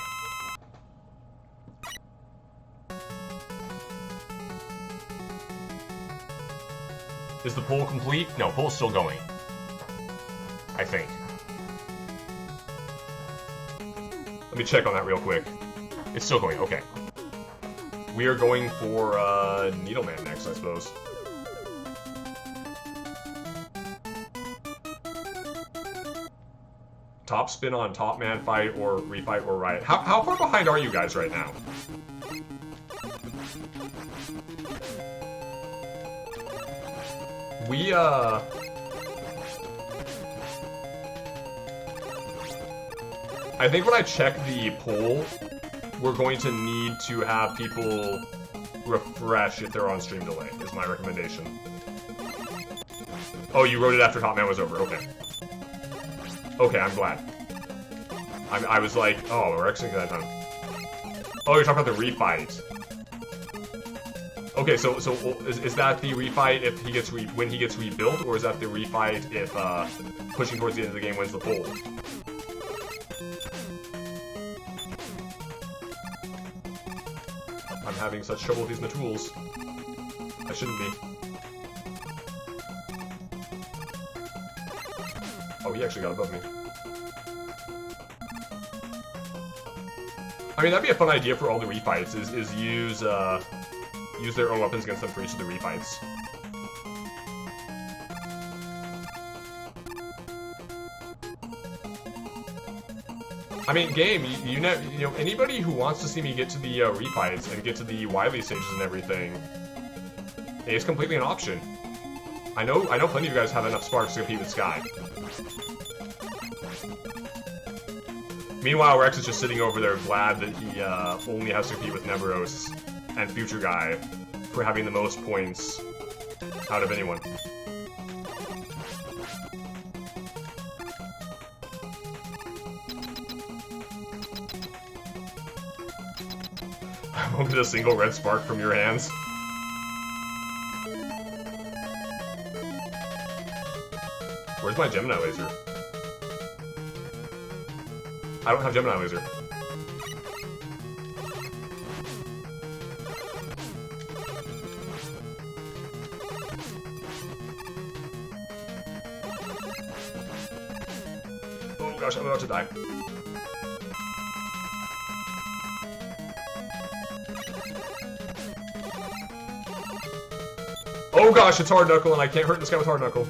Is the poll complete? No, poll's still going. I think. Let me check on that real quick. It's still going, okay. We are going for Needleman next, I suppose. Top spin on top man fight or refight or riot. How far behind are you guys right now? We, I think when I check the poll, we're going to need to have people refresh if they're on stream delay, is my recommendation. Oh, you wrote it after Top Man was over, okay. Okay, I'm glad. I was like, oh, we're actually that time. Oh, you're talking about the refight. Okay, so is that the refight if he gets when he gets rebuilt, or is that the refight if pushing towards the end of the game wins the poll? I'm having such trouble with these Matools. I shouldn't be. Oh, he actually got above me. I mean, that'd be a fun idea for all the refights, is use their own weapons against them for each of the refights. I mean, game, you know, anybody who wants to see me get to the refights and get to the Wily stages and everything, it's completely an option. I know plenty of you guys have enough sparks to compete with Sky. Meanwhile, Rex is just sitting over there glad that he only has to compete with Neveros and Future Guy for having the most points out of anyone. I won't get a single red spark from your hands. Where's my Gemini laser? I don't have Gemini laser. Oh gosh, I'm about to die. Oh gosh, it's Hard Knuckle and I can't hurt this guy with Hard Knuckle.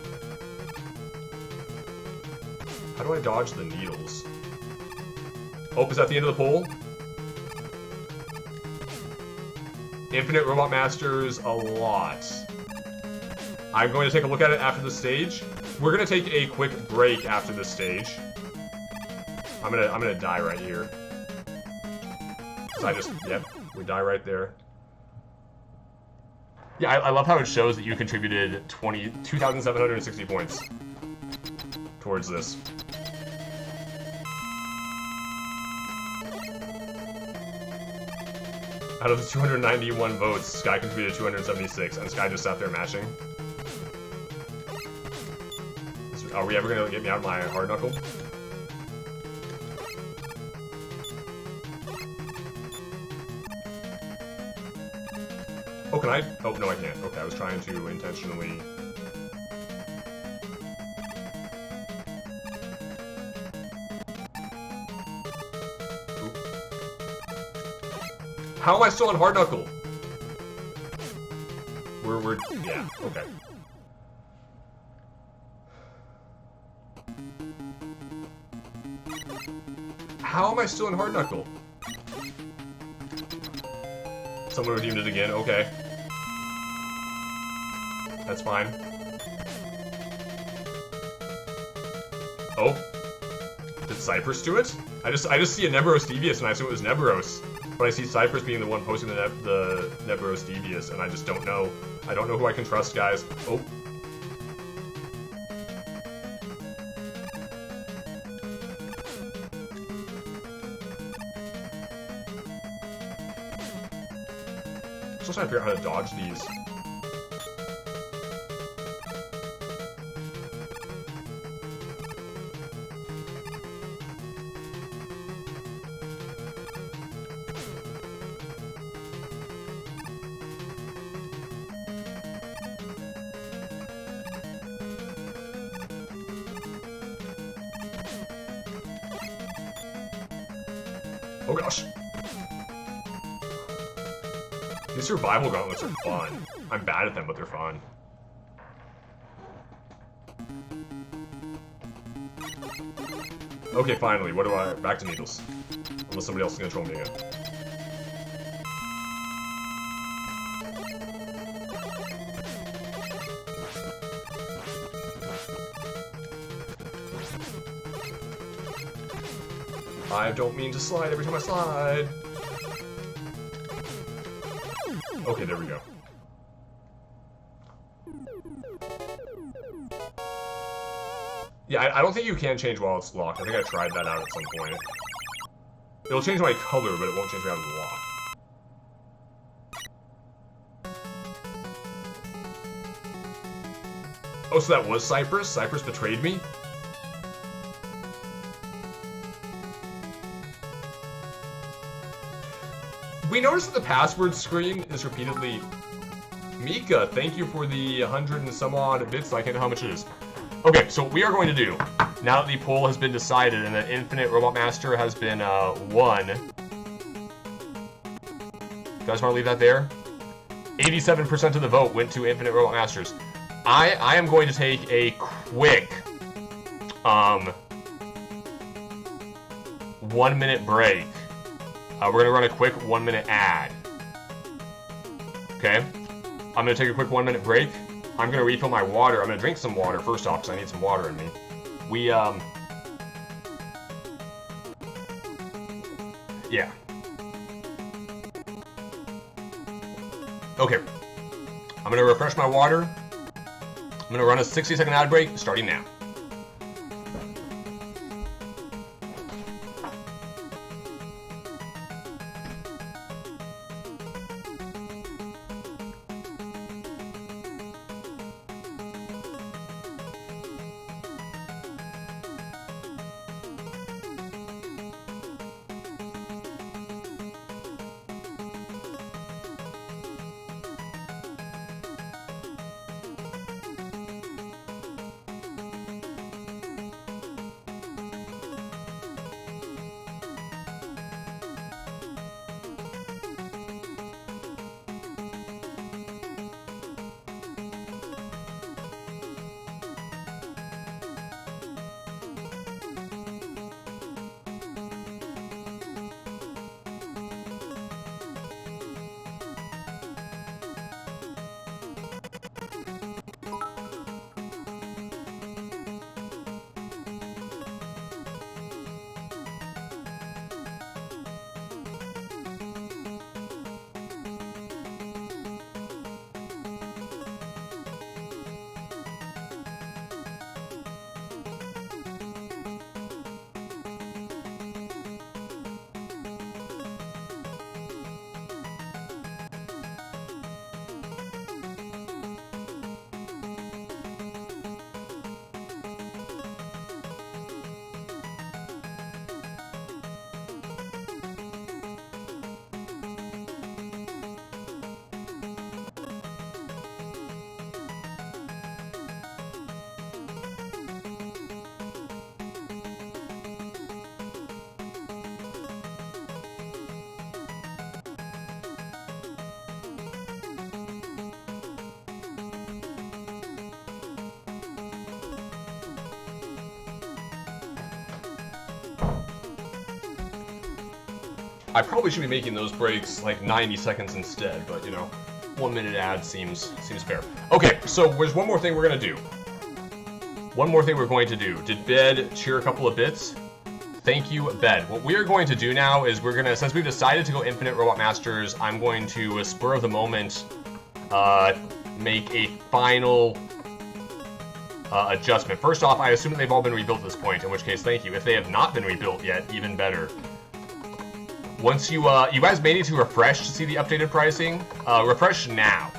How do I dodge the needles? Oh, is that the end of the poll? Infinite Robot Masters, a lot. I'm going to take a look at it after the stage. We're gonna take a quick break after this stage. I'm gonna die right here. So yep, we die right there. Yeah, I love how it shows that you contributed 2,760 points towards this. Out of the 291 votes, Sky contributed 276, and Sky just sat there mashing. Are we ever gonna get me out of my Hard Knuckle? Oh, can I? Oh, no, I can't. Okay, I was trying to intentionally... Oop. How am I still on Hard Knuckle? We're... yeah, okay. How am I still in Hard Knuckle? Someone redeemed it again, okay. That's fine. Oh. Did Cypress do it? I just see a Neveros Devious and I assume it was Neveros. But I see Cypress being the one posting the Neveros Devious and I just don't know. I don't know who I can trust, guys. Oh. I'm still trying to figure out how to dodge these. Oh gosh. These survival gauntlets are fun. I'm bad at them, but they're fun. Okay, finally. What do I... Back to needles. Unless somebody else is gonna troll me again. I don't mean to slide every time I slide. Okay, there we go. Yeah, I don't think you can change while it's locked. I think I tried that out at some point. It'll change my color, but it won't change me out of the lock. Oh, so that was Cypress? Cypress betrayed me? We noticed that the password screen is repeatedly... Mika, thank you for the 100 and some odd bits. I can't know how much it is. Okay, so what we are going to do, now that the poll has been decided and that Infinite Robot Master has been won. You guys want to leave that there? 87% of the vote went to Infinite Robot Masters. I am going to take a quick 1 minute break. We're going to run a quick 1 minute ad. Okay? I'm going to take a quick 1 minute break. I'm going to refill my water. I'm going to drink some water first off, because I need some water in me. Yeah. Okay. I'm going to refresh my water. I'm going to run a 60-second ad break, starting now. I probably should be making those breaks like 90 seconds instead, but you know, 1 minute ad seems fair. Okay, so there's one more thing we're gonna do. One more thing we're going to do. Did Bed cheer a couple of bits? Thank you, Bed. What we're going to do now is we're gonna, since we've decided to go Infinite Robot Masters, I'm going to, spur of the moment, make a final adjustment. First off, I assume that they've all been rebuilt at this point, in which case, thank you. If they have not been rebuilt yet, even better. Once you guys may need to refresh to see the updated pricing. Refresh now.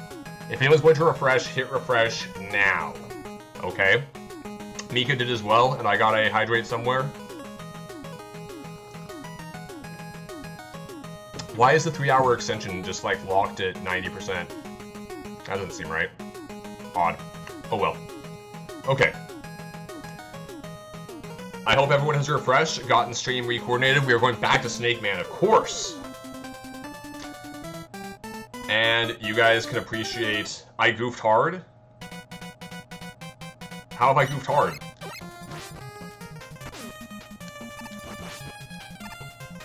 If anyone's going to refresh, hit refresh now. Okay? Mika did as well, and I got a hydrate somewhere. Why is the 3-hour extension just like locked at 90%? That doesn't seem right. Odd. Oh well. Okay. I hope everyone has refreshed, gotten stream re-coordinated. We are going back to Snake Man, of course. And you guys can appreciate I goofed hard. How have I goofed hard?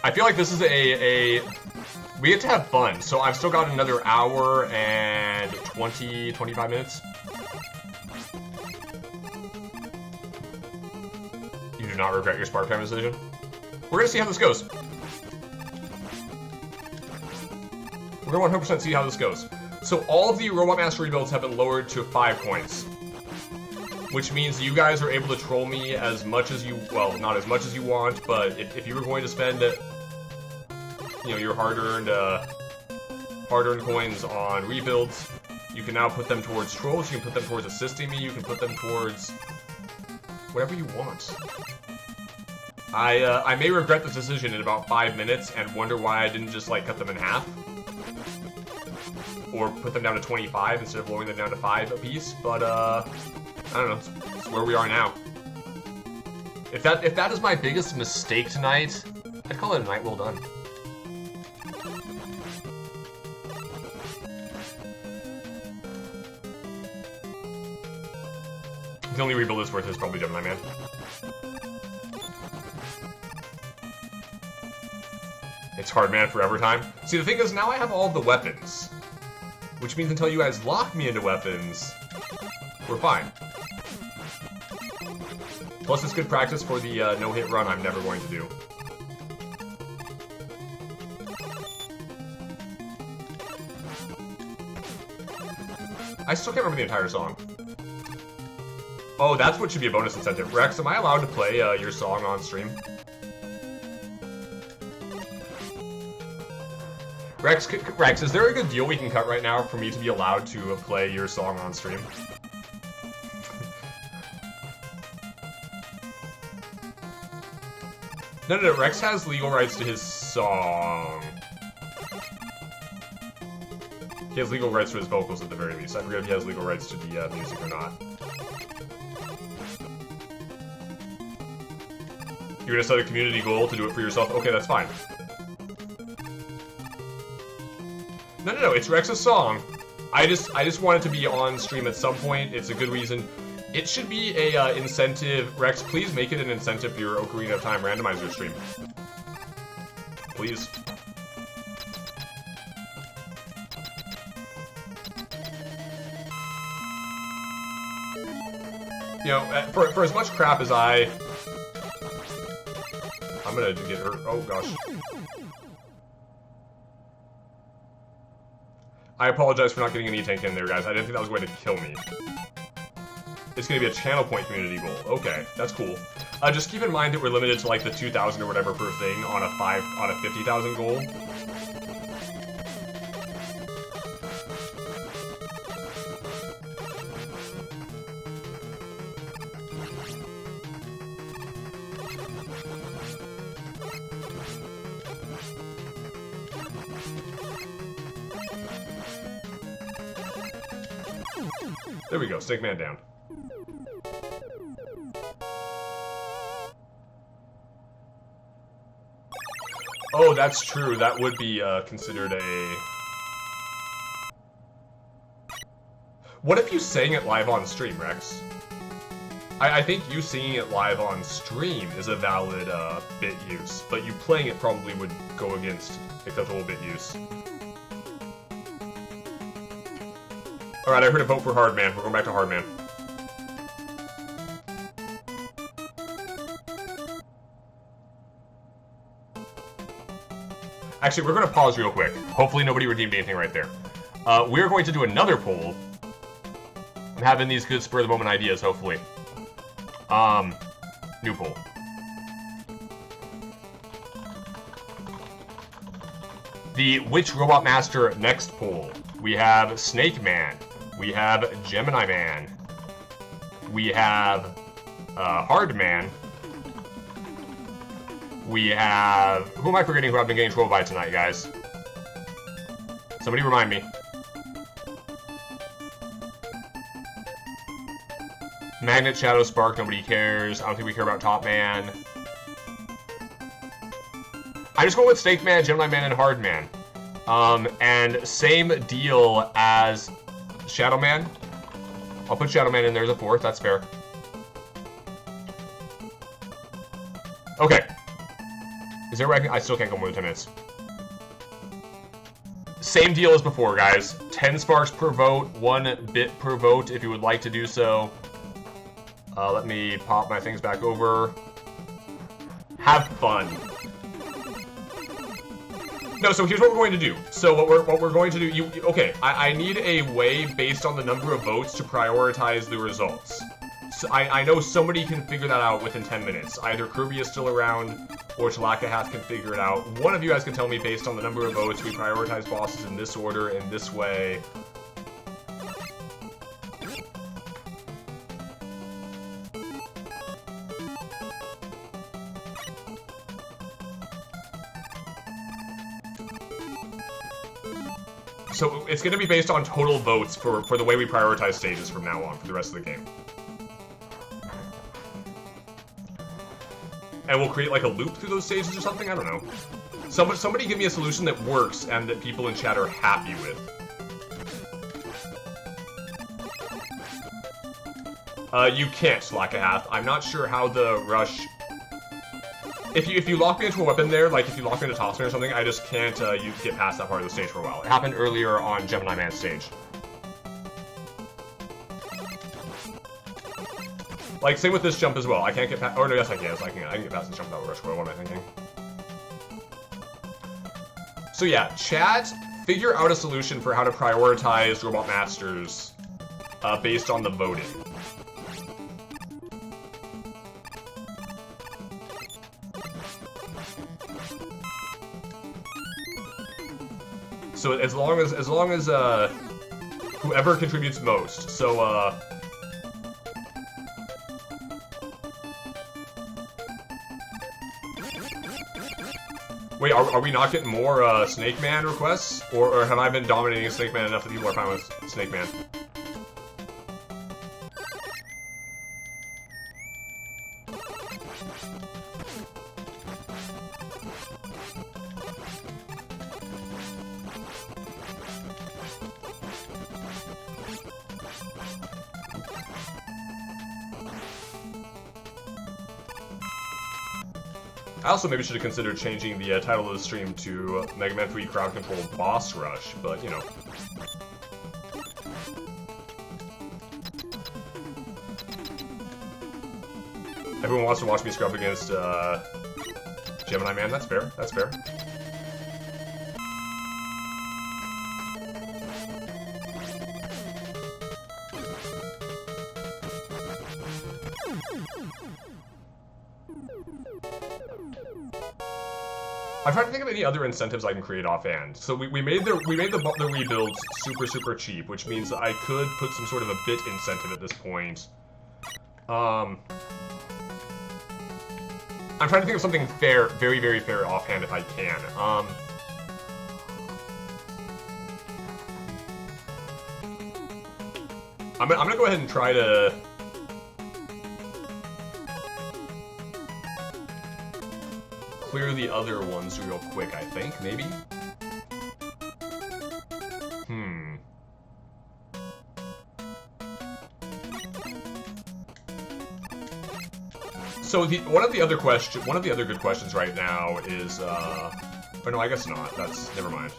I feel like this is we get to have fun, so I've still got another hour and 25 minutes. You do not regret your Spark Time decision? We're gonna see how this goes. We're gonna 100% see how this goes. So all of the Robot Master rebuilds have been lowered to 5 points. Which means you guys are able to troll me as much as you, well, not as much as you want, but if you were going to spend, you know, your hard-earned coins on rebuilds, you can now put them towards trolls, you can put them towards assisting me, you can put them towards whatever you want. I may regret this decision in about 5 minutes and wonder why I didn't just, like, cut them in half. Or put them down to 25 instead of lowering them down to 5 apiece, but, I don't know, it's where we are now. If that is my biggest mistake tonight, I'd call it a night well done. The only rebuild is worth is probably Gemini Man. It's hard man forever time. See, the thing is, now I have all of the weapons. Which means until you guys lock me into weapons, we're fine. Plus, it's good practice for the no-hit run I'm never going to do. I still can't remember the entire song. Oh, that's what should be a bonus incentive. Rex, am I allowed to play your song on stream? Rex, is there a good deal we can cut right now for me to be allowed to play your song on stream? No, Rex has legal rights to his song. He has legal rights to his vocals at the very least. I forget if he has legal rights to the music or not. You're gonna set a community goal to do it for yourself? Okay, that's fine. No, it's Rex's song. I just want it to be on stream at some point. It's a good reason. It should be a incentive. Rex, please make it an incentive for your Ocarina of Time randomizer stream. Please. You know, for as much crap as I'm gonna get hurt. Oh gosh. I apologize for not getting an E-Tank in there, guys. I didn't think that was going to kill me. It's going to be a channel point community goal. Okay, that's cool. Just keep in mind that we're limited to like the 2,000 or whatever per thing on a 50,000 goal. There we go, Snake Man down. Oh, that's true. That would be considered a... What if you sang it live on stream, Rex? I think you singing it live on stream is a valid bit use, but you playing it probably would go against acceptable bit use. Alright, I heard a vote for Hardman. We're going back to Hardman. Actually, we're going to pause real quick. Hopefully nobody redeemed anything right there. We're going to do another poll. I'm having these good spur-of-the-moment ideas, hopefully. New poll. The Which Robot Master Next poll. We have Snake Man. We have Gemini Man. We have Hard Man. We have... Who am I forgetting who I've been getting trolled by tonight, guys? Somebody remind me. Magnet, Shadow, Spark, nobody cares. I don't think we care about Top Man. I just go with Snake Man, Gemini Man, and Hard Man. And same deal as Shadow Man. I'll put Shadow Man in there as a fourth, that's fair. Okay. Is there I still can't go more than 10 minutes. Same deal as before, guys. 10 sparks per vote, 1 bit per vote if you would like to do so. Let me pop my things back over. Have fun. No, so here's what we're going to do. So what we're going to do, okay, I need a way based on the number of votes to prioritize the results. So I know somebody can figure that out within 10 minutes. Either Kirby is still around, or Chalakahath can figure it out. One of you guys can tell me based on the number of votes we prioritize bosses in this order, in this way. So it's going to be based on total votes for the way we prioritize stages from now on for the rest of the game. And we'll create like a loop through those stages or something? I don't know. Somebody give me a solution that works and that people in chat are happy with. You can't, Slackahath. I'm not sure how the rush... If you lock me into a weapon there, like if you lock me into Topspin or something, I just can't you get past that part of the stage for a while. It happened earlier on Gemini Man stage. Like, same with this jump as well. I can't get past... Oh, no, yes, I can. Yes, I can get past this jump without rush. What am I thinking? So, yeah, chat, figure out a solution for how to prioritize Robot Masters based on the voting. So as long as whoever contributes most. So wait, are we not getting more Snake Man requests, or have I been dominating Snake Man enough that people are fine with Snake Man? I also maybe should have considered changing the title of the stream to Mega Man 3 Crowd Control Boss Rush, but, you know. Everyone wants to watch me scrub against Gemini Man, that's fair, that's fair. I'm trying to think of any other incentives I can create offhand. So we made the rebuilds super cheap, which means that I could put some sort of a bit incentive at this point. I'm trying to think of something fair, very fair offhand if I can. I'm gonna go ahead and try to. Clear the other ones real quick, I think, maybe? So one of the other good questions right now is oh no, I guess not. That's never mind.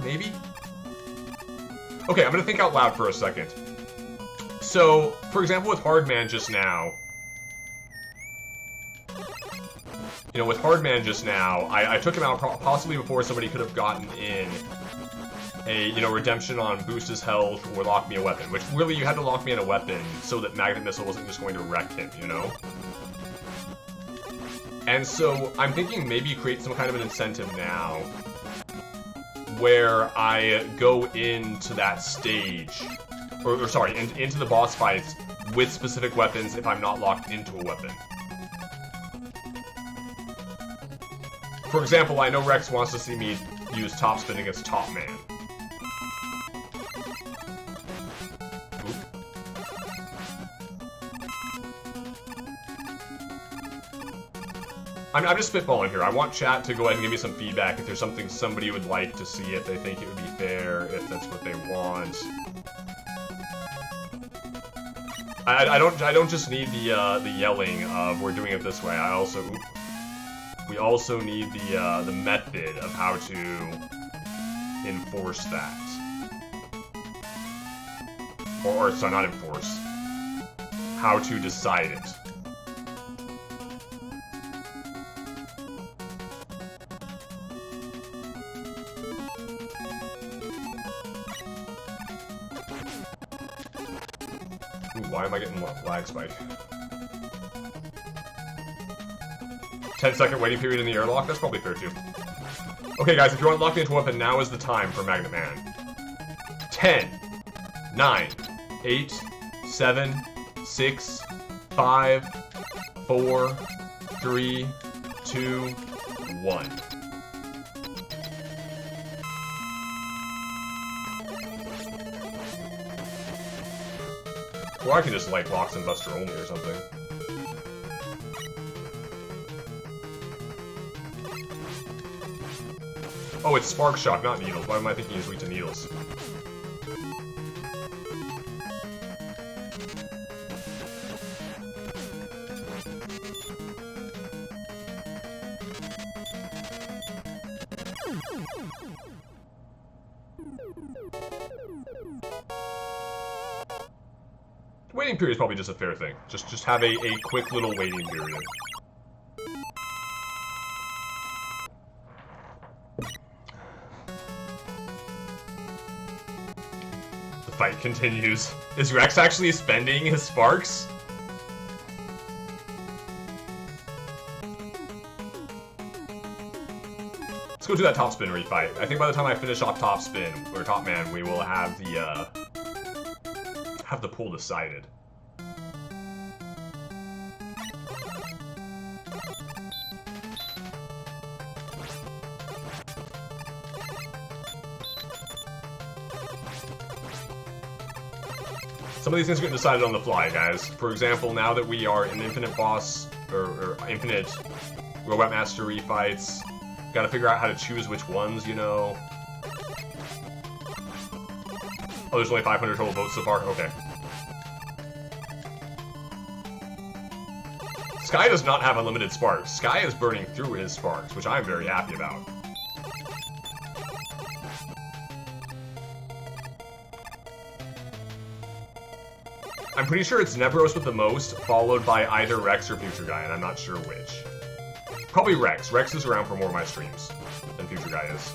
Maybe? Okay, I'm gonna think out loud for a second. So, for example, with Hardman just now, you know, with Hardman just now, I took him out possibly before somebody could have gotten in a, you know, redemption on boost his health or lock me a weapon, which really you had to lock me in a weapon so that Magnet Missile wasn't just going to wreck him, you know? And so I'm thinking maybe create some kind of an incentive now where I go into that stage, or sorry, into the boss fights with specific weapons if I'm not locked into a weapon. For example, I know Rex wants to see me use Topspin against Top Man. Oop. I'm just spitballing here. I want chat to go ahead and give me some feedback if there's something somebody would like to see, if they think it would be fair, if that's what they want. I don't just need the yelling of we're doing it this way. We also need the method of how to enforce that. Or sorry, not enforce. How to decide it. Ooh, why am I getting lag spike? 10-second waiting period in the airlock? That's probably fair too. Okay guys, if you want to lock me into a weapon, now is the time for Magnet Man. 10, 9, 8, 7, 6, 5, 4, 3, 2, 1. Or I can just like Locks and Buster only or something. Oh, it's Spark Shock, not Needles. Why am I thinking he's weak to Needles? Waiting period is probably just a fair thing. Just have a quick little waiting period. The fight continues. Is Rex actually spending his sparks? Let's go do that top spin refight. I think by the time I finish off top spin, or top man, we will have the pool decided. Some of these things are getting decided on the fly, guys. For example, now that we are in infinite boss, or infinite Robot Master refights, gotta figure out how to choose which ones, you know. Oh, there's only 500 total votes so far? Okay. Sky does not have unlimited sparks. Sky is burning through his sparks, which I'm very happy about. I'm pretty sure it's Nevros with the most, followed by either Rex or Future Guy, and I'm not sure which. Probably Rex. Rex is around for more of my streams than Future Guy is.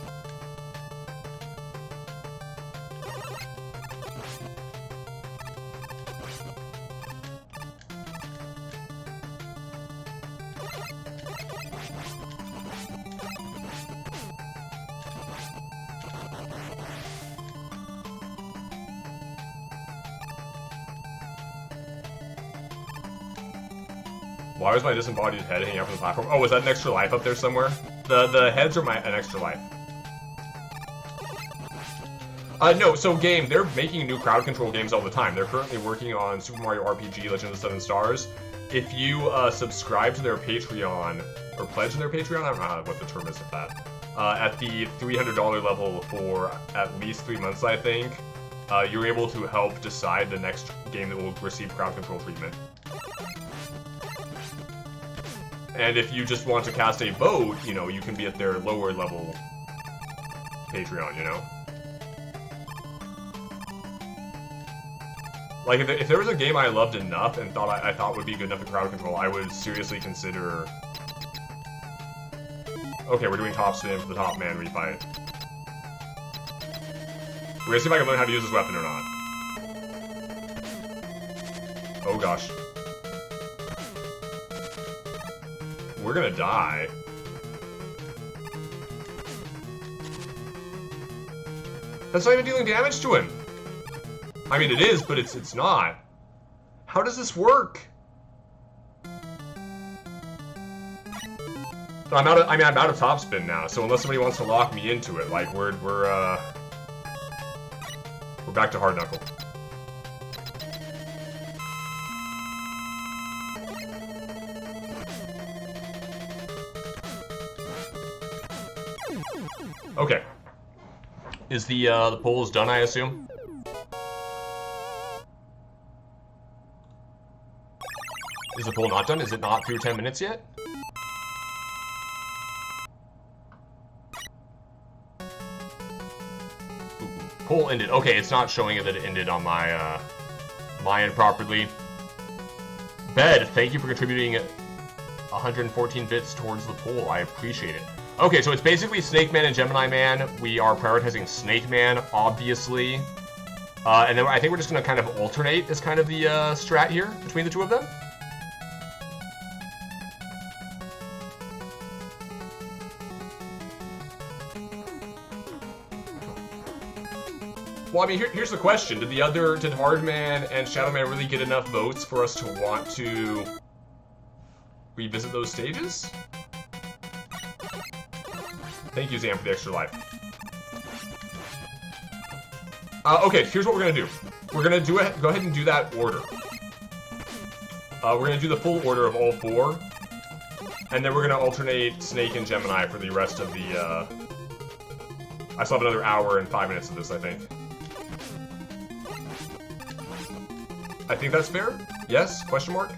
Why was my disembodied head hanging out from the platform? Oh, was that an extra life up there somewhere? The heads are an extra life. No, so game, they're making new crowd control games all the time. They're currently working on Super Mario RPG Legend of the Seven Stars. If you subscribe to their Patreon, or pledge to their Patreon, I don't know what the term is of that, at the $300 level for at least 3 months, I think, you're able to help decide the next game that will receive crowd control treatment. And if you just want to cast a vote, you know, you can be at their lower level Patreon, you know? Like, if there was a game I loved enough and I thought would be good enough for crowd control, I would seriously consider... Okay, we're doing top spin for the top man refight. We're gonna see if I can learn how to use this weapon or not. Oh gosh. We're gonna die. That's not even dealing damage to him. I mean, it is, but it's not. How does this work? So I'm out of top spin now. So unless somebody wants to lock me into it, like we're back to hard knuckle. Okay. Is the polls done, I assume? Is the poll not done? Is it not through 10 minutes yet? Ooh, poll ended. Okay, it's not showing it that it ended on my my end properly. Bed, thank you for contributing 114 bits towards the poll. I appreciate it. Okay, so it's basically Snake Man and Gemini Man. We are prioritizing Snake Man, obviously. And then I think we're just going to kind of alternate as kind of the strat here between the two of them. Well, I mean, here's the question. Did Hardman and Shadowman really get enough votes for us to want to revisit those stages? Thank you, Zam, for the extra life. Okay, here's what we're gonna do. We're gonna go ahead and do that order. We're gonna do the full order of all four, and then we're gonna alternate Snake and Gemini for the rest of the. I still have another hour and 5 minutes of this, I think. I think that's fair. Yes? Question mark.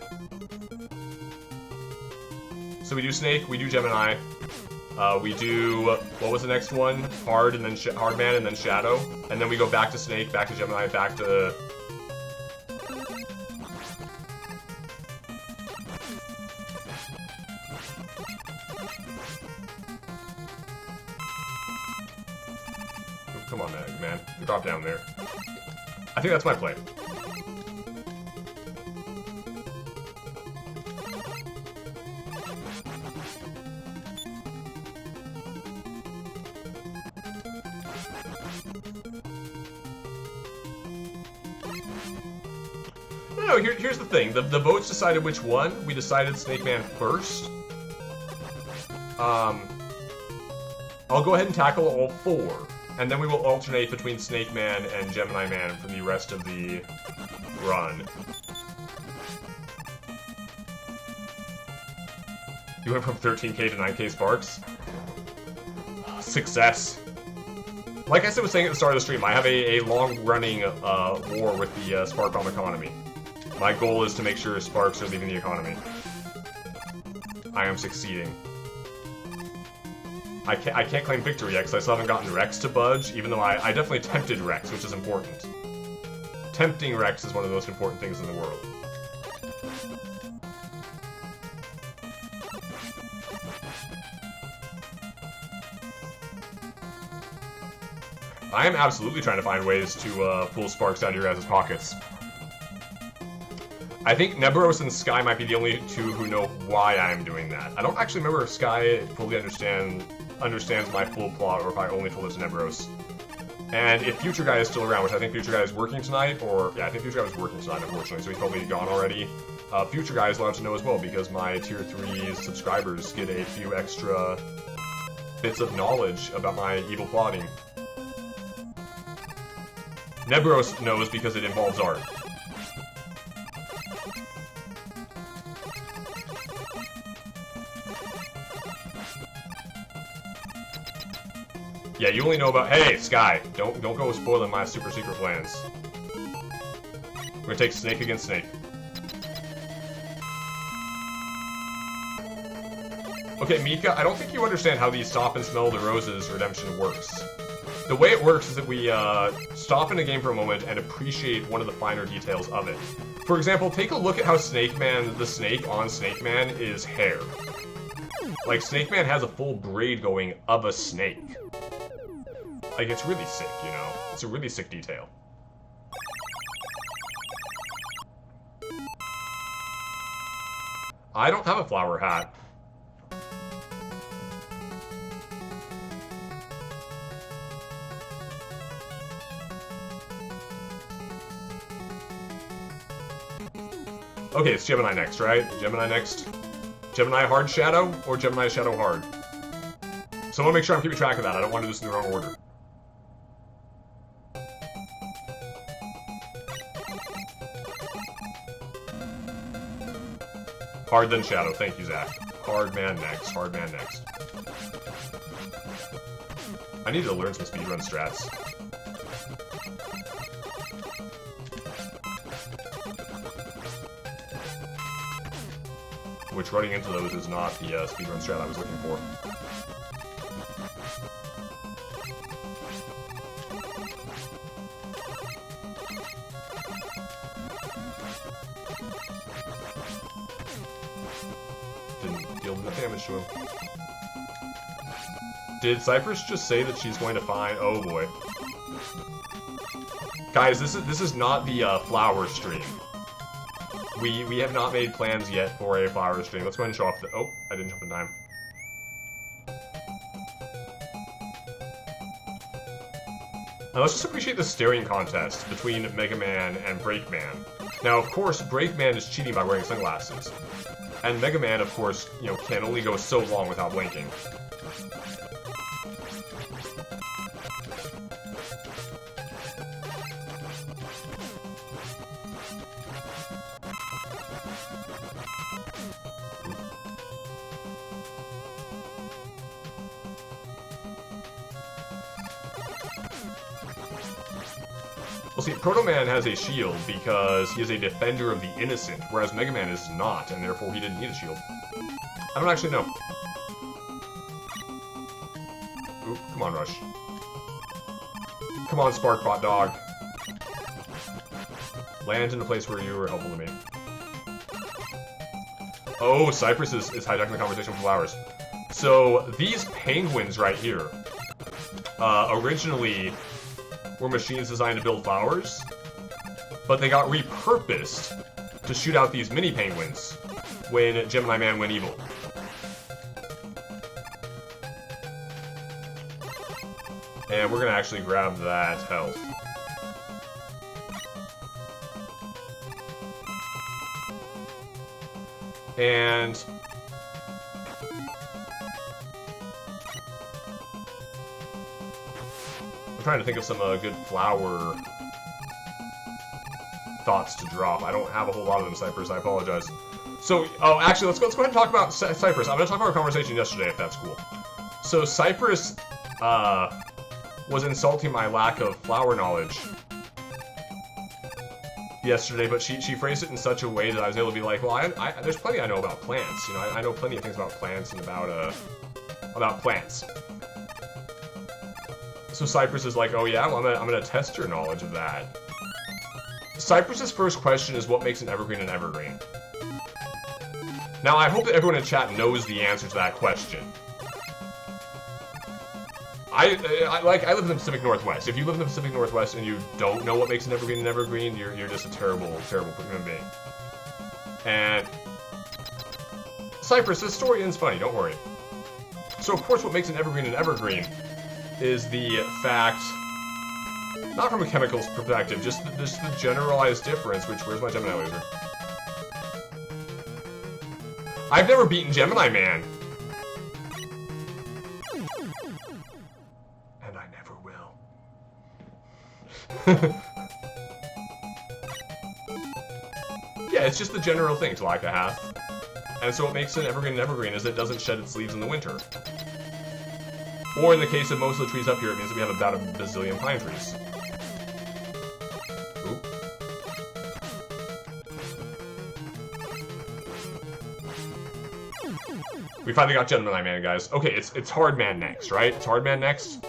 So we do Snake, we do Gemini. We do, what was the next one? Hard, and then Hardman, and then Shadow. And then we go back to Snake, back to Gemini, back to... Oh, come on, man. Drop down there. I think that's my play. No, here's the thing. The votes decided which one. We decided Snake Man first. I'll go ahead and tackle all four, and then we will alternate between Snake Man and Gemini Man for the rest of the run. You went from 13k to 9k Sparks? Success. Like I was saying at the start of the stream, I have a long-running war with the Spark Bomb economy. My goal is to make sure Sparks are leaving the economy. I am succeeding. I can't claim victory yet because I still haven't gotten Rex to budge, even though I definitely tempted Rex, which is important. Tempting Rex is one of the most important things in the world. I am absolutely trying to find ways to pull Sparks out of your guys' pockets. I think Neburos and Sky might be the only two who know why I'm doing that. I don't actually remember if Sky fully understands my full plot, or if I only told it to Neburos. And if Future Guy is still around, which I think Future Guy is working tonight, or yeah, I think Future Guy was working tonight, unfortunately, so he's probably gone already. Future Guy is allowed to know as well, because my Tier 3 subscribers get a few extra bits of knowledge about my evil plotting. Neburos knows because it involves art. Yeah, you only know about... Hey, Sky! Don't go spoiling my super secret plans. We're gonna take Snake against Snake. Okay, Mika, I don't think you understand how the Stop and Smell the Roses redemption works. The way it works is that we stop in a game for a moment and appreciate one of the finer details of it. For example, take a look at how Snake Man, the snake on Snake Man, is hair. Like, Snake Man has a full braid going of a snake. Like, it's really sick, you know? It's a really sick detail. I don't have a flower hat. Okay, it's Gemini next, right? Gemini next. Gemini Hard Shadow, or Gemini Shadow Hard? So I want to make sure I'm keeping track of that. I don't want to do this in the wrong order. Hard then Shadow. Thank you, Zach. Hard man next. Hard man next. I need to learn some speedrun strats. which running into those is not the speedrun strat I was looking for. Didn't deal enough damage to him. Did Cypress just say that she's going to find... Oh boy. Guys, this is not the flower stream. We have not made plans yet for a flower stream. Let's go ahead and show off the... Oh, I didn't jump in time. Now let's just appreciate the staring contest between Mega Man and Breakman. Now, of course, Breakman is cheating by wearing sunglasses. And Mega Man, of course, you know, can only go so long without blinking. Well, see, Proto Man has a shield because he is a defender of the innocent, whereas Mega Man is not, and therefore he didn't need a shield. I don't actually know. Oop, come on, Rush. Come on, Sparkbot Dog. Land in a place where you were helpful to me. Oh, Cypress is hijacking the conversation with flowers. So, these penguins right here, originally were machines designed to build flowers, but they got repurposed to shoot out these mini penguins when Gemini Man went evil. And we're gonna actually grab that health. And I'm trying to think of some good flower thoughts to drop. I don't have a whole lot of them, Cypress. I apologize. So, oh, actually, let's go ahead and talk about Cypress. I'm going to talk about our conversation yesterday, if that's cool. So, Cypress was insulting my lack of flower knowledge yesterday, but she phrased it in such a way that I was able to be like, well, there's plenty I know about plants. You know, I know plenty of things about plants and about plants. So Cypress is like, oh yeah, well, I'm gonna test your knowledge of that. Cypress's first question is what makes an evergreen an evergreen. Now I hope that everyone in chat knows the answer to that question. I live in the Pacific Northwest. If you live in the Pacific Northwest and you don't know what makes an evergreen, you're just a terrible, terrible human being. And Cypress, this story ends funny, don't worry. So of course what makes an evergreen is the fact, not from a chemicals perspective, just the generalized difference, where's my Gemini laser? I've never beaten Gemini Man. And I never will. Yeah, it's just the general thing, Talakahath. And so what makes an evergreen is it doesn't shed its leaves in the winter. Or in the case of most of the trees up here, it means that we have about a bazillion pine trees. Oop. We finally got Gemini Man, guys. Okay, it's Hard Man next, right? It's Hard Man next.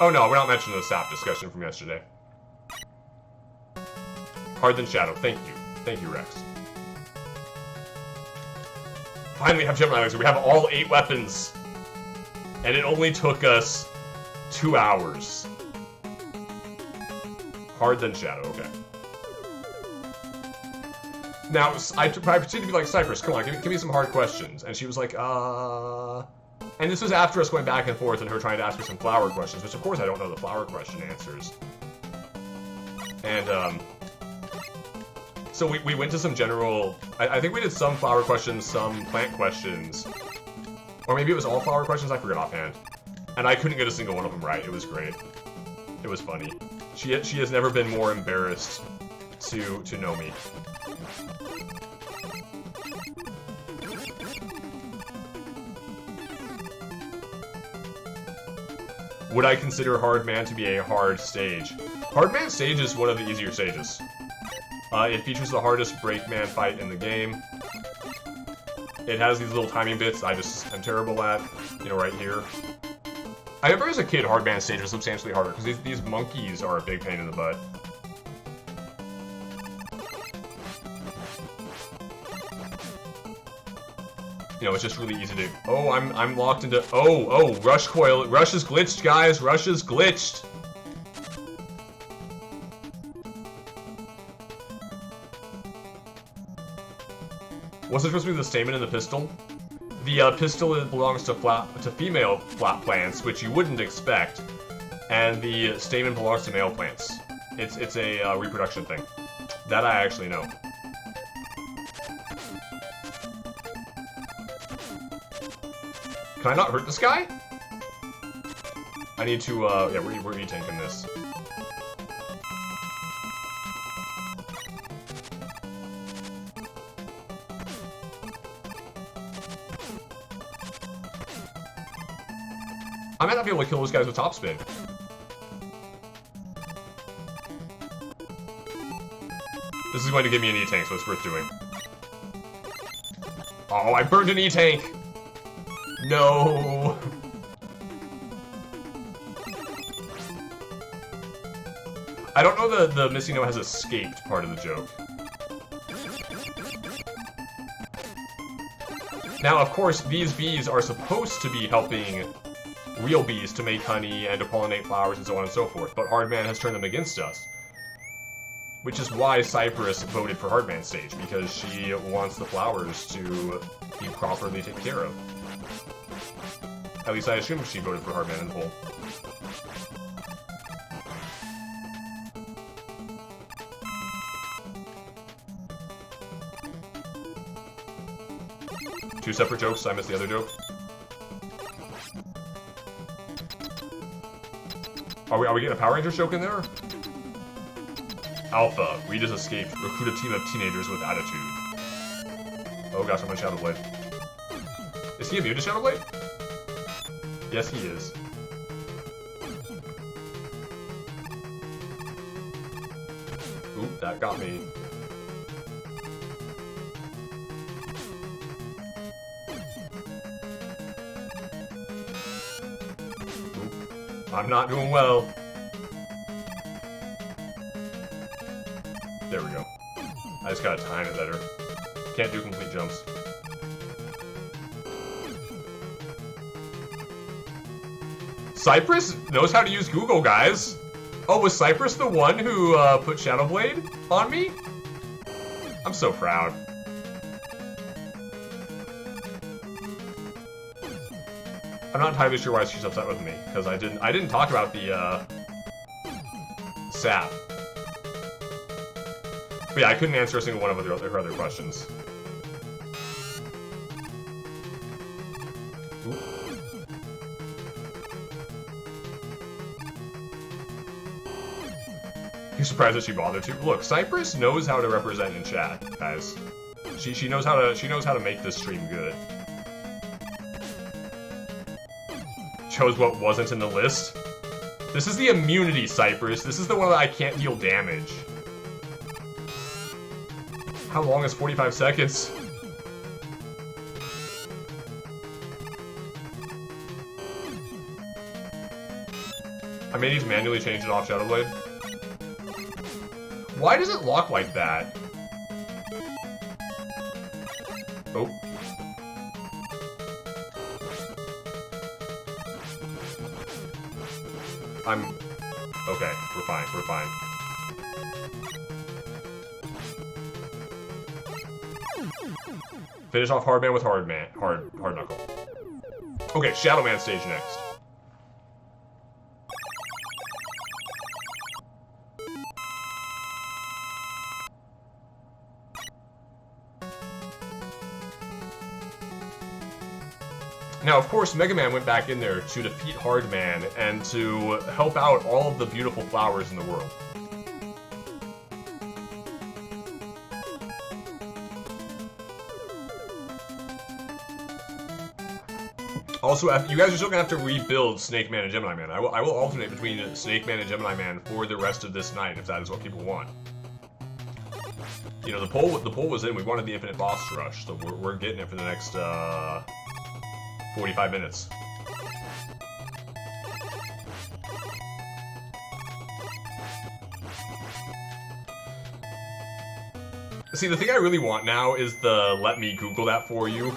Oh no, we're not mentioning the SAP discussion from yesterday. Hard than Shadow, thank you. Thank you, Rex. Finally have Gemini Laser. We have all 8 weapons. And it only took us 2 hours. Hard than Shadow, okay. Now, I pretended to be like, Cypress, come on, give me some hard questions. And she was like, And this was after us going back and forth and her trying to ask me some flower questions, which of course I don't know the flower question answers. And, so we went to some general... I think we did some flower questions, some plant questions. Or maybe it was all flower questions, I forget offhand. And I couldn't get a single one of them right. It was great. It was funny. She has never been more embarrassed to know me. Would I consider Hardman to be a hard stage? Hardman stage is one of the easier stages. It features the hardest Breakman fight in the game. It has these little timing bits I'm terrible at, you know, right here. I remember as a kid, Hardman stage was substantially harder, because these monkeys are a big pain in the butt. You know, it's just really easy to... Oh, I'm locked into... Oh, Rush Coil. Rush is glitched, guys. Rush is glitched. Was it supposed to be the stamen and the pistol? The pistol belongs to female flat plants, which you wouldn't expect, and the stamen belongs to male plants. It's a reproduction thing. That I actually know. Can I not hurt this guy? I need to, yeah, we're E-tanking this. I might not be able to kill those guys with top spin. This is going to give me an E-tank, so it's worth doing. Oh, I burned an E-tank! No! I don't know the Missing No has escaped part of the joke. Now, of course, these bees are supposed to be helping real bees to make honey and to pollinate flowers and so on and so forth, but Hardman has turned them against us. Which is why Cypress voted for Hardman stage, because she wants the flowers to be properly taken care of. At least I assume she voted for Hardman in the poll. Two separate jokes, I missed the other joke. Are we getting a Power Rangers joke in there? Alpha, we just escaped. Recruit a team of teenagers with attitude. Oh gosh, I'm on Shadow Blade. Is he immune to Shadow Blade? Yes, he is. Oop, that got me. Oop, I'm not doing well. There we go. I just gotta time it better. Can't do complete jumps. Cypress knows how to use Google, guys. Oh, was Cypress the one who put Shadow Blade on me? I'm so proud. I'm not entirely sure why she's upset with me, because I didn't talk about the sap. But yeah, I couldn't answer a single one of her other questions. You're surprised that she bothered to? Look, Cypress knows how to represent in chat, guys. She knows how to make this stream good. Chose what wasn't in the list. This is the immunity, Cypress. This is the one that I can't deal damage. How long is 45 seconds? I may need to manually change it off Shadow Blade. Why does it lock like that? Oh. Okay, we're fine, we're fine. Finish off Hardman with Hard Knuckle. Okay, Shadow Man stage next. Now, of course, Mega Man went back in there to defeat Hardman and to help out all of the beautiful flowers in the world. Also, you guys are still gonna have to rebuild Snake Man and Gemini Man. I will alternate between Snake Man and Gemini Man for the rest of this night if that is what people want. You know, the poll was in. We wanted the Infinite Boss Rush, so we're getting it for the next 45 minutes. See, the thing I really want now is the let me Google that for you,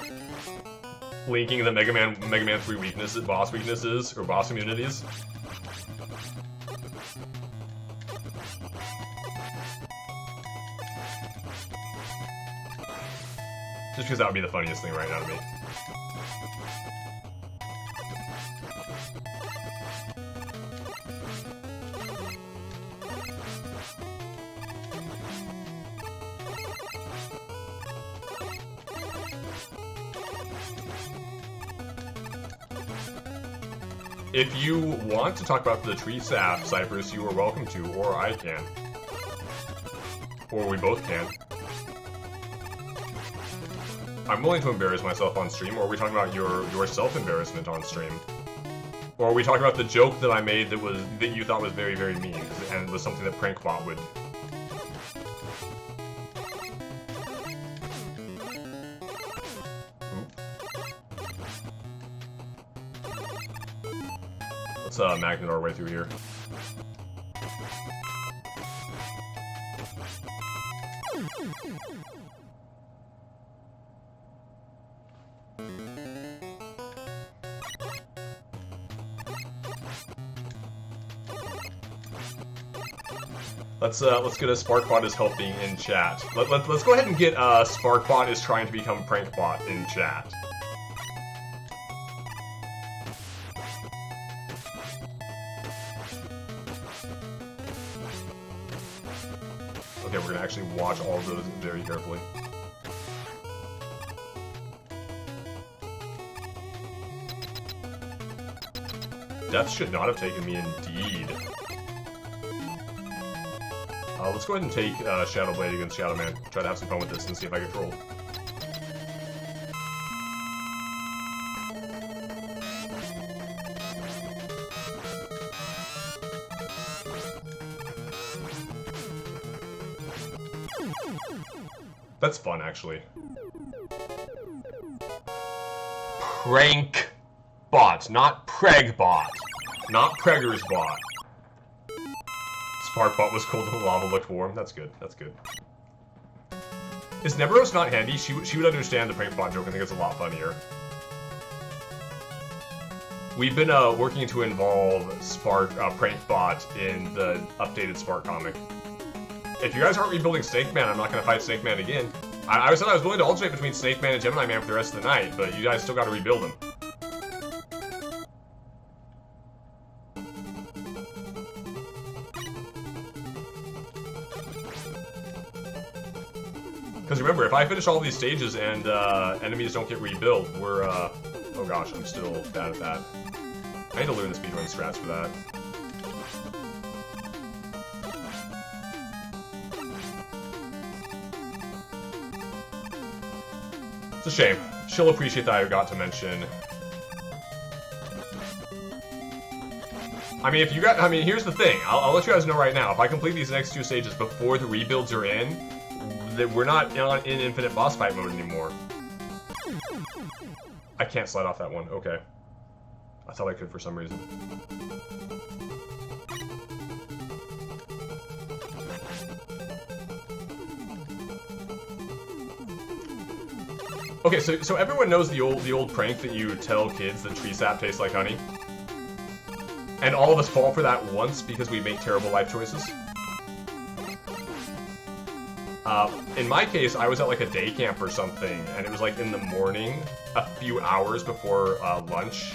linking the Mega Man 3 weaknesses, boss weaknesses, or boss immunities. Just because that would be the funniest thing right now to me. If you want to talk about the tree sap, Cypress, you are welcome to, or I can. Or we both can. I'm willing to embarrass myself on stream, or are we talking about your self-embarrassment on stream? Or are we talking about the joke that I made that you thought was very, very mean, and was something that Prankbot would... Let's magnet our way through here. Let's get a Sparkbot is helping in chat. Let's go ahead and get Sparkbot is trying to become Prankbot in chat. Okay, we're gonna actually watch all of those very carefully. Death should not have taken me, indeed. Let's go ahead and take Shadow Blade against Shadow Man. Try to have some fun with this and see if I get trolled. That's fun, actually. Prank bot, not Preg bot. Not Pregger's bot. Sparkbot was cold and the lava looked warm. That's good. That's good. Is Neberos not handy? She would understand the Prankbot joke. I think it's a lot funnier. We've been working to involve Prankbot in the updated Spark comic. If you guys aren't rebuilding Snake Man, I'm not going to fight Snake Man again. I said I was willing to alternate between Snake Man and Gemini Man for the rest of the night, but you guys still got to rebuild them. Because remember, if I finish all these stages and enemies don't get rebuilt, we're, oh gosh, I'm still bad at that. I need to learn the speedrun strats for that. It's a shame. She'll appreciate that I got to mention. I mean, here's the thing. I'll let you guys know right now. If I complete these next two stages before the rebuilds are in, that we're not in infinite boss fight mode anymore. I can't slide off that one. Okay. I thought I could for some reason. Okay, so everyone knows the old prank that you tell kids that tree sap tastes like honey? And all of us fall for that once because we make terrible life choices? In my case, I was at like a day camp or something, and it was like in the morning, a few hours before lunch.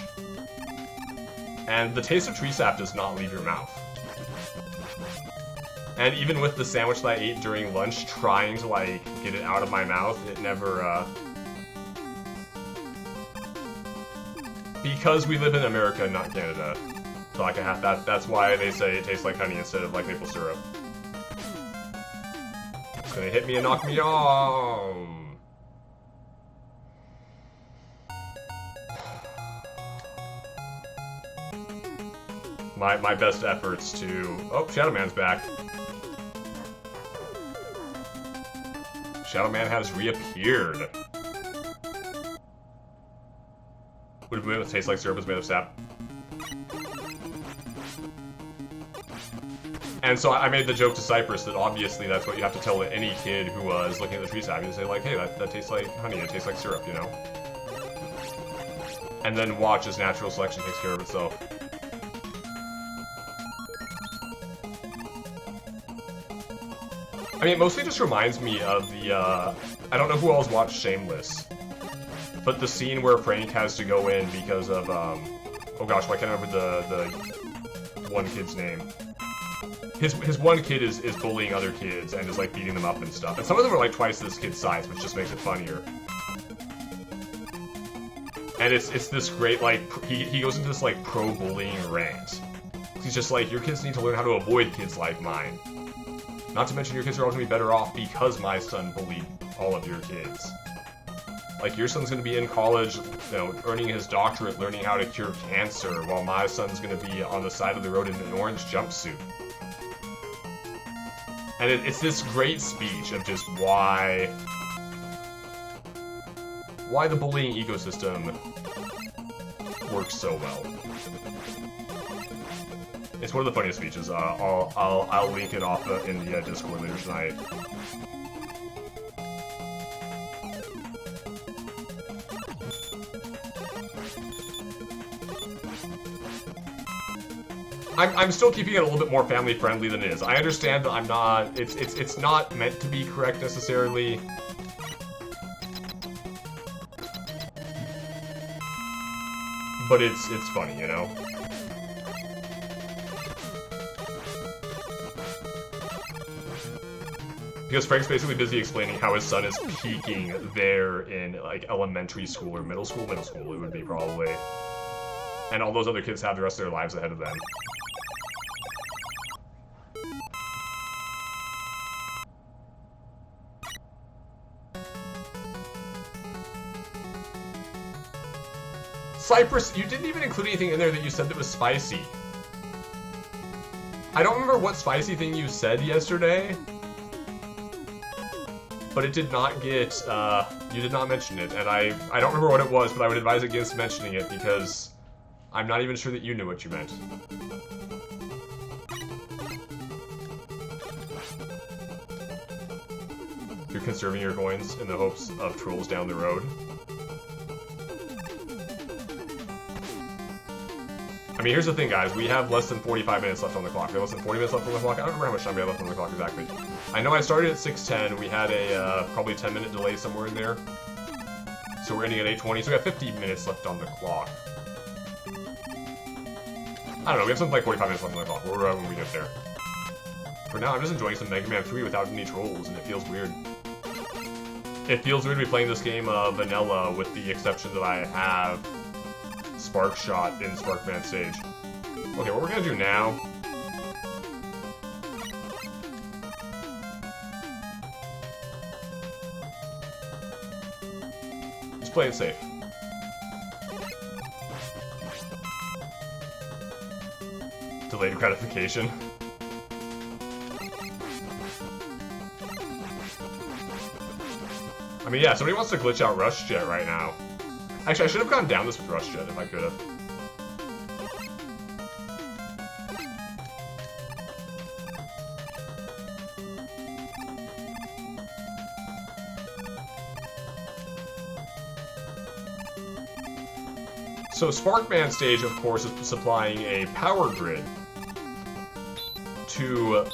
And the taste of tree sap does not leave your mouth. And even with the sandwich that I ate during lunch, trying to like get it out of my mouth, it never, because we live in America, not Canada. So like that's why they say it tastes like honey instead of like maple syrup. It's gonna hit me and knock me down. my best efforts to... Oh, Shadow Man's back. Shadow Man has reappeared. Would it taste like syrup is made of sap? And so I made the joke to Cypress that obviously that's what you have to tell any kid who is looking at the tree sap. You say like, hey, that tastes like honey, it tastes like syrup, you know? And then watch as natural selection takes care of itself. I mean, it mostly just reminds me of the, I don't know who else watched Shameless, but the scene where Frank has to go in because of, oh gosh, why can't I remember the one kid's name? His one kid is bullying other kids and is, like, beating them up and stuff. And some of them are, like, twice this kid's size, which just makes it funnier. And it's this great, like, he goes into this, like, pro-bullying rant. He's just like, your kids need to learn how to avoid kids like mine. Not to mention your kids are all going to be better off because my son bullied all of your kids. Like, your son's going to be in college, you know, earning his doctorate, learning how to cure cancer, while my son's going to be on the side of the road in an orange jumpsuit. And it's this great speech of just why the bullying ecosystem works so well. It's one of the funniest speeches. I'll link it off in the Discord later tonight. I'm still keeping it a little bit more family friendly than it is. I understand that I'm not. It's not meant to be correct necessarily. But it's funny, you know? Because Frank's basically busy explaining how his son is peaking there in, like, elementary school or middle school. Middle school, it would be probably. And all those other kids have the rest of their lives ahead of them. Cypress, you didn't even include anything in there that you said that was spicy. I don't remember what spicy thing you said yesterday, but it did not get, you did not mention it, and I don't remember what it was, but I would advise against mentioning it because I'm not even sure that you knew what you meant. You're conserving your coins in the hopes of trolls down the road. I mean, here's the thing, guys. We have less than 45 minutes left on the clock. We have less than 40 minutes left on the clock. I don't remember how much time we have left on the clock exactly. I know I started at 6:10. We had a probably 10-minute delay somewhere in there. So we're ending at 8:20. So we have 50 minutes left on the clock. I don't know. We have something like 45 minutes left on the clock. We're when we get there. For now, I'm just enjoying some Mega Man 3 without any trolls, and it feels weird. It feels weird to be playing this game vanilla, with the exception that I have Spark Shot in Sparkman stage. Okay, what we're gonna do now... Just play it safe. Delayed gratification. I mean, yeah, somebody wants to glitch out Rush Jet right now. Actually, I should have gone down this with Rush Jet if I could have. So Sparkman stage, of course, is supplying a power grid to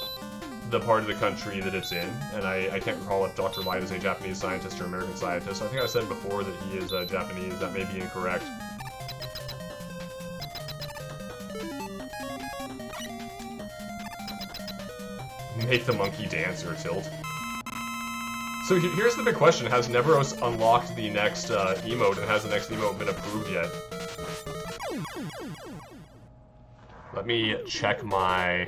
the part of the country that it's in, and I can't recall if Dr. Light is a Japanese scientist or American scientist. I think I said before that he is Japanese. That may be incorrect. Make the monkey dance or tilt. So here's the big question. Has Nevros unlocked the next emote, and has the next emote been approved yet? Let me check my...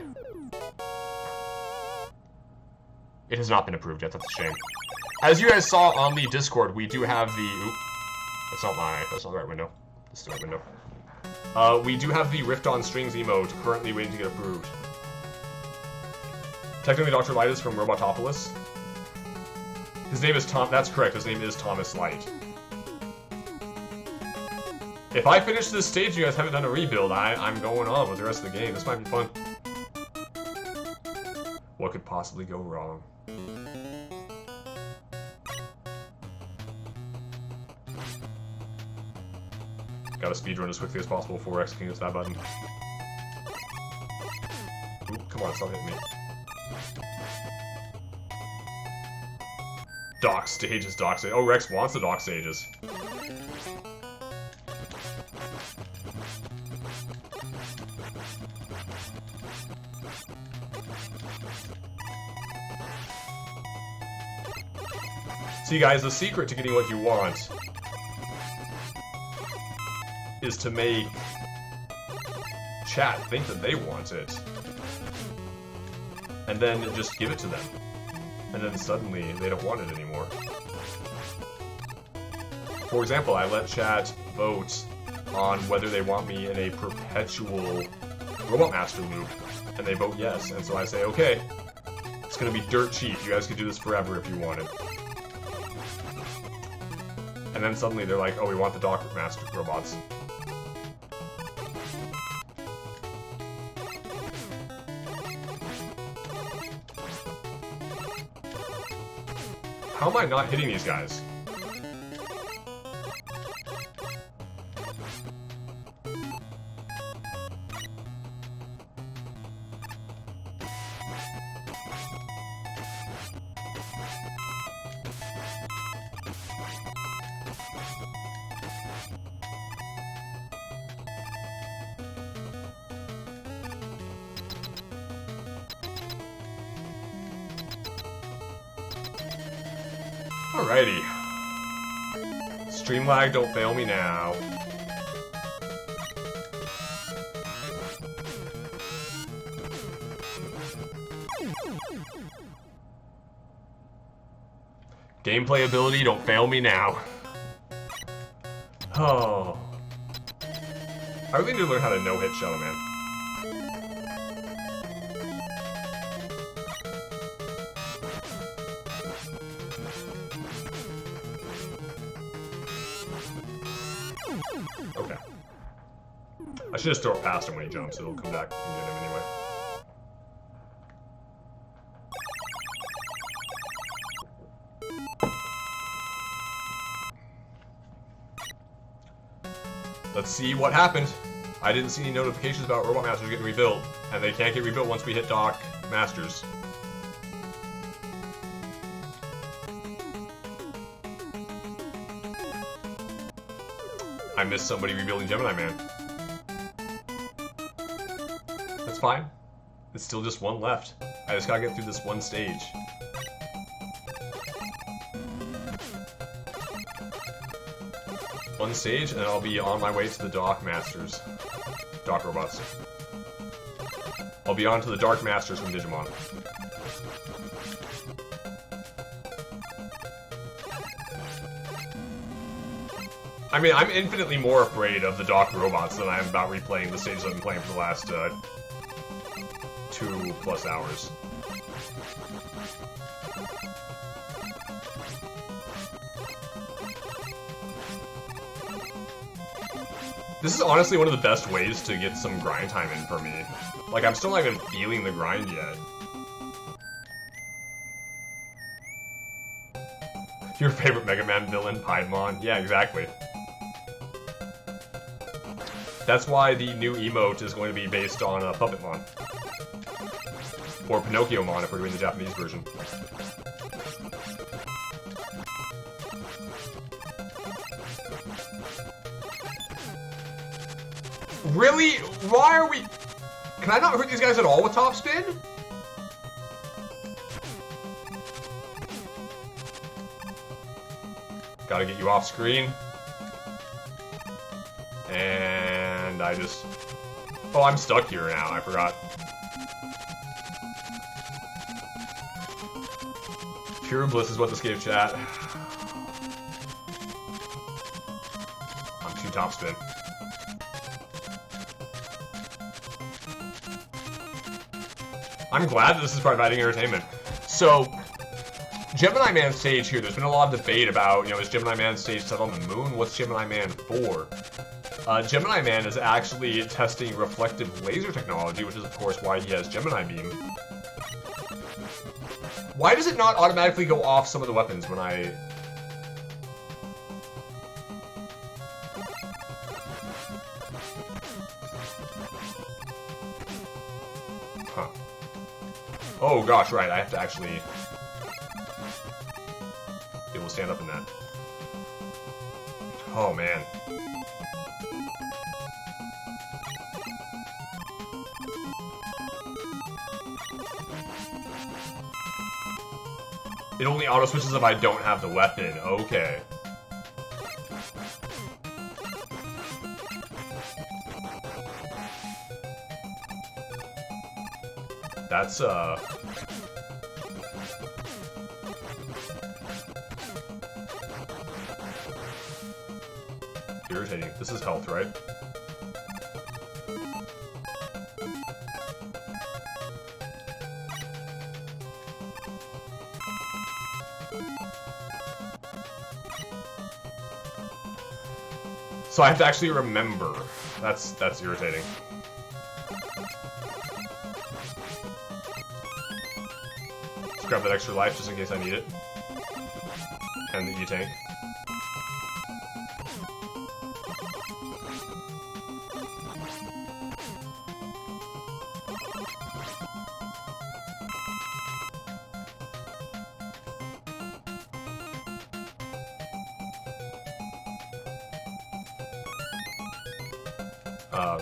It has not been approved yet, that's a shame. As you guys saw on the Discord, we do have the... Oop. That's not the right window. This is the right window. We do have the Rift on Strings emote currently waiting to get approved. Technically, Dr. Light is from Robotopolis. His name is Tom. That's correct. His name is Thomas Light. If I finish this stage and you guys haven't done a rebuild, I'm going on with the rest of the game. This might be fun. What could possibly go wrong? Gotta speedrun as quickly as possible before executing that button. Ooh, come on, stop hitting me. Dock stages, dock stages. Oh, Rex wants the dock stages. See, guys, the secret to getting what you want is to make chat think that they want it. And then just give it to them. And then suddenly they don't want it anymore. For example, I let chat vote on whether they want me in a perpetual Robot Master loop, and they vote yes. And so I say, okay, it's gonna be dirt cheap. You guys could do this forever if you wanted. And then suddenly they're like, oh, we want the Dock Master robots. How am I not hitting these guys? Alrighty. Stream lag, don't fail me now. Gameplay ability, don't fail me now. Oh. I really need to learn how to no-hit Shadow Man. Okay. I should just throw it past him when he jumps, it'll come back and get him anyway. Let's see what happened. I didn't see any notifications about Robot Masters getting rebuilt, and they can't get rebuilt once we hit Dock Masters. I missed somebody rebuilding Gemini Man. That's fine. It's still just one left. I just gotta get through this one stage. One stage, and I'll be on my way to the Dock Masters. Dock Robots. I'll be on to the Dark Masters from Digimon. I mean, I'm infinitely more afraid of the Dock Robots than I am about replaying the stages I've been playing for the last 2+ hours. This is honestly one of the best ways to get some grind time in for me. Like, I'm still not even feeling the grind yet. Your favorite Mega Man villain, Piedmon? Yeah, exactly. That's why the new emote is going to be based on Puppetmon. Or Pinocchiomon if we're doing the Japanese version. Really? Why are we... Can I not hurt these guys at all with top spin? Gotta get you off screen. And I just... Oh, I'm stuck here now, I forgot. Pure bliss is what this gave chat. I'm too top spin. I'm glad that this is providing entertainment. So, Gemini Man stage here, there's been a lot of debate about, you know, is Gemini Man stage set on the moon? What's Gemini Man for? Gemini Man is actually testing reflective laser technology, which is of course why he has Gemini Beam. Why does it not automatically go off some of the weapons when I... Huh. Oh gosh, right, I have to actually be able to stand up in that. Oh man. It only auto switches if I don't have the weapon. Okay. That's irritating. This is health, right? So I have to actually remember. That's irritating. Let's grab that extra life just in case I need it. And the E-tank.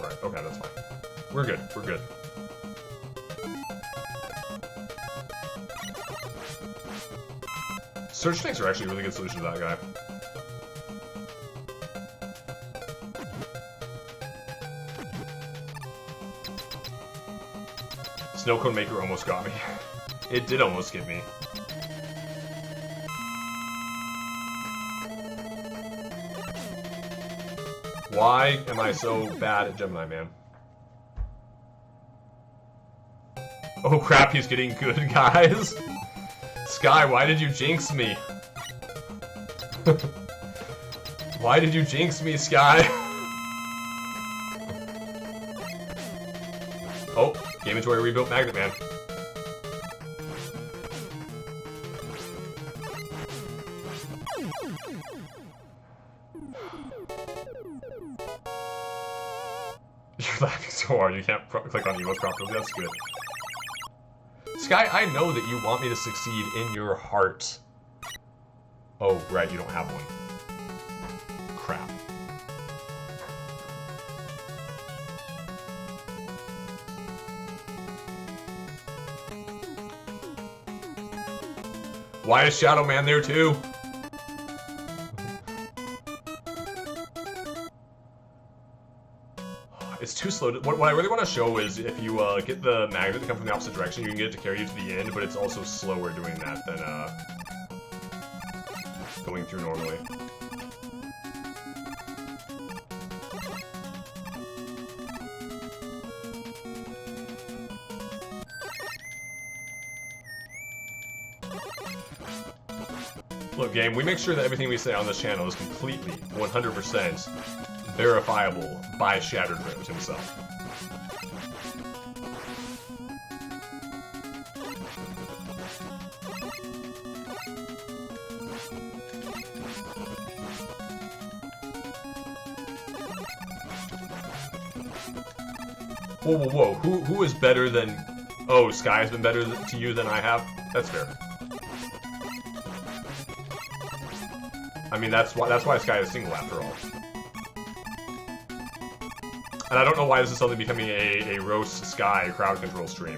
Right, okay, that's fine. We're good, we're good. Surge tanks are actually a really good solution to that guy. Snow Cone Maker almost got me. It did almost get me. Why am I so bad at Gemini Man? Oh crap, he's getting good, guys. Sky, why did you jinx me? Why did you jinx me, Sky? Oh, Game & Toy rebuilt Magnet Man. You're laughing so hard you can't click on emote properly. That's good. Sky, I know that you want me to succeed in your heart. Oh, right, you don't have one. Crap. Why is Shadow Man there too? It's too slow. What I really want to show is if you get the magnet to come from the opposite direction, you can get it to carry you to the end, but it's also slower doing that than going through normally. Look, game, we make sure that everything we say on this channel is completely, 100% verifiable by Shattered Rift himself. Whoa, whoa, whoa. Who is better than... Oh, Sky's been better to you than I have? That's fair. I mean, that's why Sky is single after all. And I don't know why this is suddenly becoming a roast Sky crowd control stream.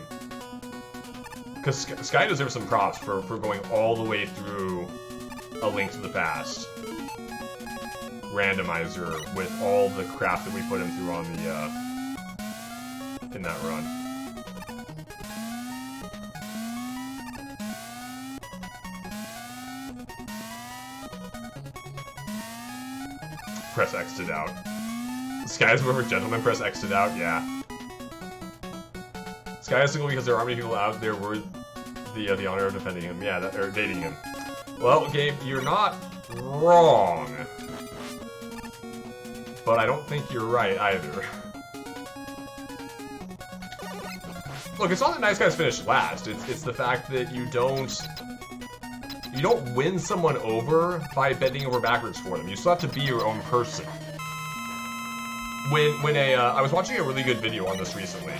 Because Sky deserves some props for going all the way through A Link to the Past randomizer with all the crap that we put him through on the in that run. Press X to doubt. Sky's whoever gentleman press X to doubt, yeah. Sky is single because there aren't many people out there worth the honor of defending him. Yeah, or dating him. Well, Gabe, you're not wrong. But I don't think you're right either. Look, it's not that nice guys finish last. It's the fact that you don't win someone over by bending over backwards for them. You still have to be your own person. I was watching a really good video on this recently.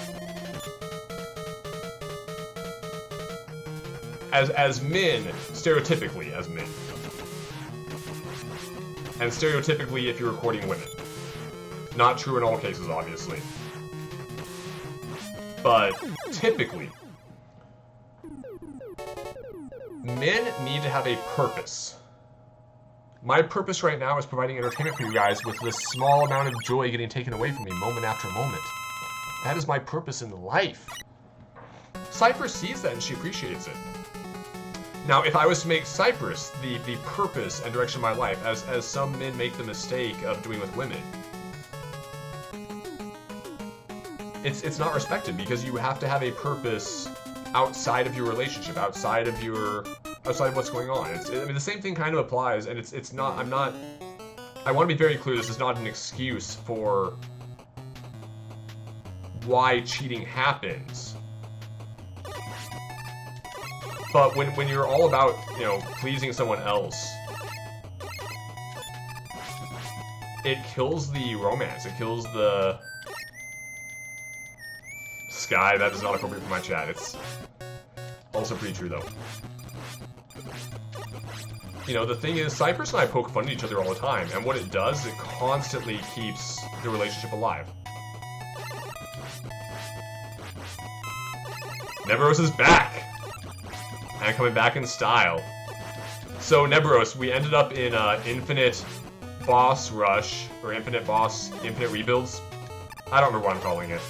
As men, stereotypically as men. And stereotypically if you're recording women. Not true in all cases, obviously. But typically, men need to have a purpose. My purpose right now is providing entertainment for you guys with this small amount of joy getting taken away from me moment after moment. That is my purpose in life. Cypress sees that and she appreciates it. Now, if I was to make Cypress the purpose and direction of my life, as some men make the mistake of doing with women, it's not respected, because you have to have a purpose outside of your relationship, outside of what's going on. I mean, the same thing kind of applies, and it's not. I want to be very clear. This is not an excuse for why cheating happens. But when you're all about, pleasing someone else, it kills the romance. It kills the... Sky, that is not appropriate for my chat. It's also pretty true, though. The thing is, Cypress and I poke fun at each other all the time, and what it does, it constantly keeps the relationship alive. Neveros is back! And coming back in style. So, Neveros, we ended up in Infinite Boss Rush, or Infinite Rebuilds. I don't remember what I'm calling it.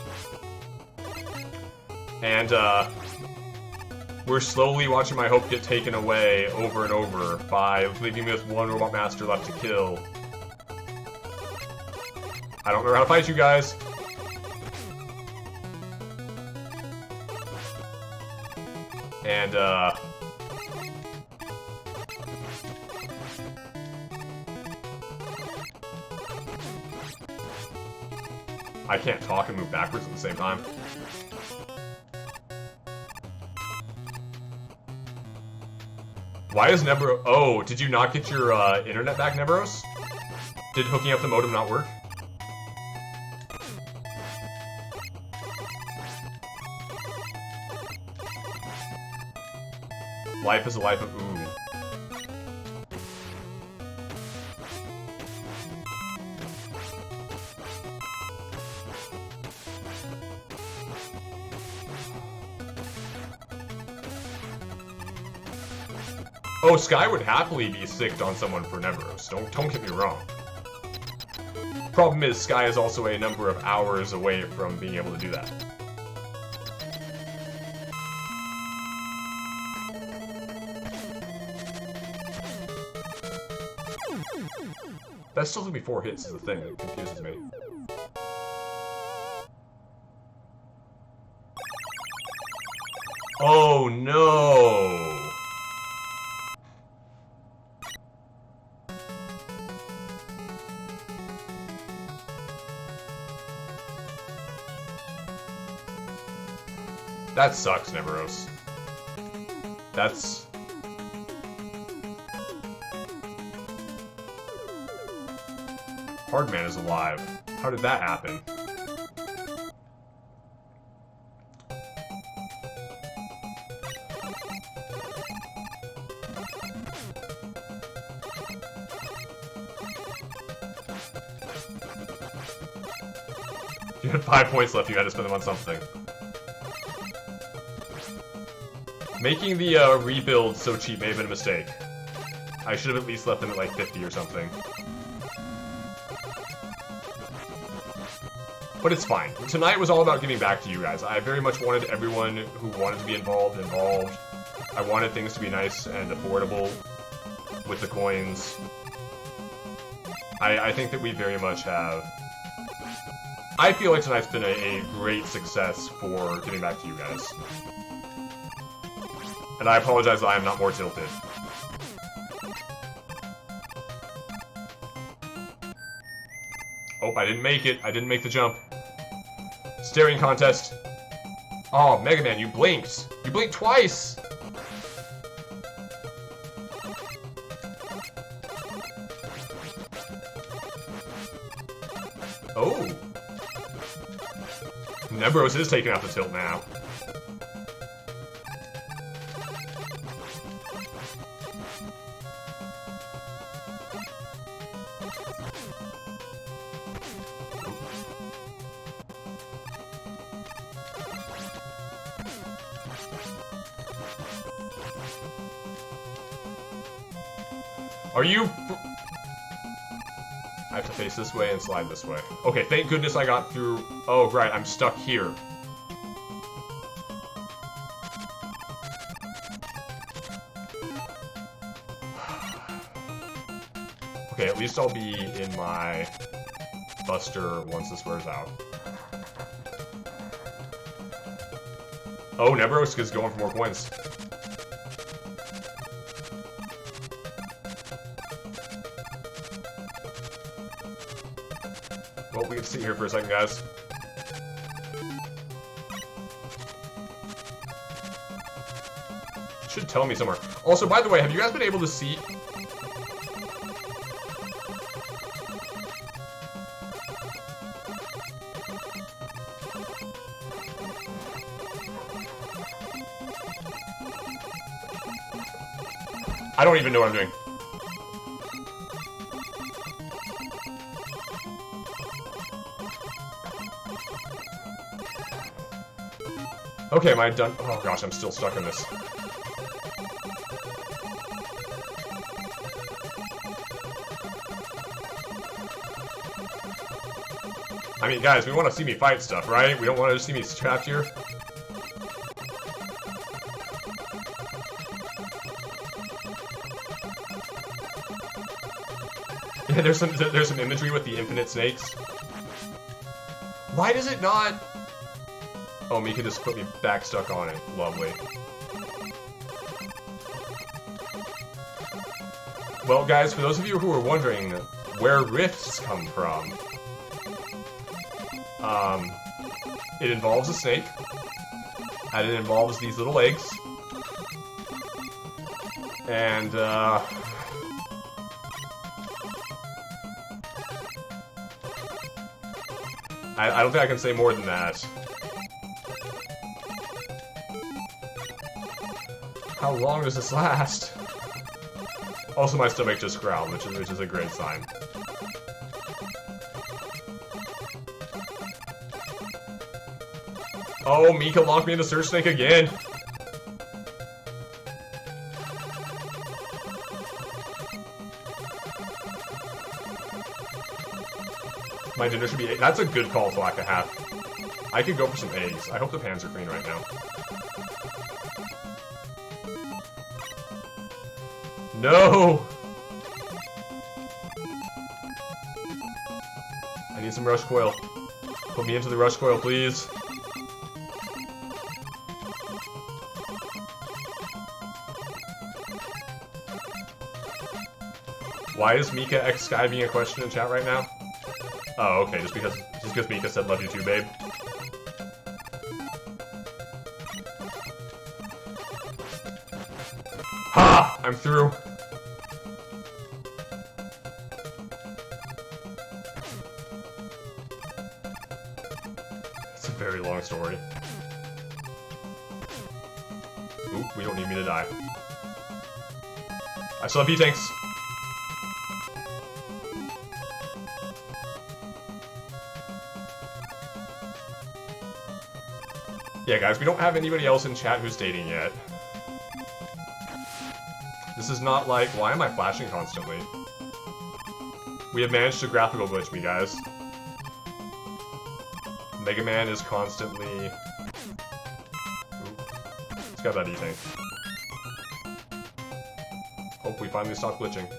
And, we're slowly watching my hope get taken away over and over by leaving me with one Robot Master left to kill. I don't know how to fight you guys. And, I can't talk and move backwards at the same time. Why is Neveros... Oh, did you not get your internet back, Neveros? Did hooking up the modem not work? Life is a life of ooh. Oh, Sky would happily be sicked on someone for Neveros. Don't get me wrong. Problem is, Sky is also a number of hours away from being able to do that. That still took me 4 hits is the thing that confuses me. Oh no! That sucks, Neveros. That's... Hardman is alive. How did that happen? You had 5 points left, you had to spend them on something. Making the rebuild so cheap may have been a mistake. I should have at least left them at like 50 or something. But it's fine. Tonight was all about giving back to you guys. I very much wanted everyone who wanted to be involved. I wanted things to be nice and affordable with the coins. I think that we very much have I feel like tonight's been a great success for getting back to you guys. And I apologize that I am not more tilted. Oh, I didn't make it. I didn't make the jump. Staring contest. Oh, Mega Man, you blinked. You blinked twice. Oh. Nebros is taking out the tilt now. Are you... I have to face this way and slide this way. Okay, thank goodness I got through... Oh, right, I'm stuck here. Okay, at least I'll be in my Buster once this wears out. Oh, Nebros is going for more coins. Well, we can sit here for a second, guys. It should tell me somewhere. Also, by the way, have you guys been able to see... I don't even know what I'm doing. Okay, am I done? Oh gosh, I'm still stuck in this. I mean, guys, we want to see me fight stuff, right? We don't want to see me trapped here. Yeah, there's some imagery with the infinite snakes. Why does it not... Oh, Mika just put me back stuck on it. Lovely. Well, guys, for those of you who are wondering where rifts come from, it involves a snake, and it involves these little eggs, and, I don't think I can say more than that. How long does this last? Also, my stomach just growled, which is a great sign. Oh, Mika locked me in the Surge Snake again! My dinner should be egg. That's a good call to like a half. I could go for some eggs. I hope the pans are clean right now. No! I need some rush coil. Put me into the rush coil, please. Why is Mika X Sky being a question in chat right now? Oh, okay, just because Mika said love you too, babe. Ha! I'm through. It's a very long story. Oop, we don't need me to die. I still have V-Tanks. Yeah, guys, we don't have anybody else in chat who's dating yet. This is not like... Why am I flashing constantly? We have managed to graphical glitch me, guys. Mega Man is constantly... Ooh. It's got that E-Tank. Hope we finally stop glitching.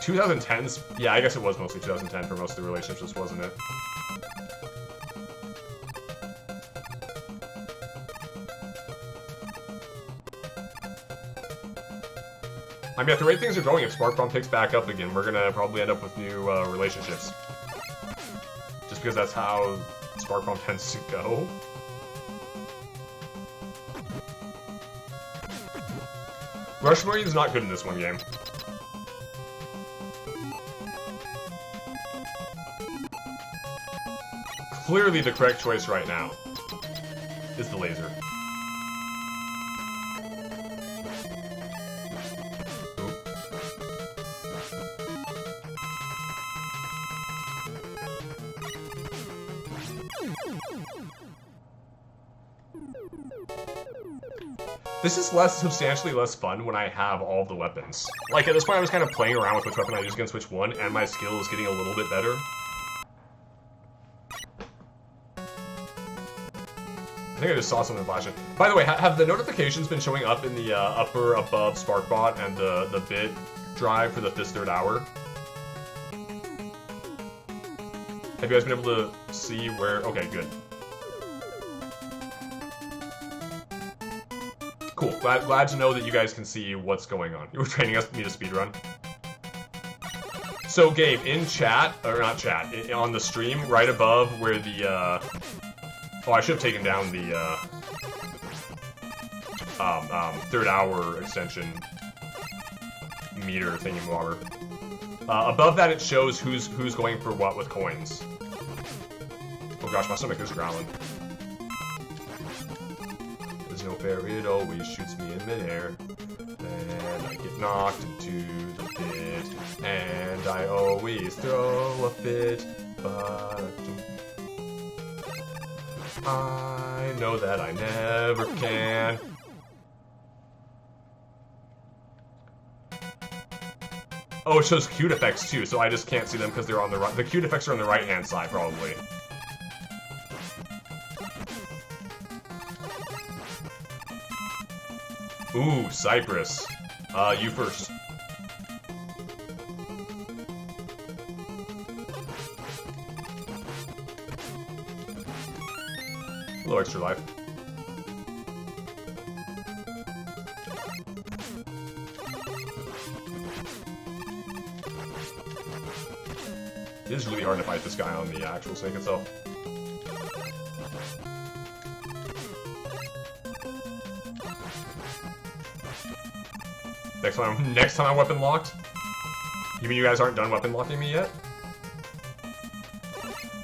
2010s? Yeah, I guess it was mostly 2010 for most of the relationships, wasn't it? I mean, at the rate things are going, if Spark Bomb picks back up again, we're gonna probably end up with new relationships. Just because that's how Spark Bomb tends to go. Rush Marine's not good in this one game. Clearly the correct choice right now is the laser. This is substantially less fun when I have all the weapons. Like, at this point I was kind of playing around with which weapon I use against which one, and my skill is getting a little bit better. I think I just saw something flashing. By the way, have the notifications been showing up in the upper above SparkBot and the bit drive for the this third hour? Have you guys been able to see where... Okay, good. Cool. Glad to know that you guys can see what's going on. You were training me to speedrun. So, Gabe, in chat, or not chat, on the stream, right above where the, oh, I should have taken down the, third hour extension meter thingy-mobber. Above that, it shows who's going for what with coins. Oh gosh, my stomach is growling. There's no fair, it always shoots me in midair. And I get knocked into the pit. And I always throw a fit. But I know that I never can. Oh, it shows cute effects too, so I just can't see them because they're on the right. The cute effects are on the right-hand side, probably. Ooh, Cypress. You first. A little extra life. It is really hard to fight this guy on the actual snake itself. Next time I'm weapon locked? You mean you guys aren't done weapon locking me yet?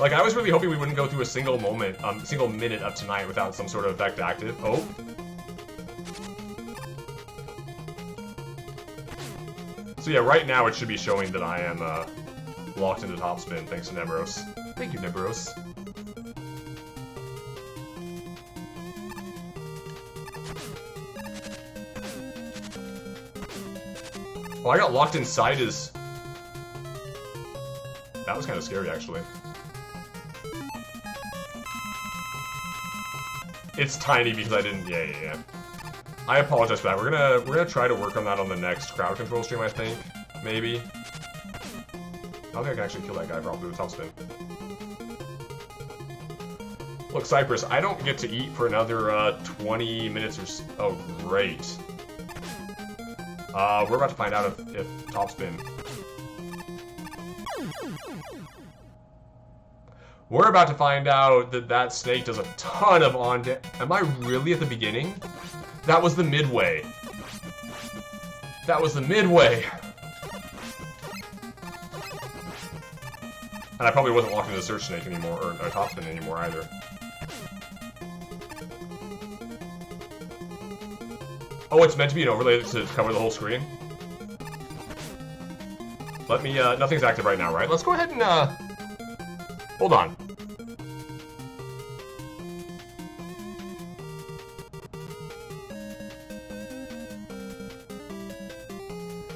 Like, I was really hoping we wouldn't go through a single moment, single minute of tonight without some sort of effect active. Oh. So yeah, right now it should be showing that I am, locked into top spin, thanks to Nebros. Thank you, Nebros. Oh, I got locked inside his... That was kind of scary, actually. It's tiny because I didn't... Yeah. I apologize for that. We're gonna try to work on that on the next crowd control stream, I think. Maybe. I don't think I can actually kill that guy probably with top spin. Look, Cypress, I don't get to eat for another 20 minutes or so. Oh, great. We're about to find out if top spin. We're about to find out that snake does a ton of Am I really at the beginning? That was the midway. That was the midway. And I probably wasn't locked into the search snake anymore, or top spin anymore either. Oh, it's meant to be an overlay to cover the whole screen? Let me, nothing's active right now, right? Let's go ahead and, hold on.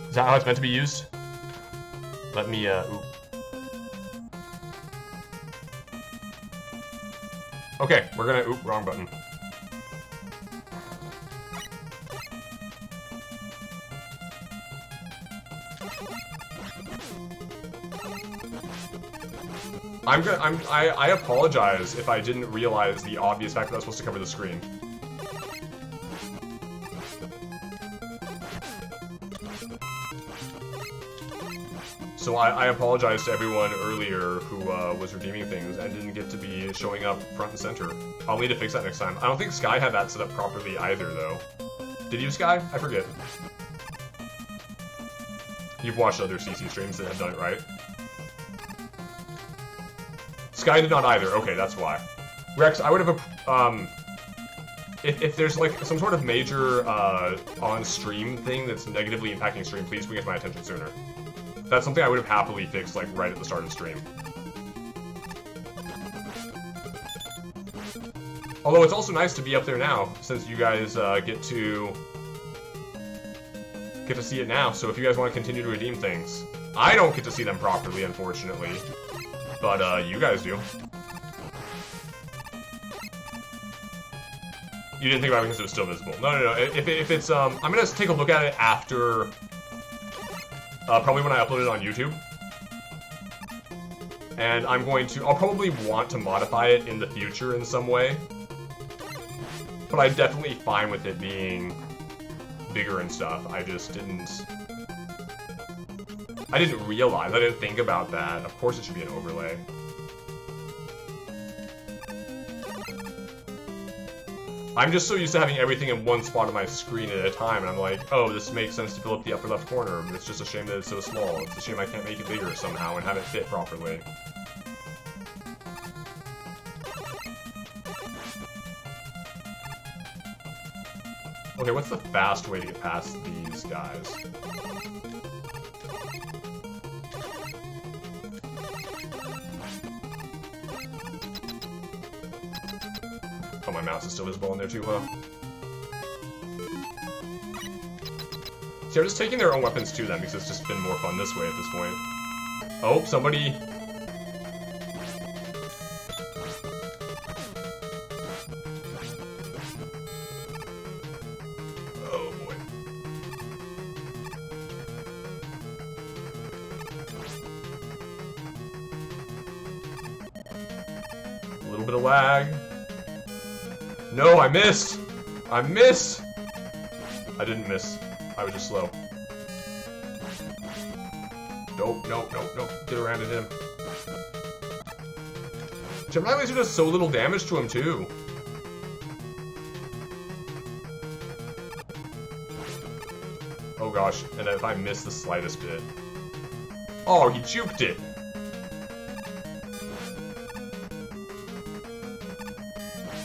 Is that how it's meant to be used? Let me, ooh. Okay, we're gonna, oop, wrong button. I apologize if I didn't realize the obvious fact that I was supposed to cover the screen. So I apologize to everyone earlier who was redeeming things and didn't get to be showing up front and center. I'll need to fix that next time. I don't think Sky had that set up properly either, though. Did you, Sky? I forget. You've watched other CC streams that have done it right. Sky did not either. Okay, that's why. Rex, I would have if there's like some sort of major on-stream thing that's negatively impacting stream, please bring it to my attention sooner. That's something I would have happily fixed like right at the start of stream. Although it's also nice to be up there now, since you guys get to see it now. So if you guys want to continue to redeem things, I don't get to see them properly, unfortunately, but you guys do. You didn't think about it because it was still visible. No. If it's I'm gonna take a look at it after. Probably when I upload it on YouTube. And I'll probably want to modify it in the future in some way. But I'm definitely fine with it being bigger and stuff. I just didn't realize, I didn't think about that. Of course it should be an overlay. I'm just so used to having everything in one spot on my screen at a time, and I'm like, oh, this makes sense to fill up the upper left corner, but it's just a shame that it's so small. It's a shame I can't make it bigger somehow and have it fit properly. Okay, what's the fast way to get past these guys? Oh, my mouse is still visible in there too, huh? See, I'm just taking their own weapons to them because it's just been more fun this way at this point. Oh, somebody... Oh, boy. A little bit of lag. No, I missed! I missed! I didn't miss. I was just slow. Nope. Get around to him. Gemini Laser does so little damage to him, too. Oh gosh, and if I miss the slightest bit... Oh, he juked it!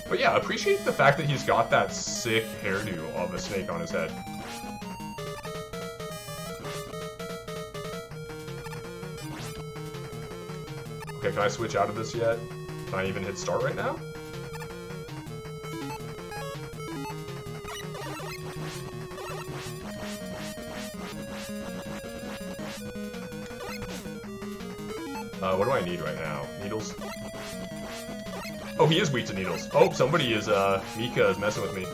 But yeah, appreciate the fact that he's got that sick hairdo of a snake on his head. Okay, can I switch out of this yet? Can I even hit start right now? What do I need right now? Needles? Oh, he is weak to needles. Oh, somebody is, Mika is messing with me.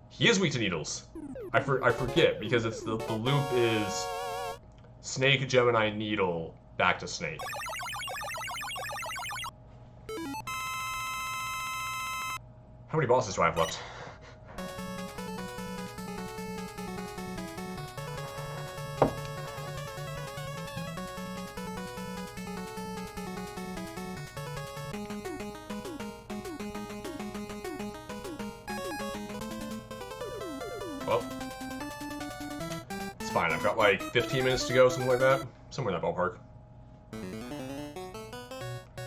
He is weak to needles. I forget, because it's the loop is Snake, Gemini, Needle, back to Snake. How many bosses do I have left? Well, it's fine. I've got like 15 minutes to go, something like that. Somewhere in that ballpark.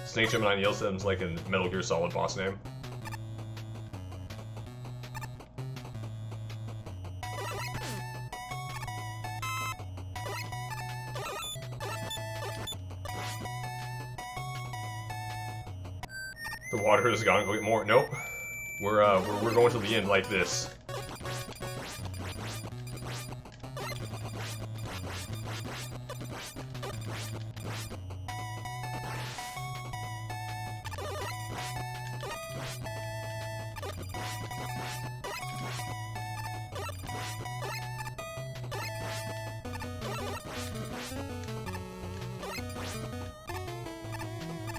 Snake, Gemini, Needle sounds like a Metal Gear Solid boss name. The water is gone. Go get more. Nope. We're going to the end like this.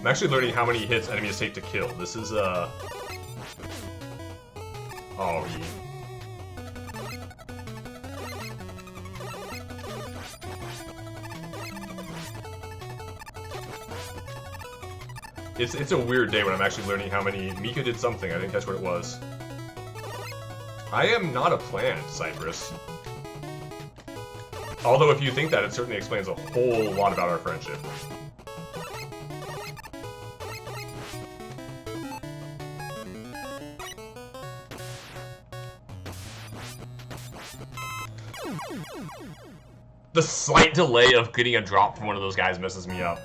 I'm actually learning how many hits enemies take to kill. This is, Oh, yeah. It's a weird day when I'm actually learning how many... Mika did something, I think that's what it was. I am not a plant, Cypress. Although if you think that, it certainly explains a whole lot about our friendship. The slight delay of getting a drop from one of those guys messes me up.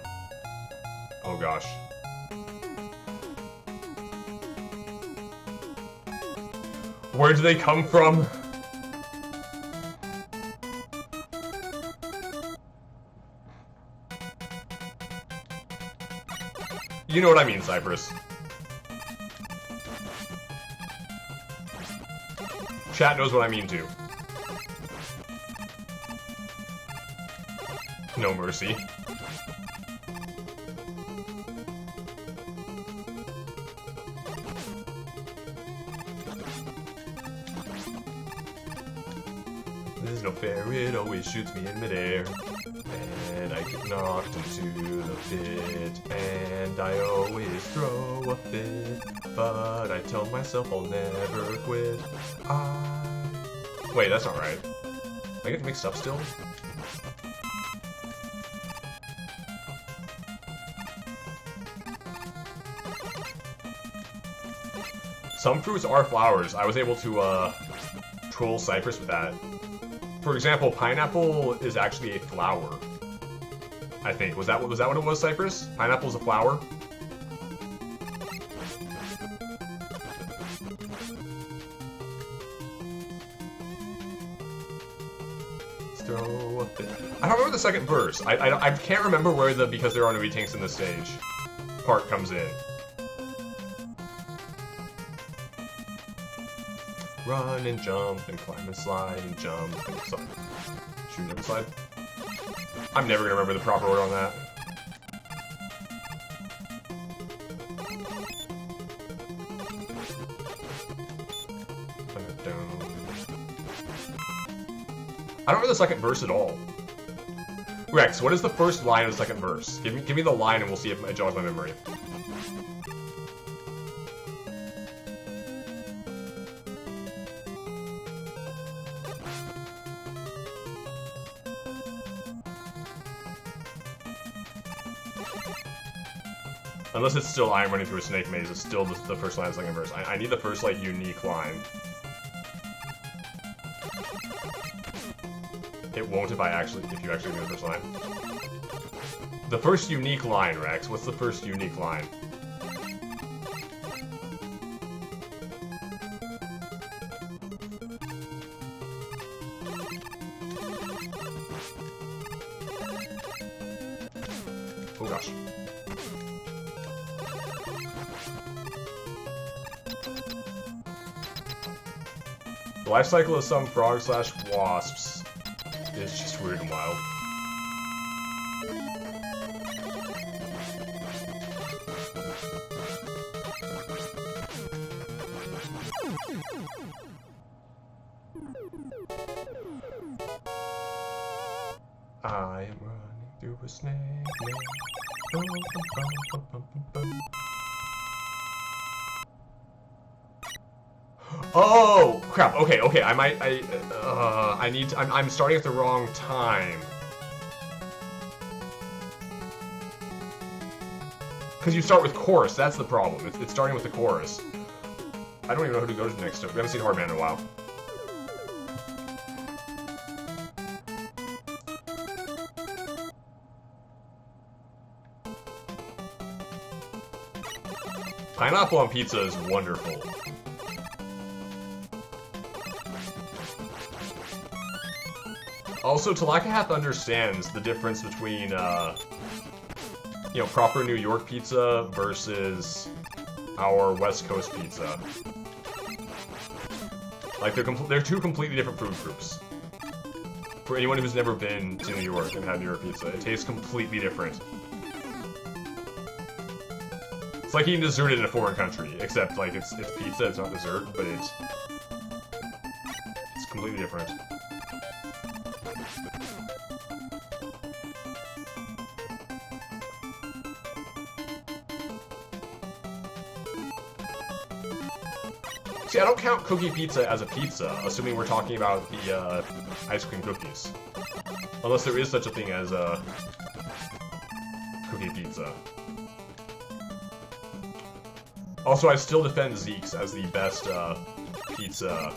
Oh gosh. Where do they come from? You know what I mean, Cypress. Chat knows what I mean too. No mercy. There's no fair, it always shoots me in midair. And I get knocked into the pit. And I always throw a fit. But I tell myself I'll never quit. Wait, that's not right. I get mixed up still? Some fruits are flowers. I was able to, troll Cypress with that. For example, pineapple is actually a flower. I think. Was that what it was, Cypress? Pineapple's a flower? Let's throw a bit. I don't remember the second verse. I can't remember where the because there are no tanks in this stage part comes in. Run and jump and climb and slide and jump and shoot and slide. I'm never gonna remember the proper order on that. I don't know the second verse at all. Rex, what is the first line of the second verse? Give me the line and we'll see if it jogs my memory. Unless it's still I am running through a snake maze, it's still the first line of the second verse. I need the first, like, unique line. It won't if you actually do the first line. The first unique line, Rex. What's the first unique line? Oh gosh. The life cycle of some frog/wasps is just weird and wild. I am running through a snake maze. Oh crap! Okay. I'm starting at the wrong time. Because you start with chorus. That's the problem. It's starting with the chorus. I don't even know who to go to next. We haven't seen Hardman in a while. Pineapple on pizza is wonderful. Also, Talakahath understands the difference between, you know, proper New York pizza versus our West Coast pizza. Like, they're two completely different food groups. For anyone who's never been to New York and had New York pizza, it tastes completely different. like eating dessert in a foreign country, except like it's pizza, it's not dessert, but it's completely different. See, I don't count cookie pizza as a pizza, assuming we're talking about the ice cream cookies. Unless there is such a thing as a cookie pizza. Also, I still defend Zeke's as the best pizza.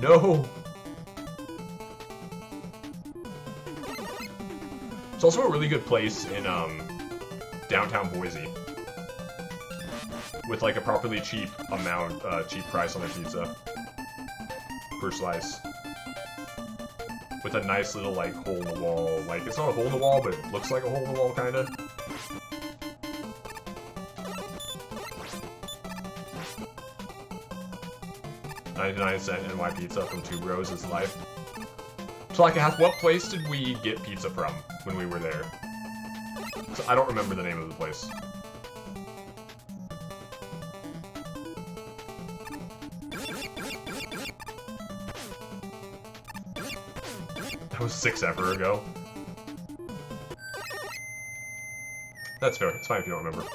No! It's also a really good place in downtown Boise. With like a properly cheap amount, cheap price on their pizza. Per slice. With a nice little like hole in the wall, like it's not a hole in the wall, but it looks like a hole in the wall kinda. $0.99 NY pizza from Two Bros is life. So like, what place did we get pizza from when we were there? So I don't remember the name of the place. That was 6 ever ago. That's fair. It's fine if you don't remember.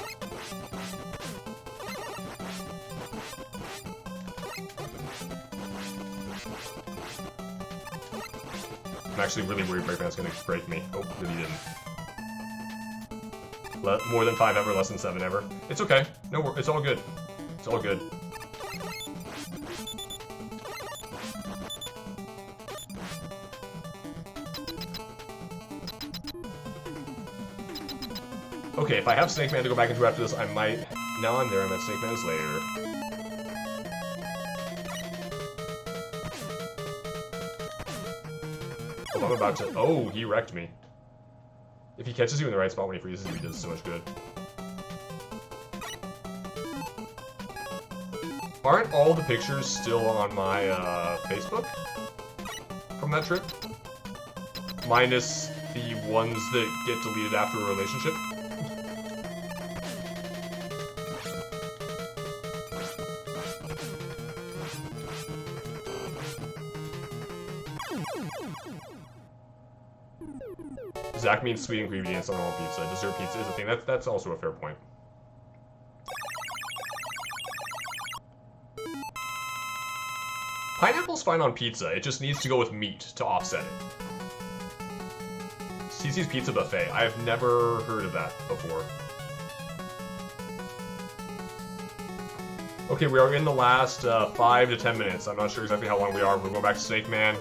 I'm actually really worried Breakman's gonna break me. Oh, really didn't. More than 5 ever, less than 7 ever. It's okay. No, it's all good. It's all good. Okay, if I have Snake Man to go back into after this, I might... Now I'm there, I'm at Snake Man's lair. Oh, I'm about to... Oh, he wrecked me. If he catches you in the right spot when he freezes you, he does so much good. Aren't all the pictures still on my Facebook from that trip? Minus the ones that get deleted after a relationship? Zach means sweet ingredients on all pizza. Dessert pizza is a thing. That's also a fair point. Pineapple's fine on pizza. It just needs to go with meat to offset it. CC's Pizza Buffet. I have never heard of that before. Okay, we are in the last 5 to 10 minutes. I'm not sure exactly how long we are. We're going back to Snake Man.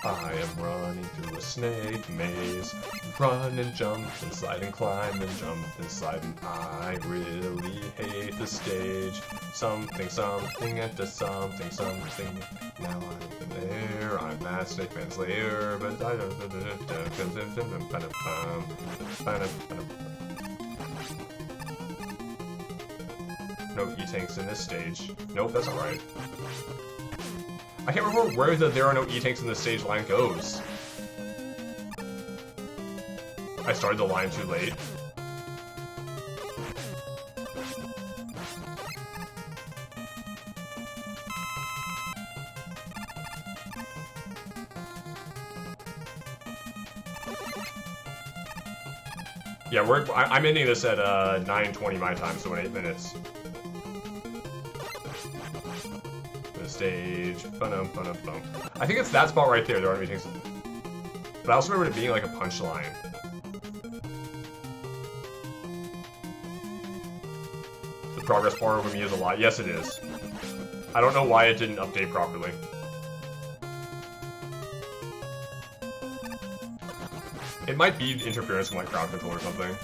I am running through a snake maze. Run and jump and slide and climb and jump and slide, and I really hate the stage. Something, something, into something, something. Now I'm there, I'm at Snake Man's lair, but I don't... No E-tanks in this stage. Nope, that's not right. I can't remember where the "there are no E-tanks in this stage" line goes. I started the line too late. Yeah, I'm ending this at 9:20 my time, so in 8 minutes. The stage. Ba-dum-ba-dum-bum. I think it's that spot right there. There aren't any things. But I also remember it being like a punchline. The progress bar over me is a lot. Yes, it is. I don't know why it didn't update properly. It might be interference from like crowd control or something.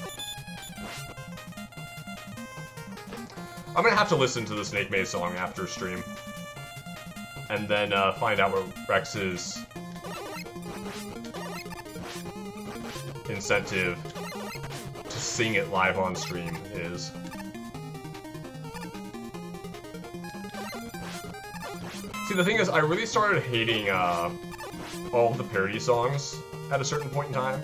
I'm gonna have to listen to the Snake Maze song after stream. And then find out what Rex's incentive to sing it live on stream is. See, the thing is, I really started hating all of the parody songs at a certain point in time.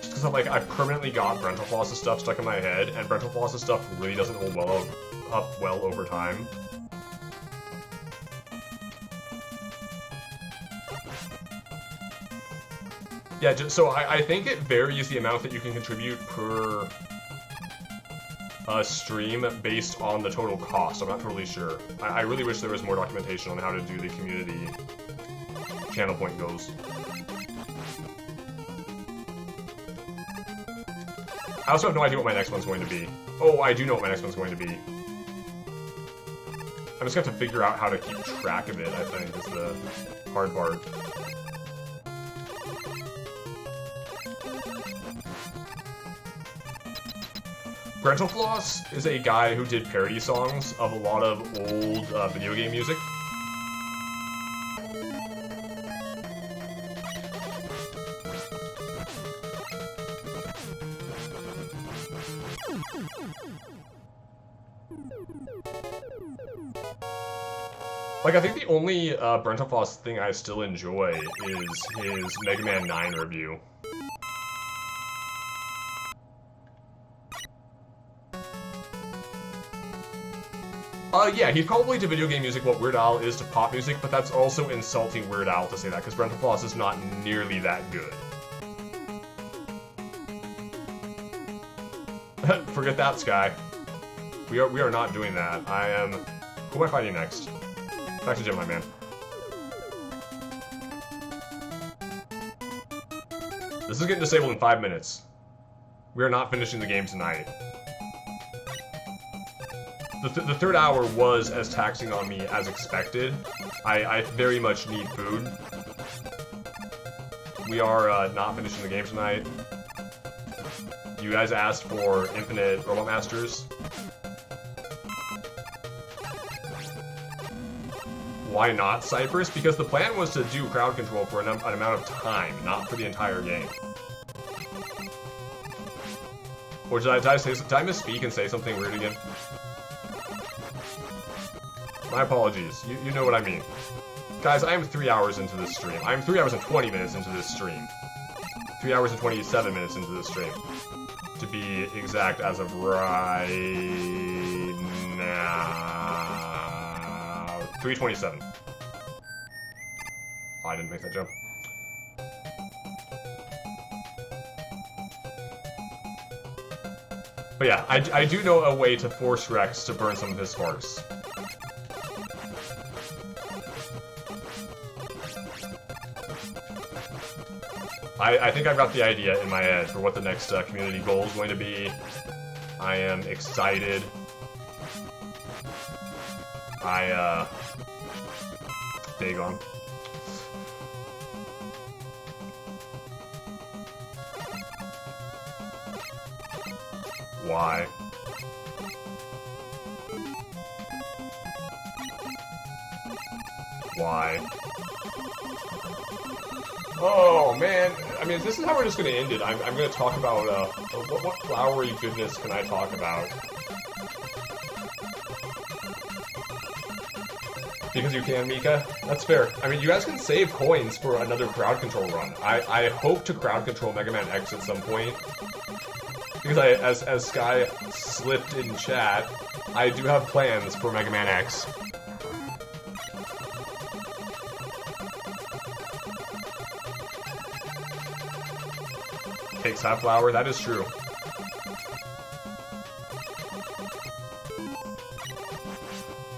Just because like, I permanently got Brental Floss' stuff stuck in my head, and Brental Floss' stuff really doesn't hold up well over time. Yeah, so I think it varies the amount that you can contribute per stream based on the total cost. I'm not totally sure. I really wish there was more documentation on how to do the community channel point goals. I also have no idea what my next one's going to be. Oh, I do know what my next one's going to be. I'm just going to have to figure out how to keep track of it, I think, is the hard part. Brental Floss is a guy who did parody songs of a lot of old video game music. Like, I think the only Brental Floss thing I still enjoy is his Mega Man 9 review. Yeah, he's probably to video game music what Weird Al is to pop music, but that's also insulting Weird Al to say that, because Brental Floss is not nearly that good. Forget that, Sky. We are not doing that. Who am I fighting next? Back to Gemini Man. This is getting disabled in 5 minutes. We are not finishing the game tonight. The third hour was as taxing on me as expected. I very much need food. We are not finishing the game tonight. You guys asked for Infinite Robot Masters. Why not, Cypress? Because the plan was to do crowd control for an amount of time, not for the entire game. Or did I misspeak and say something weird again? My apologies. You know what I mean. Guys, I am 3 hours into this stream. I am 3 hours and 20 minutes into this stream. 3 hours and 27 minutes into this stream. To be exact, as of right now. 3:27. Oh, I didn't make that jump. But yeah, I do know a way to force Rex to burn some of his sparks. I think I've got the idea in my head for what the next community goal is going to be. I am excited. Dagon. Why? Why? Oh, man. I mean, this is how we're just going to end it. I'm going to talk about, what flowery goodness can I talk about? Because you can, Mika? That's fair. I mean, you guys can save coins for another crowd control run. I hope to crowd control Mega Man X at some point. Because as Sky slipped in chat, I do have plans for Mega Man X. Takes half flower, that is true.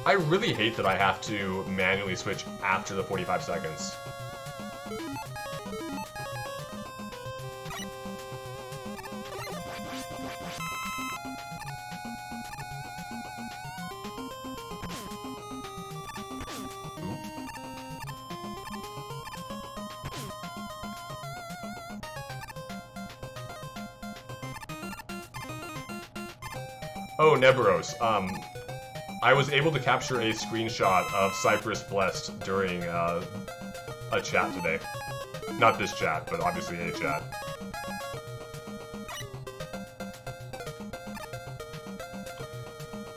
I really hate that I have to manually switch after the 45 seconds. Oh, Neburos. I was able to capture a screenshot of Cypress Blessed during a chat today. Not this chat, but obviously a chat.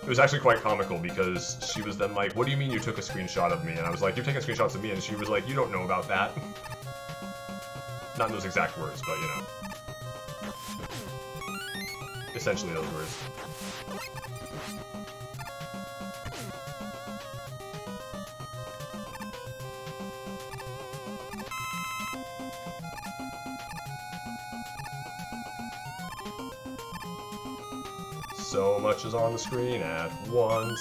It was actually quite comical because she was then like, what do you mean you took a screenshot of me? And I was like, you're taking screenshots of me, and she was like, you don't know about that. Not in those exact words, but you know. Essentially those words. So much is on the screen at once.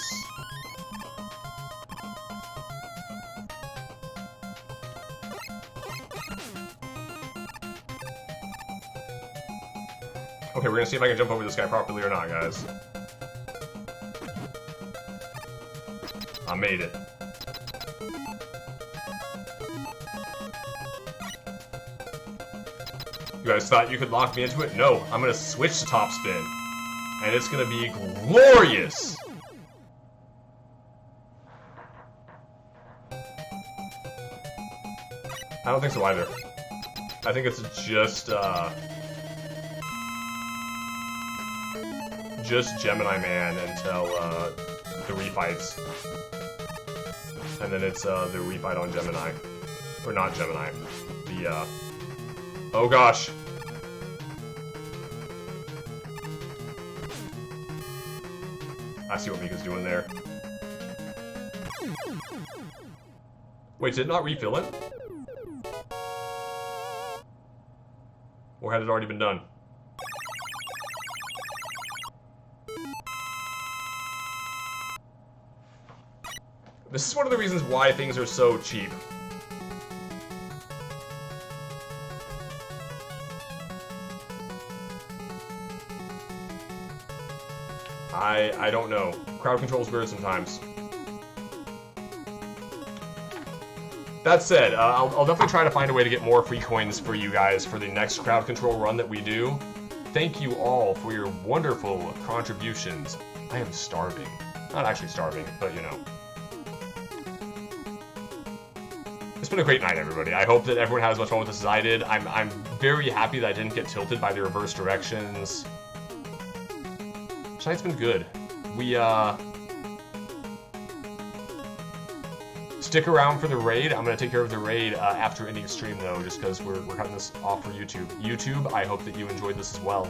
Okay, we're gonna see if I can jump over this guy properly or not, guys. I made it. You guys thought you could lock me into it? No, I'm gonna switch to top spin. And it's gonna be glorious! I don't think so either. I think it's just Gemini Man until the refights. And then it's the refight on Gemini. Or not Gemini. The oh gosh. I see what Mika's doing there. Wait, did it not refill it? Or had it already been done? This is one of the reasons why things are so cheap. I don't know. Crowd control's weird sometimes. That said, I'll definitely try to find a way to get more free coins for you guys for the next crowd control run that we do. Thank you all for your wonderful contributions. I am starving. Not actually starving, but you know. It's been a great night, everybody. I hope that everyone had as much fun with this as I did. I'm very happy that I didn't get tilted by the reverse directions. Tonight's been good. We, stick around for the raid. I'm gonna take care of the raid after ending stream, though, just because we're cutting this off for YouTube. YouTube, I hope that you enjoyed this as well.